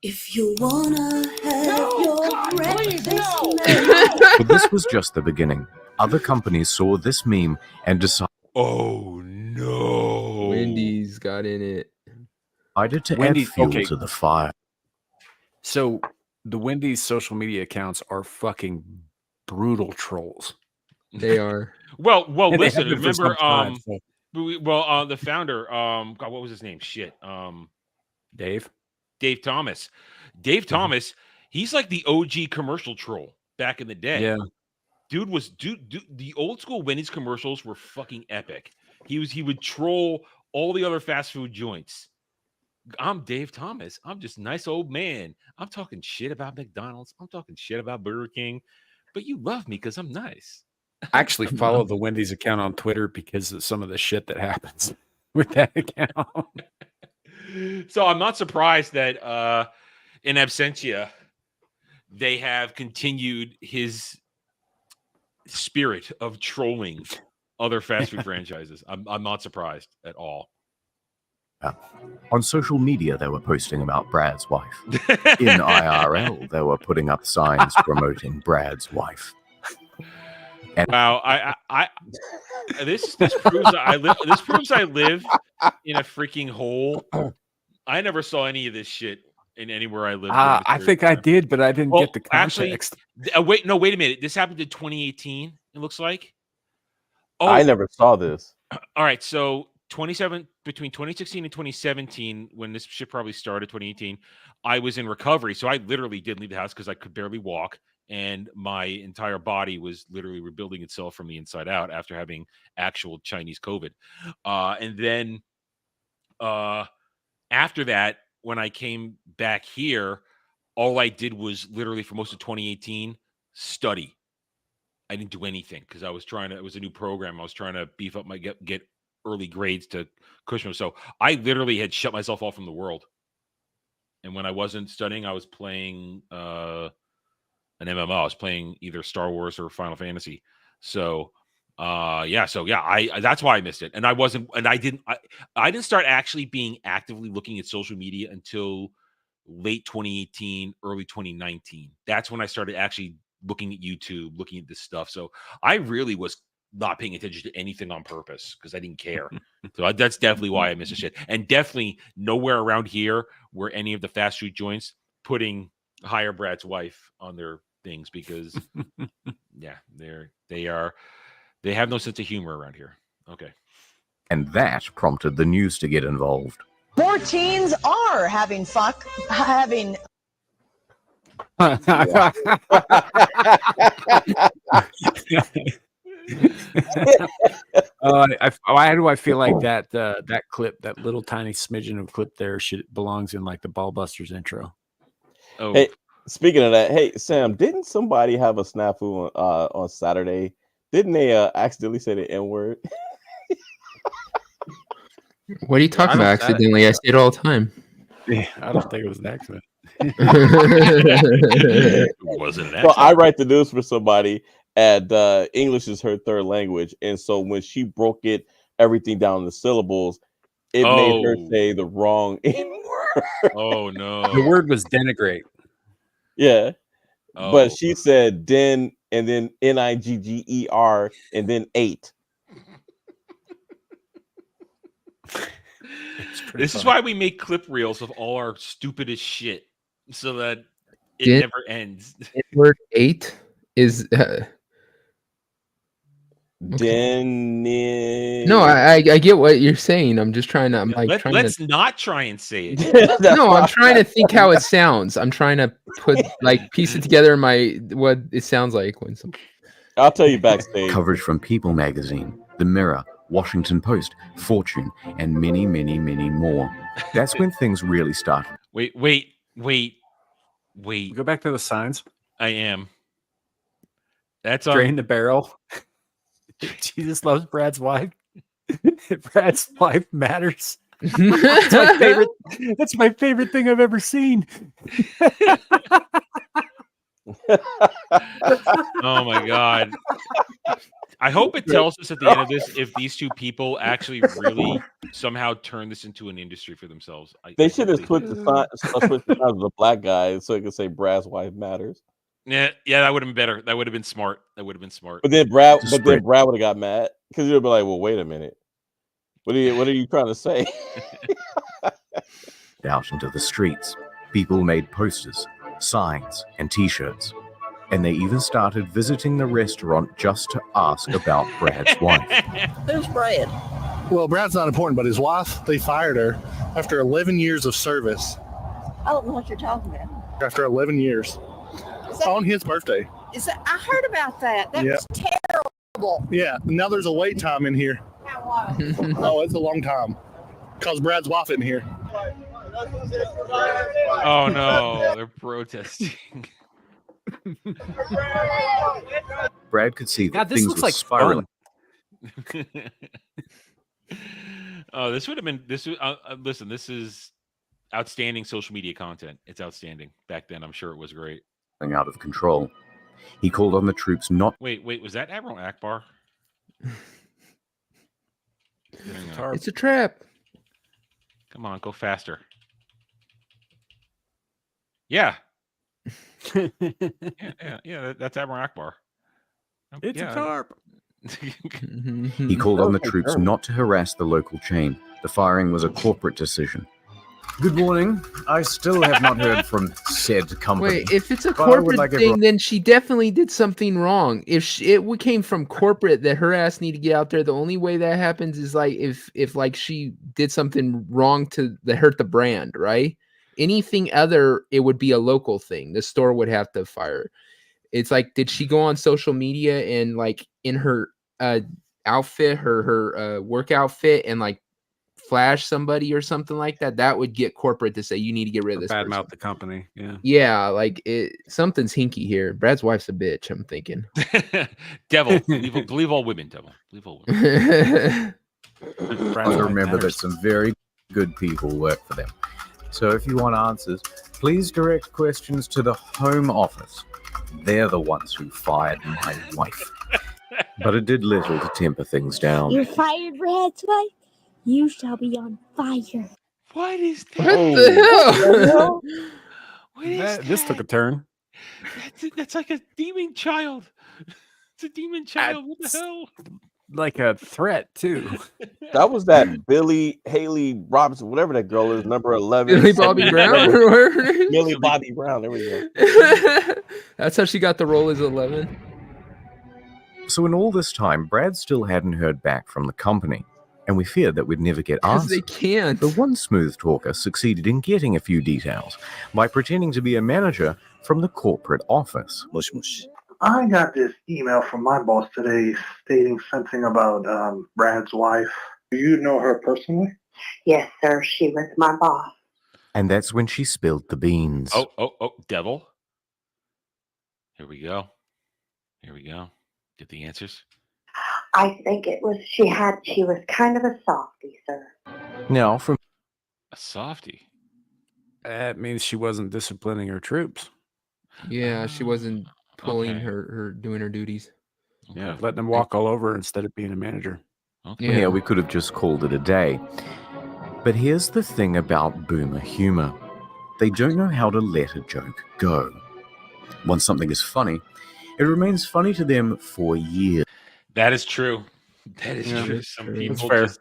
If you wanna have your breakfast, But this was just the beginning. Other companies saw this meme and decided. Oh no! Wendy's got in it. Decided to add fuel to the fire. So the Wendy's social media accounts are fucking brutal trolls. They are. Well, And they listen. have been for Remember, some time, so- the founder, God, what was his name? Shit, Dave Thomas. Dave Thomas. He's like the OG commercial troll back in the day. Yeah. Dude, the old school Wendy's commercials were fucking epic. He would troll all the other fast food joints. I'm Dave Thomas. I'm just a nice old man. I'm talking shit about McDonald's. I'm talking shit about Burger King. But you love me because I'm nice. I actually follow the Wendy's account on Twitter because of some of the shit that happens with that account. So I'm not surprised that in absentia, they have continued his spirit of trolling other fast food franchises. I'm not surprised at all. On social media, they were posting about Brad's wife. In IRL, they were putting up signs promoting Brad's wife. And Wow, I this proves that I live. This proves I live in a freaking hole. I never saw any of this shit in anywhere I lived. I think I did, but I didn't get the context. Wait a minute. This happened in 2018. It looks like. Oh, I never saw this. All right, so between 2016 and 2017, when this shit probably started, 2018, I was in recovery, so I literally didn't leave the house because I could barely walk, and my entire body was literally rebuilding itself from the inside out after having actual Chinese COVID. And then after that, when I came back here, all I did was literally for most of 2018 study. I didn't do anything because I was it was a new program. I was trying to beef up get early grades to cushion. So I literally had shut myself off from the world. And when I wasn't studying, I was playing an MMO. I was playing either Star Wars or Final Fantasy. So I that's why I missed it. And I didn't start actually being actively looking at social media until late 2018, early 2019. That's when I started actually looking at YouTube, looking at this stuff. So I really was not paying attention to anything on purpose because I didn't care. So that's definitely why I missed the shit. And definitely nowhere around here were any of the fast food joints putting Hire Brad's Wife on their things because they have no sense of humor around here. Okay. And that prompted the news to get involved. More teens are having Why do I feel like that clip, that little tiny smidgen of clip there, belongs in like the Ballbusters intro? Oh, hey, speaking of that, hey Sam, didn't somebody have a snafu on Saturday? Didn't they accidentally say the N-word? What are you talking about accidentally? I say it all the time. Yeah, I don't think it was an accident. Wasn't that? So I write the news for somebody, and English is her third language, and so when she broke everything down in the syllables, it made her say the wrong N-word. Oh no! The word was denigrate. Yeah, but she said den and then Nigger and then 8. This is why we make clip reels of all our stupidest shit so that it never ends. Word 8 is No, I get what you're saying. I'm just trying to. Let's not try and say it. No, I'm trying to think how it sounds. I'm trying to piece it together in what it sounds like when some. I'll tell you backstage. Coverage from People Magazine, The Mirror, Washington Post, Fortune, and many, many, many more. That's when things really started. Wait. Go back to the signs. I am. That's Drain the barrel. Jesus loves Brad's wife. Brad's wife matters. That's my favorite thing I've ever seen. Oh my god. I hope it tells us at the end of this if these two people actually really somehow turn this into an industry for themselves. They should have switched the sign of the black guy so it could say Brad's wife matters. Yeah, that would have been better. That would have been smart. But then Brad would have got mad because he'd be like, "Well, wait a minute. What are you trying to say?" Out into the streets, people made posters, signs, and T-shirts. And they even started visiting the restaurant just to ask about Brad's wife. Who's Brad? Well, Brad's not important, but his wife, they fired her after 11 years of service. I don't know what you're talking about. After 11 years. On his birthday. I heard about that. That was terrible. Yeah, now there's a wait time in here. How long? Oh, it's a long time. Because Brad's wife in here. Oh no, they're protesting. Brad could see that this things looks were like spiraling. Oh, this would have been listen, this is outstanding social media content. It's outstanding. Back then, I'm sure it was great. Out of control. He called on the troops not. Wait, was that Admiral Akbar? It's a trap. Come on, go faster. Yeah. yeah, that's Admiral Akbar. It's a tarp. He called on the troops not to harass the local chain. The firing was a corporate decision. Good morning. I still have not heard from said company. Wait, if it's a corporate thing, then she definitely did something wrong. If it came from corporate that her ass need to get out there, the only way that happens is like if she did something wrong that hurt the brand, right? Anything other, it would be a local thing. The store would have to fire her. It's like, did she go on social media and like in her outfit, her work outfit, and like flash somebody or something like that? That would get corporate to say you need to get rid of this person. Badmouth the company. Yeah, like something's hinky here. Brad's wife's a bitch, I'm thinking. Devil, believe all women, devil. Believe all women. Remember that some very good people work for them. So if you want answers, please direct questions to the Home Office. They're the ones who fired my wife. But it did little to temper things down. You're fired, Brad's wife. You shall be on fire. What is that? What the hell? What is This took a turn. That's like a demon child. It's a demon child. What the hell? Like a threat too. That was that Billy Haley Robinson, whatever that girl is, number 11. Billy Bobby Brown or whatever. Billy Bobby Brown. There we go. That's how she got the role as 11. So in all this time, Brad still hadn't heard back from the company, and we feared that we'd never get Because answers. they can't. But one smooth talker succeeded in getting a few details by pretending to be a manager from the corporate office. Mush mush. I got this email from my boss today stating something about Brad's wife. Do you know her personally? Yes, sir. She was my boss. And that's when she spilled the beans. Oh, devil. Here we go. Get the answers. I think it was she was kind of a softie, sir. Now, from A softie. That means she wasn't disciplining her troops. Yeah, she wasn't pulling her doing her duties. Yeah, letting them walk all over instead of being a manager. Okay. Yeah, we could have just called it a day. But here's the thing about boomer humor. They don't know how to let a joke go. Once something is funny, it remains funny to them for years. That is true. That is true. that's Some true. people That's fair. just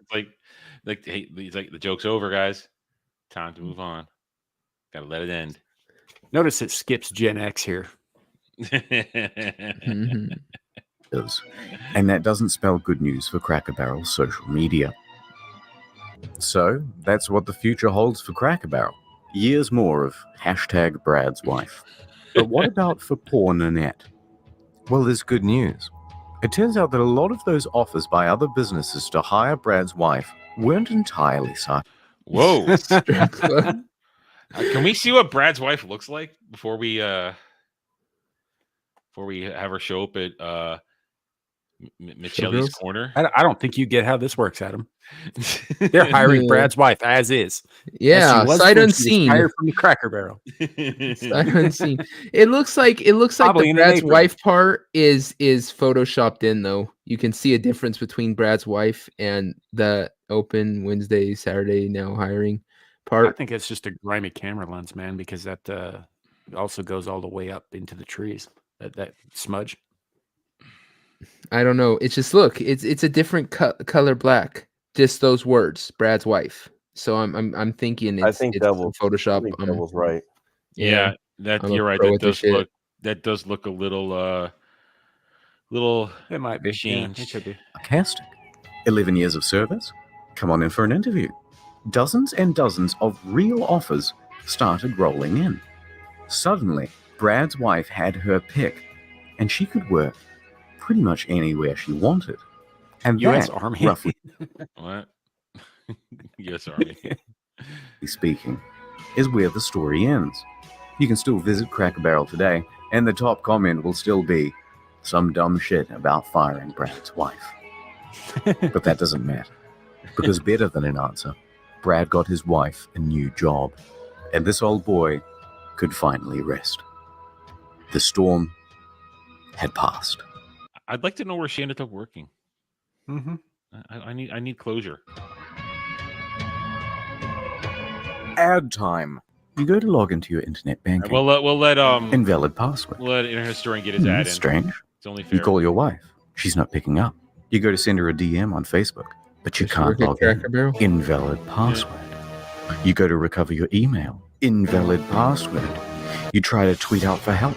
like hey, he's like the joke's over, guys. Time to move on. Gotta let it end. Notice it skips Gen X here. Mhm. And that doesn't spell good news for Cracker Barrel's social media. So that's what the future holds for Cracker Barrel. Years more of hashtag Brad's wife. But what about for poor Nanette? Well, there's good news. It turns out that a lot of those offers by other businesses to hire Brad's wife weren't entirely such. Whoa. Can we see what Brad's wife looks like before we have her show up at Michelle's corner? I don't think you get how this works, Adam. They're hiring Brad's wife as is. Yeah, As she was sight when she was unseen. hired from the Cracker Barrel. Sight unseen. It looks like Probably the in an Brad's apron. wife part is photoshopped in though. You can see a difference between Brad's wife and the open Wednesday, Saturday now hiring I part. think it's just a grimy camera lens, man, because that also goes all the way up into the trees. That smudge. I don't know. It's just look. It's a different color black. Just those words, Brad's wife. So I'm thinking it's Photoshop. I think Devil's right. Yeah, that I'm you're a right. pro That with this shit. does look a little It might be. changed. Yeah, it could be. Sarcastic. 11 years of service? Come on in for an interview. Dozens and dozens of real offers started rolling in. Suddenly, Brad's wife had her pick, and she could work pretty much anywhere she wanted. And US that, Army. roughly What? U.S. Army. speaking, is where the story ends. You can still visit Cracker Barrel today, and the top comment will still be some dumb shit about firing Brad's wife. But that doesn't matter, because better than an answer, Brad got his wife a new job, and this old boy could finally rest. The storm had passed. I'd like to know where she ended up working. Mm-hmm. I need closure. Ad time. You go to log into your internet banking. We'll let Invalid password. we'll let Internet Historian get his ad in. Strange. It's only fair. You call your wife. She's not picking up. You go to send her a DM on Facebook, but you Does she can't work at log in. Cracker Barrel? Invalid password. You go to recover your email. Invalid password. You try to tweet out for help.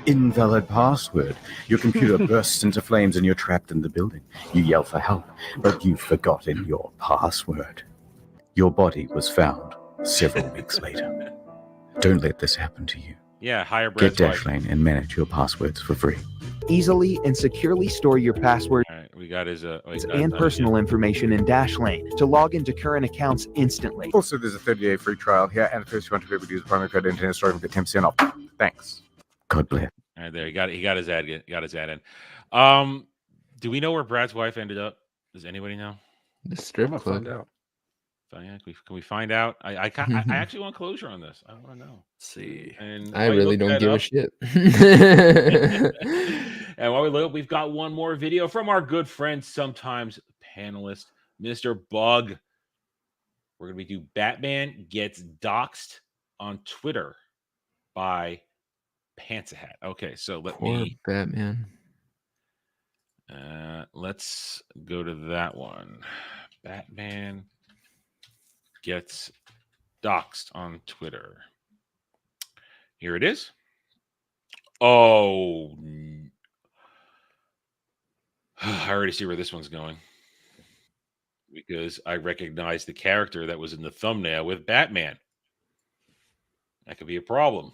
Invalid password. Your computer bursts into flames and you're trapped in the building. You yell for help, but you've forgotten your password. Your body was found several weeks later. Don't let this happen to you. Yeah, hire Get Brad's wife. Dashlane and manage your passwords for free. Easily and securely store your passwords All right, we got his and personal information in Dashlane to log into current accounts instantly. Also, there's a 30-day free trial here, and if you want to be able to use promo code Internet Store, you get 10% off. Thanks. God bless. All right, there he got his ad in. Do we know where Brad's wife ended up? Does anybody know? The strip I'm gonna club. find out. Can we find out? I actually want closure on this. I want to know. Let's see. And I while you really look don't that give a up- shit. And while we look, we've got one more video from our good friend, sometimes panelist, Mr. Bug. We're going to be doing Batman Gets Doxxed on Twitter by Pants a Hat. Okay, so Poor Batman. Let's go to that one. Batman Gets Doxxed on Twitter. Here it is. Oh, I already see where this one's going because I recognize the character that was in the thumbnail with Batman. That could be a problem.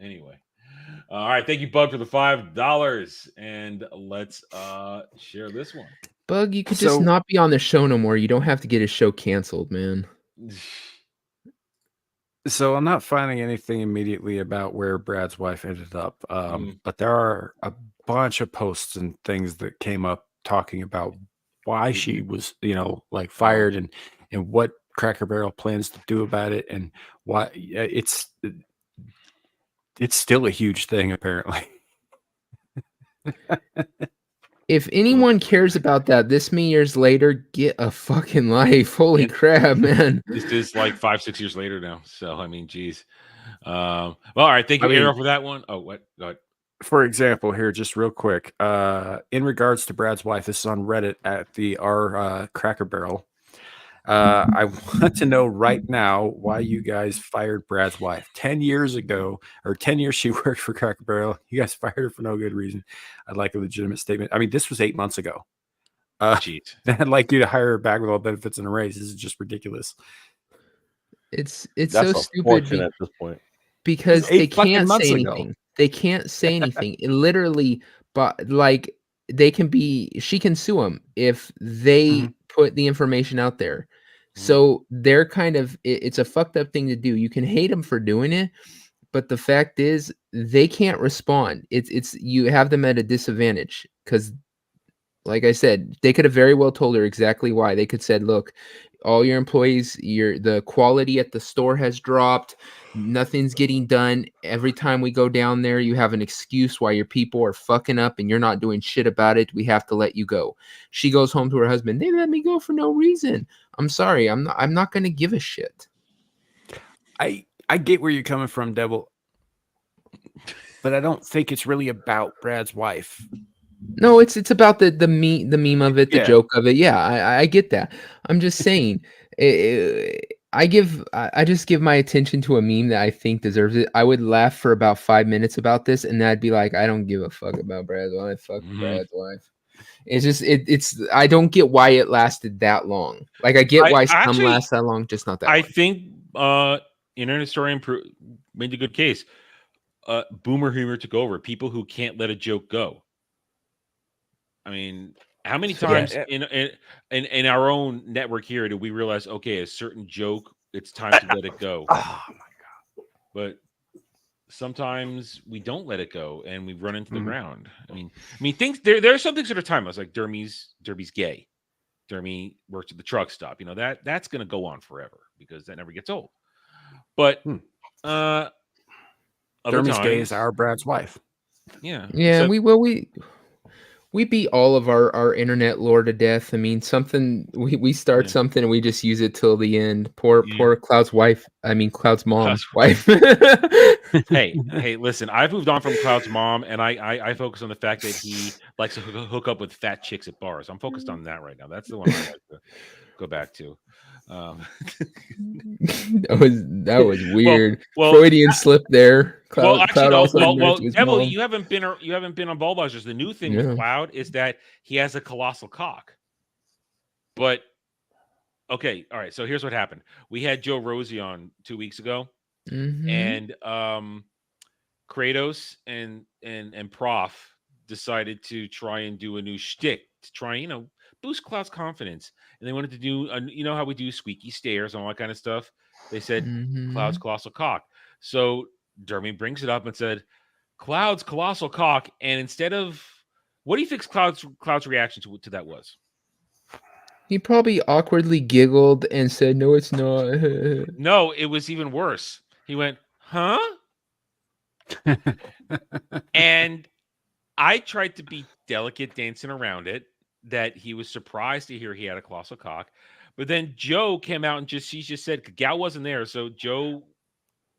Anyway. All right. Thank you, Bug, for the $5. And let's share this one. Bug, you could just not be on the show no more. You don't have to get his show canceled, man. So I'm not finding anything immediately about where Brad's wife ended up, but there are a bunch of posts and things that came up talking about why she was, like fired and what Cracker Barrel plans to do about it and why it's still a huge thing apparently. If anyone cares about that this many years later, get a fucking life. Holy crap, man. This is like 5-6 years later now. So, I mean, geez. Well, all right. Thank you, Arrow, for that one. Oh, what? Go ahead. For example, here, just real quick, in regards to Brad's wife, this is on Reddit at the Cracker Barrel. I want to know right now why you guys fired Brad's wife. 10 years ago, or 10 years she worked for Cracker Barrel. You guys fired her for no good reason. I'd like a legitimate statement. I mean, this was 8 months ago. I'd like you to hire her back with all benefits and a raise. This is just ridiculous. It's so stupid at this point because they can't say anything. They can't say anything. It literally, but like she can sue them if they put the information out there. So they're it's a fucked up thing to do. You can hate them for doing it, but the fact is they can't respond. It's you have them at a disadvantage because, like I said, they could have very well told her exactly why. They could said, look, all your employees, the quality at the store has dropped. Nothing's getting done. Every time we go down there, you have an excuse why your people are fucking up and you're not doing shit about it. We have to let you go. She goes home to her husband. They let me go for no reason. I'm sorry. I'm not going to give a shit. I get where you're coming from, Devil. But I don't think it's really about Brad's wife. No, it's about the meme of it, the joke of it. Yeah, I get that. I'm just saying, I just give my attention to a meme that I think deserves it. I would laugh for about 5 minutes about this, and I'd be like, I don't give a fuck about Brad's wife. Fuck Brad's wife. It's just it's I don't get why it lasted that long. Like I get why some last that long, just not that. I think Internet Historian made a good case. Boomer humor took over. People who can't let a joke go. I mean, how many times in our own network here do we realize, okay, a certain joke, it's time to let it go? Oh my god! But sometimes we don't let it go, and we run into the ground. I mean, things there are some things that are timeless, like Dermy's gay. Dermy works at the truck stop. You know that's going to go on forever because that never gets old. But Dermy's gay is our Brad's wife. Yeah. Yeah, we beat all of our internet lore to death. I mean, we start something and we just use it till the end. Poor Cloud's wife. I mean, Cloud's mom's wife. hey, listen, I've moved on from Cloud's mom, and I focus on the fact that he likes to hook up with fat chicks at bars. I'm focused on that right now. That's the one I like to go back to. That was weird. Well, Freudian slip there. Cloud, Devil, you haven't been on Ball Buzzers. The new thing with Cloud is that he has a colossal cock. But okay, all right. So here's what happened. We had Joe Rosie on 2 weeks ago, and Kratos and Prof decided to try and do a new shtick to try, boost Cloud's confidence. And they wanted to do, how we do squeaky stairs and all that kind of stuff. They said Cloud's colossal cock. So Dermy brings it up and said, Cloud's colossal cock. And instead of, what do you think Cloud's reaction to that was? He probably awkwardly giggled and said, no, it's not. No, it was even worse. He went, huh? And I tried to be delicate dancing around it, that he was surprised to hear he had a colossal cock. But then Joe came out and she just said, Gal wasn't there. So Joe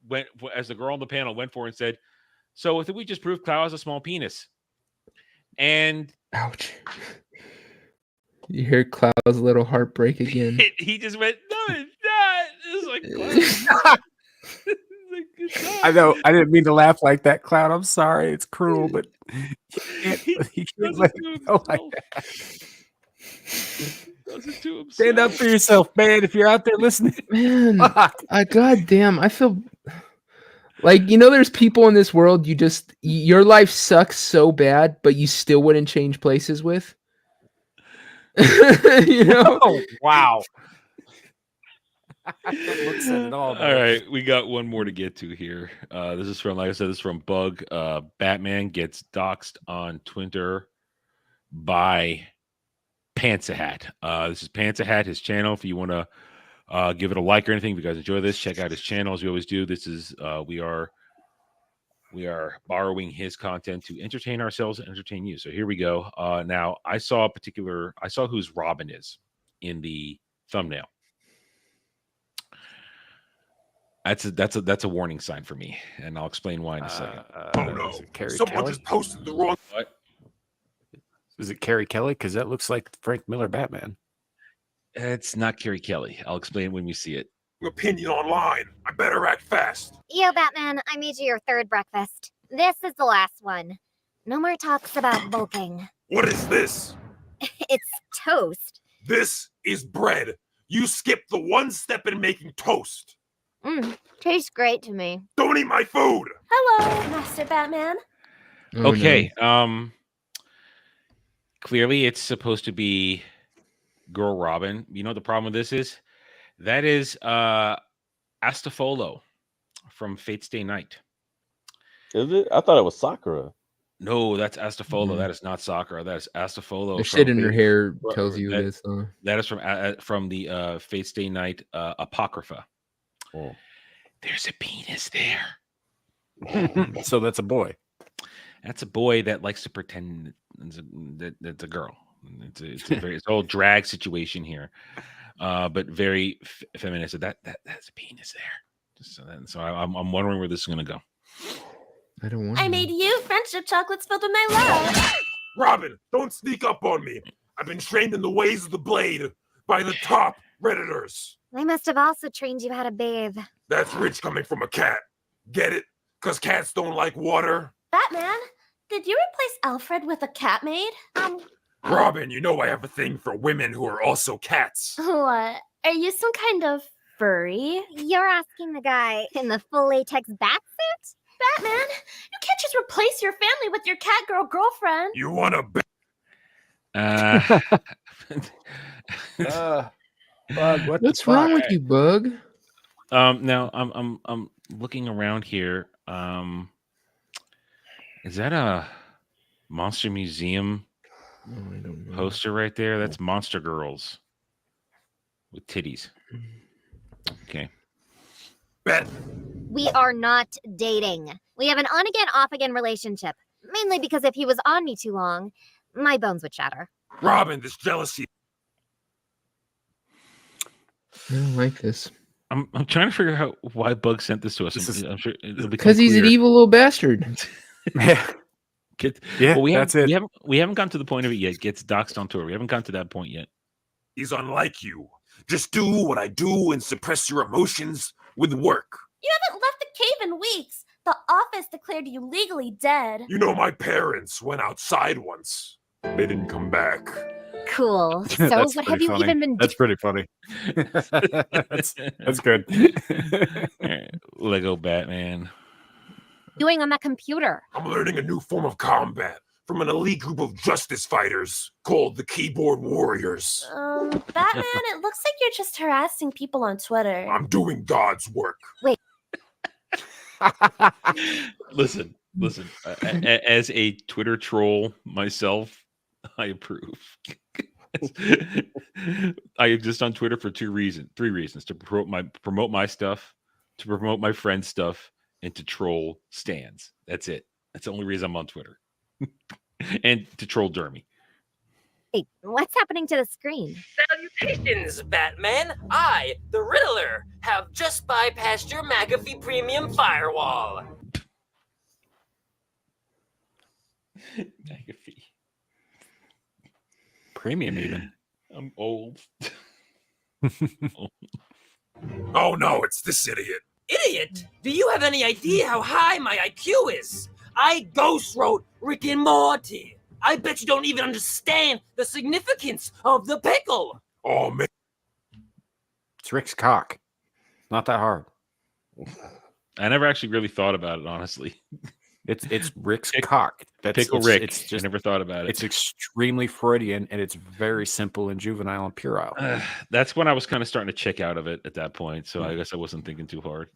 went, as the girl on the panel went for it and said, so I think we just proved Cloud has a small penis. And ouch. You hear Cloud's little heartbreak again. He just went, no, it's not. It's like, I know. I didn't mean to laugh like that, Cloud. I'm sorry. It's cruel, but you can't let it go like that. Stand up for yourself, man. If you're out there listening, man, goddamn, I feel like, there's people in this world your life sucks so bad, but you still wouldn't change places with. Oh, wow. All right, we got one more to get to here. This is from, like I said, this is from Bug. Batman gets doxxed on Twitter by Pantsahat. This is Pantsahat, his channel. If you want to give it a like or anything, if you guys enjoy this, check out his channel as we always do. This is we are borrowing his content to entertain ourselves and entertain you. So here we go. Now I saw whose Robin is in the thumbnail. That's a warning sign for me, and I'll explain why in a second. Oh no! Someone just posted the wrong. What? Is it Carrie Kelly? Because that looks like Frank Miller Batman. It's not Carrie Kelly. I'll explain when we see it. Opinion online. I better act fast. Yo, Batman, I made you your third breakfast. This is the last one. No more talks about bulking. What is this? It's toast. This is bread. You skipped the one step in making toast. Tastes great to me. Don't eat my food. Hello, Master Batman. Okay. Clearly, it's supposed to be Girl Robin. You know what the problem with this is? That is Astafolo from Fate's Day Night. Is it? I thought it was Sakura. No, that's Astafolo. That is not Sakura. That is Astafolo. The shit in her hair tells you this. That is from the Fate's Day Night Apocrypha. Oh. There's a penis there. So that's a boy. That's a boy that likes to pretend that that's a girl. It's a whole drag situation here, but very feminine. So that's a penis there. So I'm wondering where this is going to go. I don't want. I made you friendship chocolates filled with my love. Robin, don't sneak up on me. I've been trained in the ways of the blade by the top Redditors. I must have also trained you how to bathe. That's rich coming from a cat. Get it? Because cats don't like water. Batman, did you replace Alfred with a cat maid? Robin, you know I have a thing for women who are also cats. What? Are you some kind of furry? You're asking the guy in the full latex bat suit? Batman, you can't just replace your family with your cat girl girlfriend. You want to Bug, what's wrong with you, Bug? Now I'm looking around here. Is that a Monster Museum I don't know. poster right there? That's Monster Girls with titties. Okay. Bet. We are not dating. We have an on-again, off-again relationship. Mainly because if he was on me too long, my bones would shatter. Robin, this jealousy. I don't like this. I'm trying to figure out why Bug sent this to us. I'm sure Because he's an evil little bastard. Yeah, that's it. We haven't gotten to the point of it yet. Gets doxxed on tour. We haven't gotten to that point yet. He's unlike you. Just do what I do and suppress your emotions with work. You haven't left the cave in weeks. The office declared you legally dead. You know, my parents went outside once. They didn't come back. Cool. So what have you even been doing? That's pretty funny. that's good. Lego Batman. Doing on that computer? I'm learning a new form of combat from an elite group of justice fighters called the Keyboard Warriors. Batman, it looks like you're just harassing people on Twitter. I'm doing God's work. Wait. Listen. As a Twitter troll myself, I approve. I exist on Twitter for three reasons: to promote my stuff, to promote my friend's stuff, and to troll stans. That's it. That's the only reason I'm on Twitter. and to troll Dermy. Hey, what's happening to the screen? Salutations, Batman. I, the Riddler, have just bypassed your McAfee premium firewall. McAfee. Premium even. I'm old. Oh no, it's this idiot. Idiot! Do you have any idea how high my IQ is? I ghost wrote Rick and Morty. I bet you don't even understand the significance of the pickle. Oh man. It's Rick's cock. Not that hard. I never actually really thought about it, honestly. It's Rick's cock. Pickle Rick. It's just, I never thought about it. It's extremely Freudian, and it's very simple and juvenile and puerile. That's when I was kind of starting to check out of it at that point. So I guess I wasn't thinking too hard.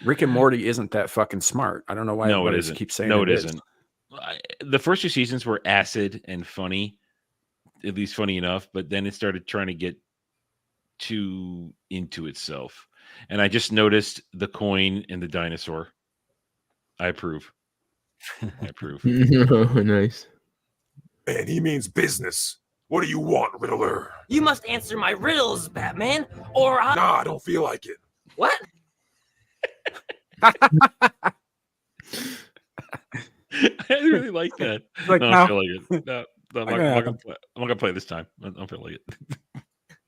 Rick and Morty isn't that fucking smart. I don't know why everybody keeps saying it isn't. The first 2 seasons were acid and funny, at least funny enough. But then it started trying to get too into itself. And I just noticed the coin and the dinosaur. I approve. I approve. Oh, nice. Man, he means business. What do you want, Riddler? You must answer my riddles, Batman, or I... Nah, I don't feel like it. What? I really like that. Like, no, I don't feel like it. No, I'm not gonna play this time. I don't feel like it.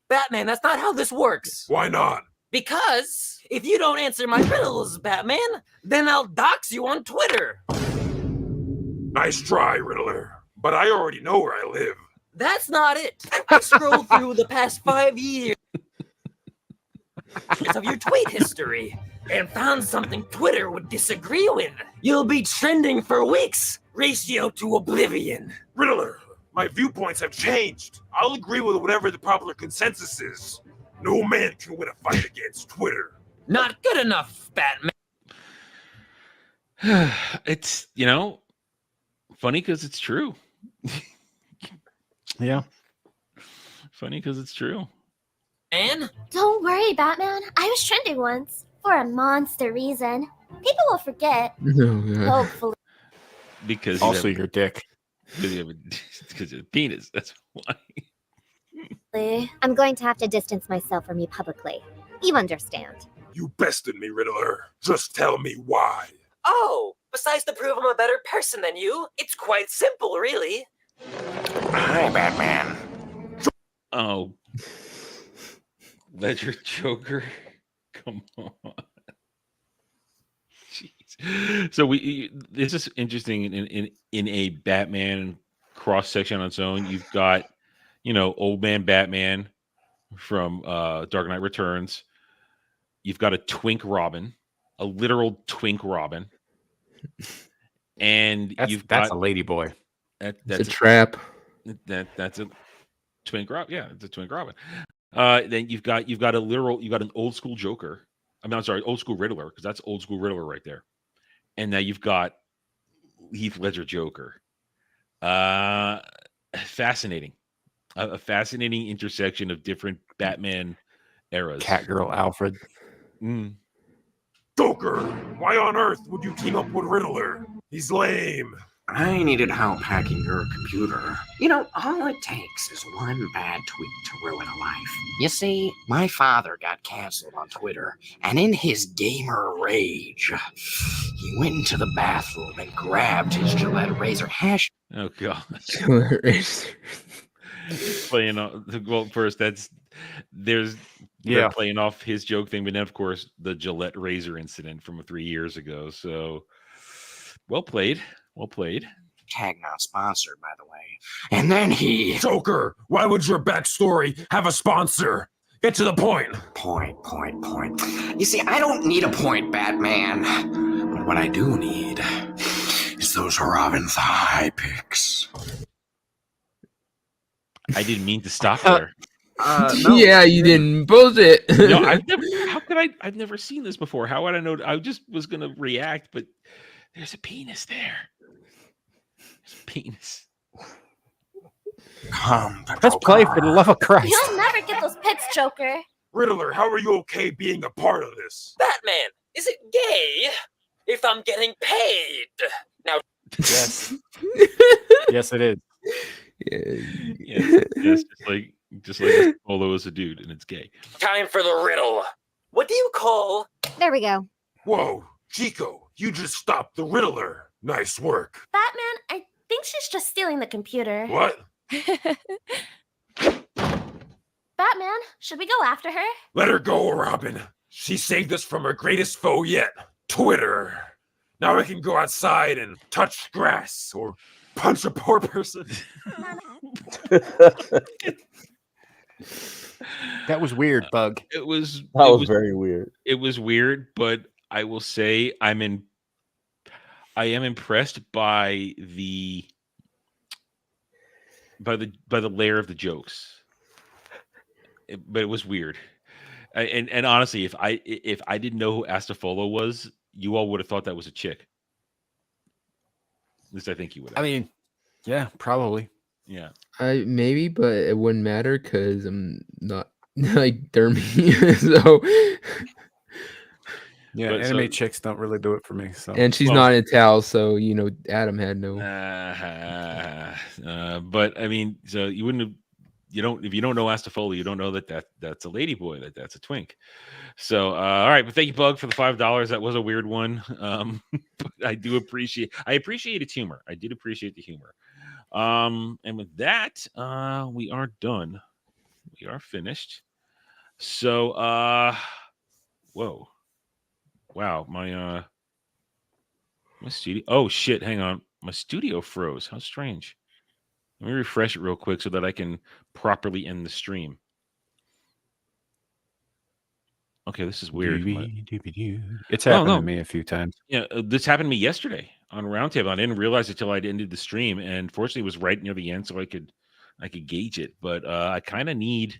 Batman, that's not how this works. Why not? Because if you don't answer my riddles, Batman, then I'll dox you on Twitter. Nice try, Riddler. But I already know where I live. That's not it. I scrolled through the past 5 years of your tweet history and found something Twitter would disagree with. You'll be trending for weeks. Ratio to oblivion. Riddler, my viewpoints have changed. I'll agree with whatever the popular consensus is. No man can win a fight against Twitter. Not good enough, Batman. It's, funny because it's true. Yeah. Funny because it's true. And don't worry, Batman. I was trending once for a monster reason. People will forget. Oh, God. Hopefully. Because also your dick. Because of penis. That's why. I'm going to have to distance myself from you publicly. You understand. You bested me, Riddler. Just tell me why. Oh, besides to prove I'm a better person than you, it's quite simple, really. Hi, Batman. Oh. Ledger Joker. Come on. Jeez. So this is interesting in a Batman cross section on its own. You've got, old man Batman from Dark Knight Returns. You've got a twink Robin, a literal twink Robin. And that's a lady boy. That's a trap. That's a twink Robin. Yeah, it's a twink Robin. Then you've got an old school Joker. I'm sorry, old school Riddler, because that's old school Riddler right there. And now you've got Heath Ledger Joker. Fascinating. A fascinating intersection of different Batman eras. Catgirl Alfred. Joker, why on earth would you team up with Riddler? He's lame. I needed help hacking your computer. All it takes is one bad tweet to ruin a life. You see, my father got canceled on Twitter, and in his gamer rage, he went into the bathroom and grabbed his Gillette razor hash. Oh, God. Gillette razor. Playing off, well, first, they're playing off his joke thing, but then, of course, the Gillette razor incident from 3 years ago. So, well played. Well played. Tag not sponsored, by the way. And then he... Joker, why would your backstory have a sponsor? Get to the point. Point. You see, I don't need a point, Batman. But what I do need is those Robin thigh pics. I didn't mean to stop there. No, yeah, you didn't post it. No, I've never seen this before. How would I know? I just was going to react, but there's a penis there. There's a penis. Let's play for the love of Christ. You'll never get those pits, Joker. Riddler, how are you okay being a part of this? Batman, is it gay if I'm getting paid? Now, Yes. Yes, it is. Yes, just like Polo is a dude and it's gay. Time for the riddle. What do you call? There we go. Whoa, Chico, you just stopped the Riddler. Nice work. Batman, I think she's just stealing the computer. What? Batman, should we go after her? Let her go, Robin. She saved us from her greatest foe yet, Twitter. Now I can go outside and touch grass or punch a poor person. That was weird, Bug. It was very weird. It was weird, but I will say I am impressed by the layer of the jokes. But it was weird. And honestly, if I didn't know who Astafolo was, you all would have thought that was a chick. At least I think you would have. I mean, yeah, probably. Yeah. Maybe, but it wouldn't matter because I'm not like Dermy. So Yeah, But anime so- chicks don't really do it for me. So and she's not in Tal, so Adam had no. But I mean, so you wouldn't have. If you don't know Astafolo, you don't know that's a lady boy, that's a twink. So all right, but thank you, Bug, for the $5. That was a weird one. But I appreciate its humor. I did appreciate the humor. And with that, we are done. We are finished. So whoa. Wow, my studio. Oh shit, hang on. My studio froze. How strange. Let me refresh it real quick so that I can properly end the stream. Okay, this is weird. It's happened to me a few times. Yeah, this happened to me yesterday on Roundtable. I didn't realize it till I ended the stream, and fortunately, it was right near the end, so I could gauge it. But I kind of need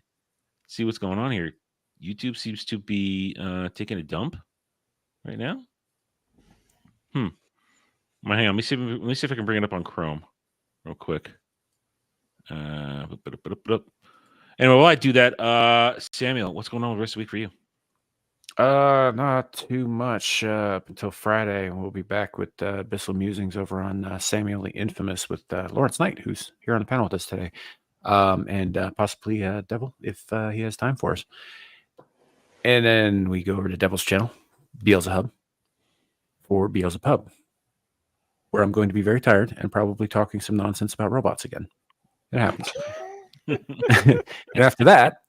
see what's going on here. YouTube seems to be taking a dump right now. Hang on. Let me see if I can bring it up on Chrome real quick. Anyway, while I do that, Samuel, what's going on with the rest of the week for you? Not too much up until Friday. We'll be back with Abyssal Musings over on Samuel the Infamous with Lawrence Knight, who's here on the panel with us today, and possibly Devil if he has time for us. And then we go over to Devil's channel, Beelzehub, for Beelzepub, where I'm going to be very tired and probably talking some nonsense about robots again. It happens. And after that,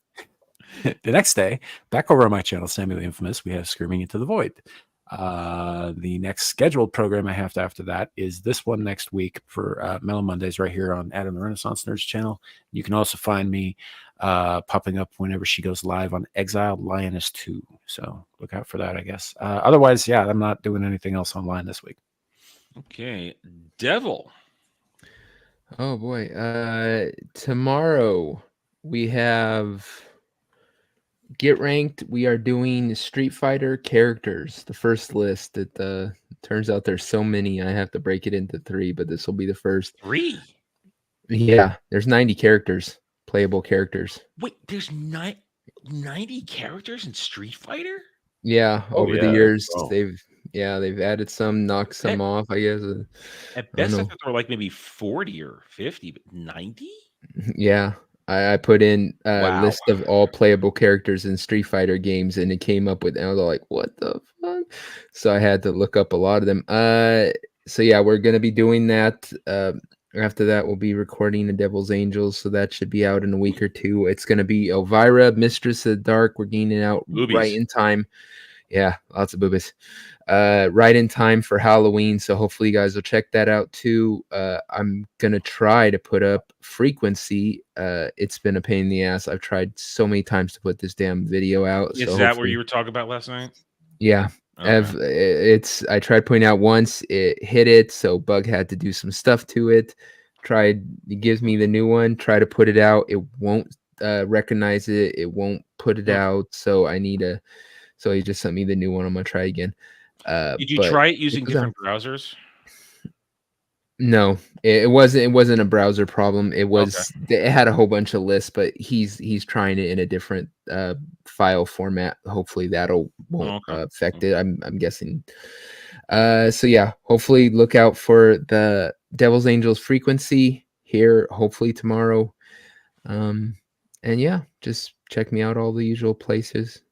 the next day, back over on my channel, Samuel the Infamous, we have Screaming Into the Void. The next scheduled program I have after that is this one next week for Mellow Mondays right here on Adam the Renaissance Nerds channel. You can also find me popping up whenever she goes live on Exiled Lioness 2. So look out for that, I guess. Otherwise, yeah, I'm not doing anything else online this week. Okay. Devil. Oh boy. Tomorrow we have Get Ranked. We are doing Street Fighter characters. The first list. It turns out there's so many. I have to break it into 3, but this will be the first. 3? Yeah, there's 90 characters, playable characters. Wait, there's 90 characters in Street Fighter? Yeah, over the yeah. years Oh. they've added some, knocked some off, I guess. At best, I know. thought there were like maybe 40 or 50, but 90? Yeah, I put in a Wow. list of all playable characters in Street Fighter games, and it came up with, and I was like, what the fuck? So I had to look up a lot of them. So yeah, we're gonna be doing that. After that, we'll be recording The Devil's Angels, so that should be out in a week or 2. It's gonna be Elvira, Mistress of the Dark. We're getting it out Boobies. right in time. Yeah, lots of boobies. Right in time for Halloween, so hopefully you guys will check that out too. I'm gonna try to put up Frequency. It's been a pain in the ass. I've tried so many times to put this damn video out. Is so that what hopefully- you were talking about last night? Yeah. Okay. I tried putting out once, it hit it, so Bug had to do some stuff to it. It gives me the new one, try to put it out, it won't recognize it, it won't put it out, so so he just sent me the new one. I'm gonna try again. Did you but try it using goes different browsers? No, it wasn't. It wasn't a browser problem. It was. It had a whole bunch of lists, but he's trying it in a different file format. Hopefully that'll won't affect it. I'm guessing. So yeah, hopefully look out for the Devil's Angels frequency here. Hopefully tomorrow. And yeah, just check me out all the usual places.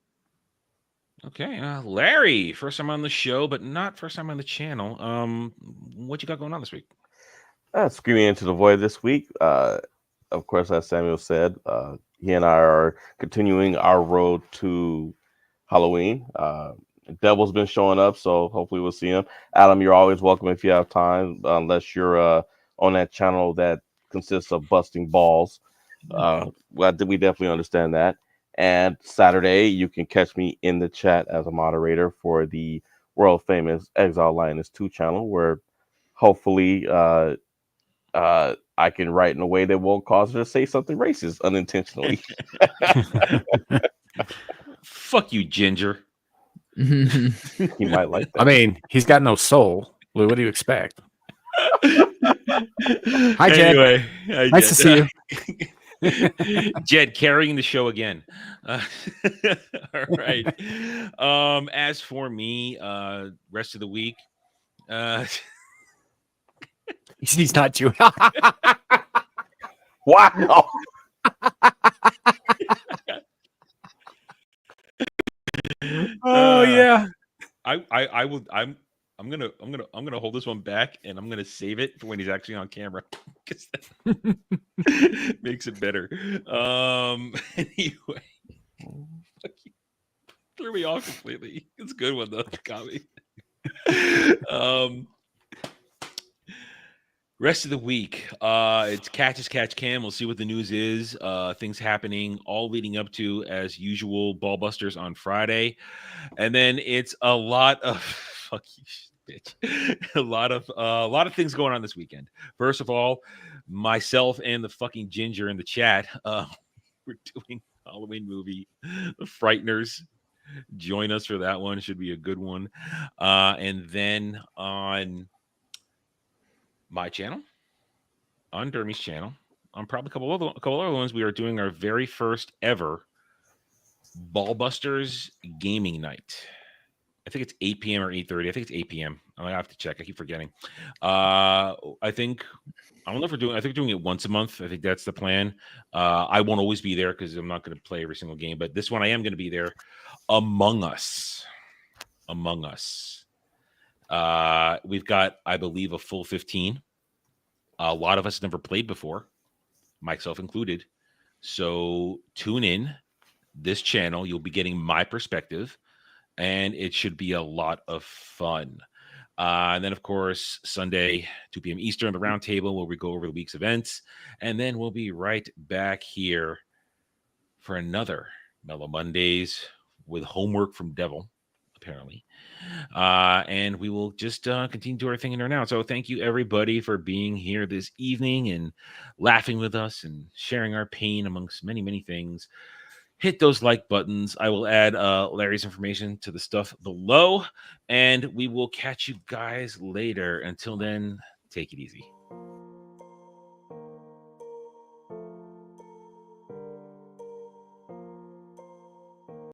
Okay, Larry, first time on the show, but not first time on the channel. What you got going on this week? Screaming into the void this week. Of course, as Samuel said, he and I are continuing our road to Halloween. Devil's been showing up, so hopefully we'll see him. Adam, you're always welcome if you have time, unless you're on that channel that consists of busting balls. We definitely understand that. And Saturday, you can catch me in the chat as a moderator for the world famous Exile Lioness 2 channel, where hopefully I can write in a way that won't cause her to say something racist unintentionally. Fuck you, Ginger. He might like that. I mean, he's got no soul. Lou, what do you expect? Hi, Jed. Anyway, Nice to see you. Jed carrying the show again. All right. As for me, rest of the week. He's not Jewish. Wow. Oh yeah. I will. I'm gonna hold this one back, and I'm gonna save it for when he's actually on camera, because that makes it better. Anyway, fuck you. Threw me off completely. It's a good one though. Got me. Rest of the week, it's Catch as Catch Can. We'll see what the news is. Things happening, all leading up to, as usual, Ballbusters on Friday, and then it's a lot of fuck you, bitch. A lot of things going on this weekend. First of all, myself and the fucking Ginger in the chat, we're doing Halloween movie, The Frighteners. Join us for that one. It should be a good one. And then on my channel, on Dermy's channel, on probably a couple other ones, we are doing our very first ever Ballbusters gaming night. I think it's 8 p.m. or 8:30. I think it's 8 p.m. I have to check. I keep forgetting. I think we're doing it once a month. I think that's the plan. I won't always be there because I'm not going to play every single game, but this one I am going to be there. Among Us. We've got, I believe, a full 15. A lot of us never played before, myself included. So tune in this channel. You'll be getting my perspective, and it should be a lot of fun. And then, of course, Sunday, 2 p.m. Eastern, the roundtable, where we go over the week's events. And then we'll be right back here for another Mellow Mondays with homework from Devil, apparently. And we will just continue to do our thing in there now. So thank you, everybody, for being here this evening and laughing with us and sharing our pain amongst many, many things. Hit those like buttons. I will add Larry's information to the stuff below, and we will catch you guys later. Until then, take it easy.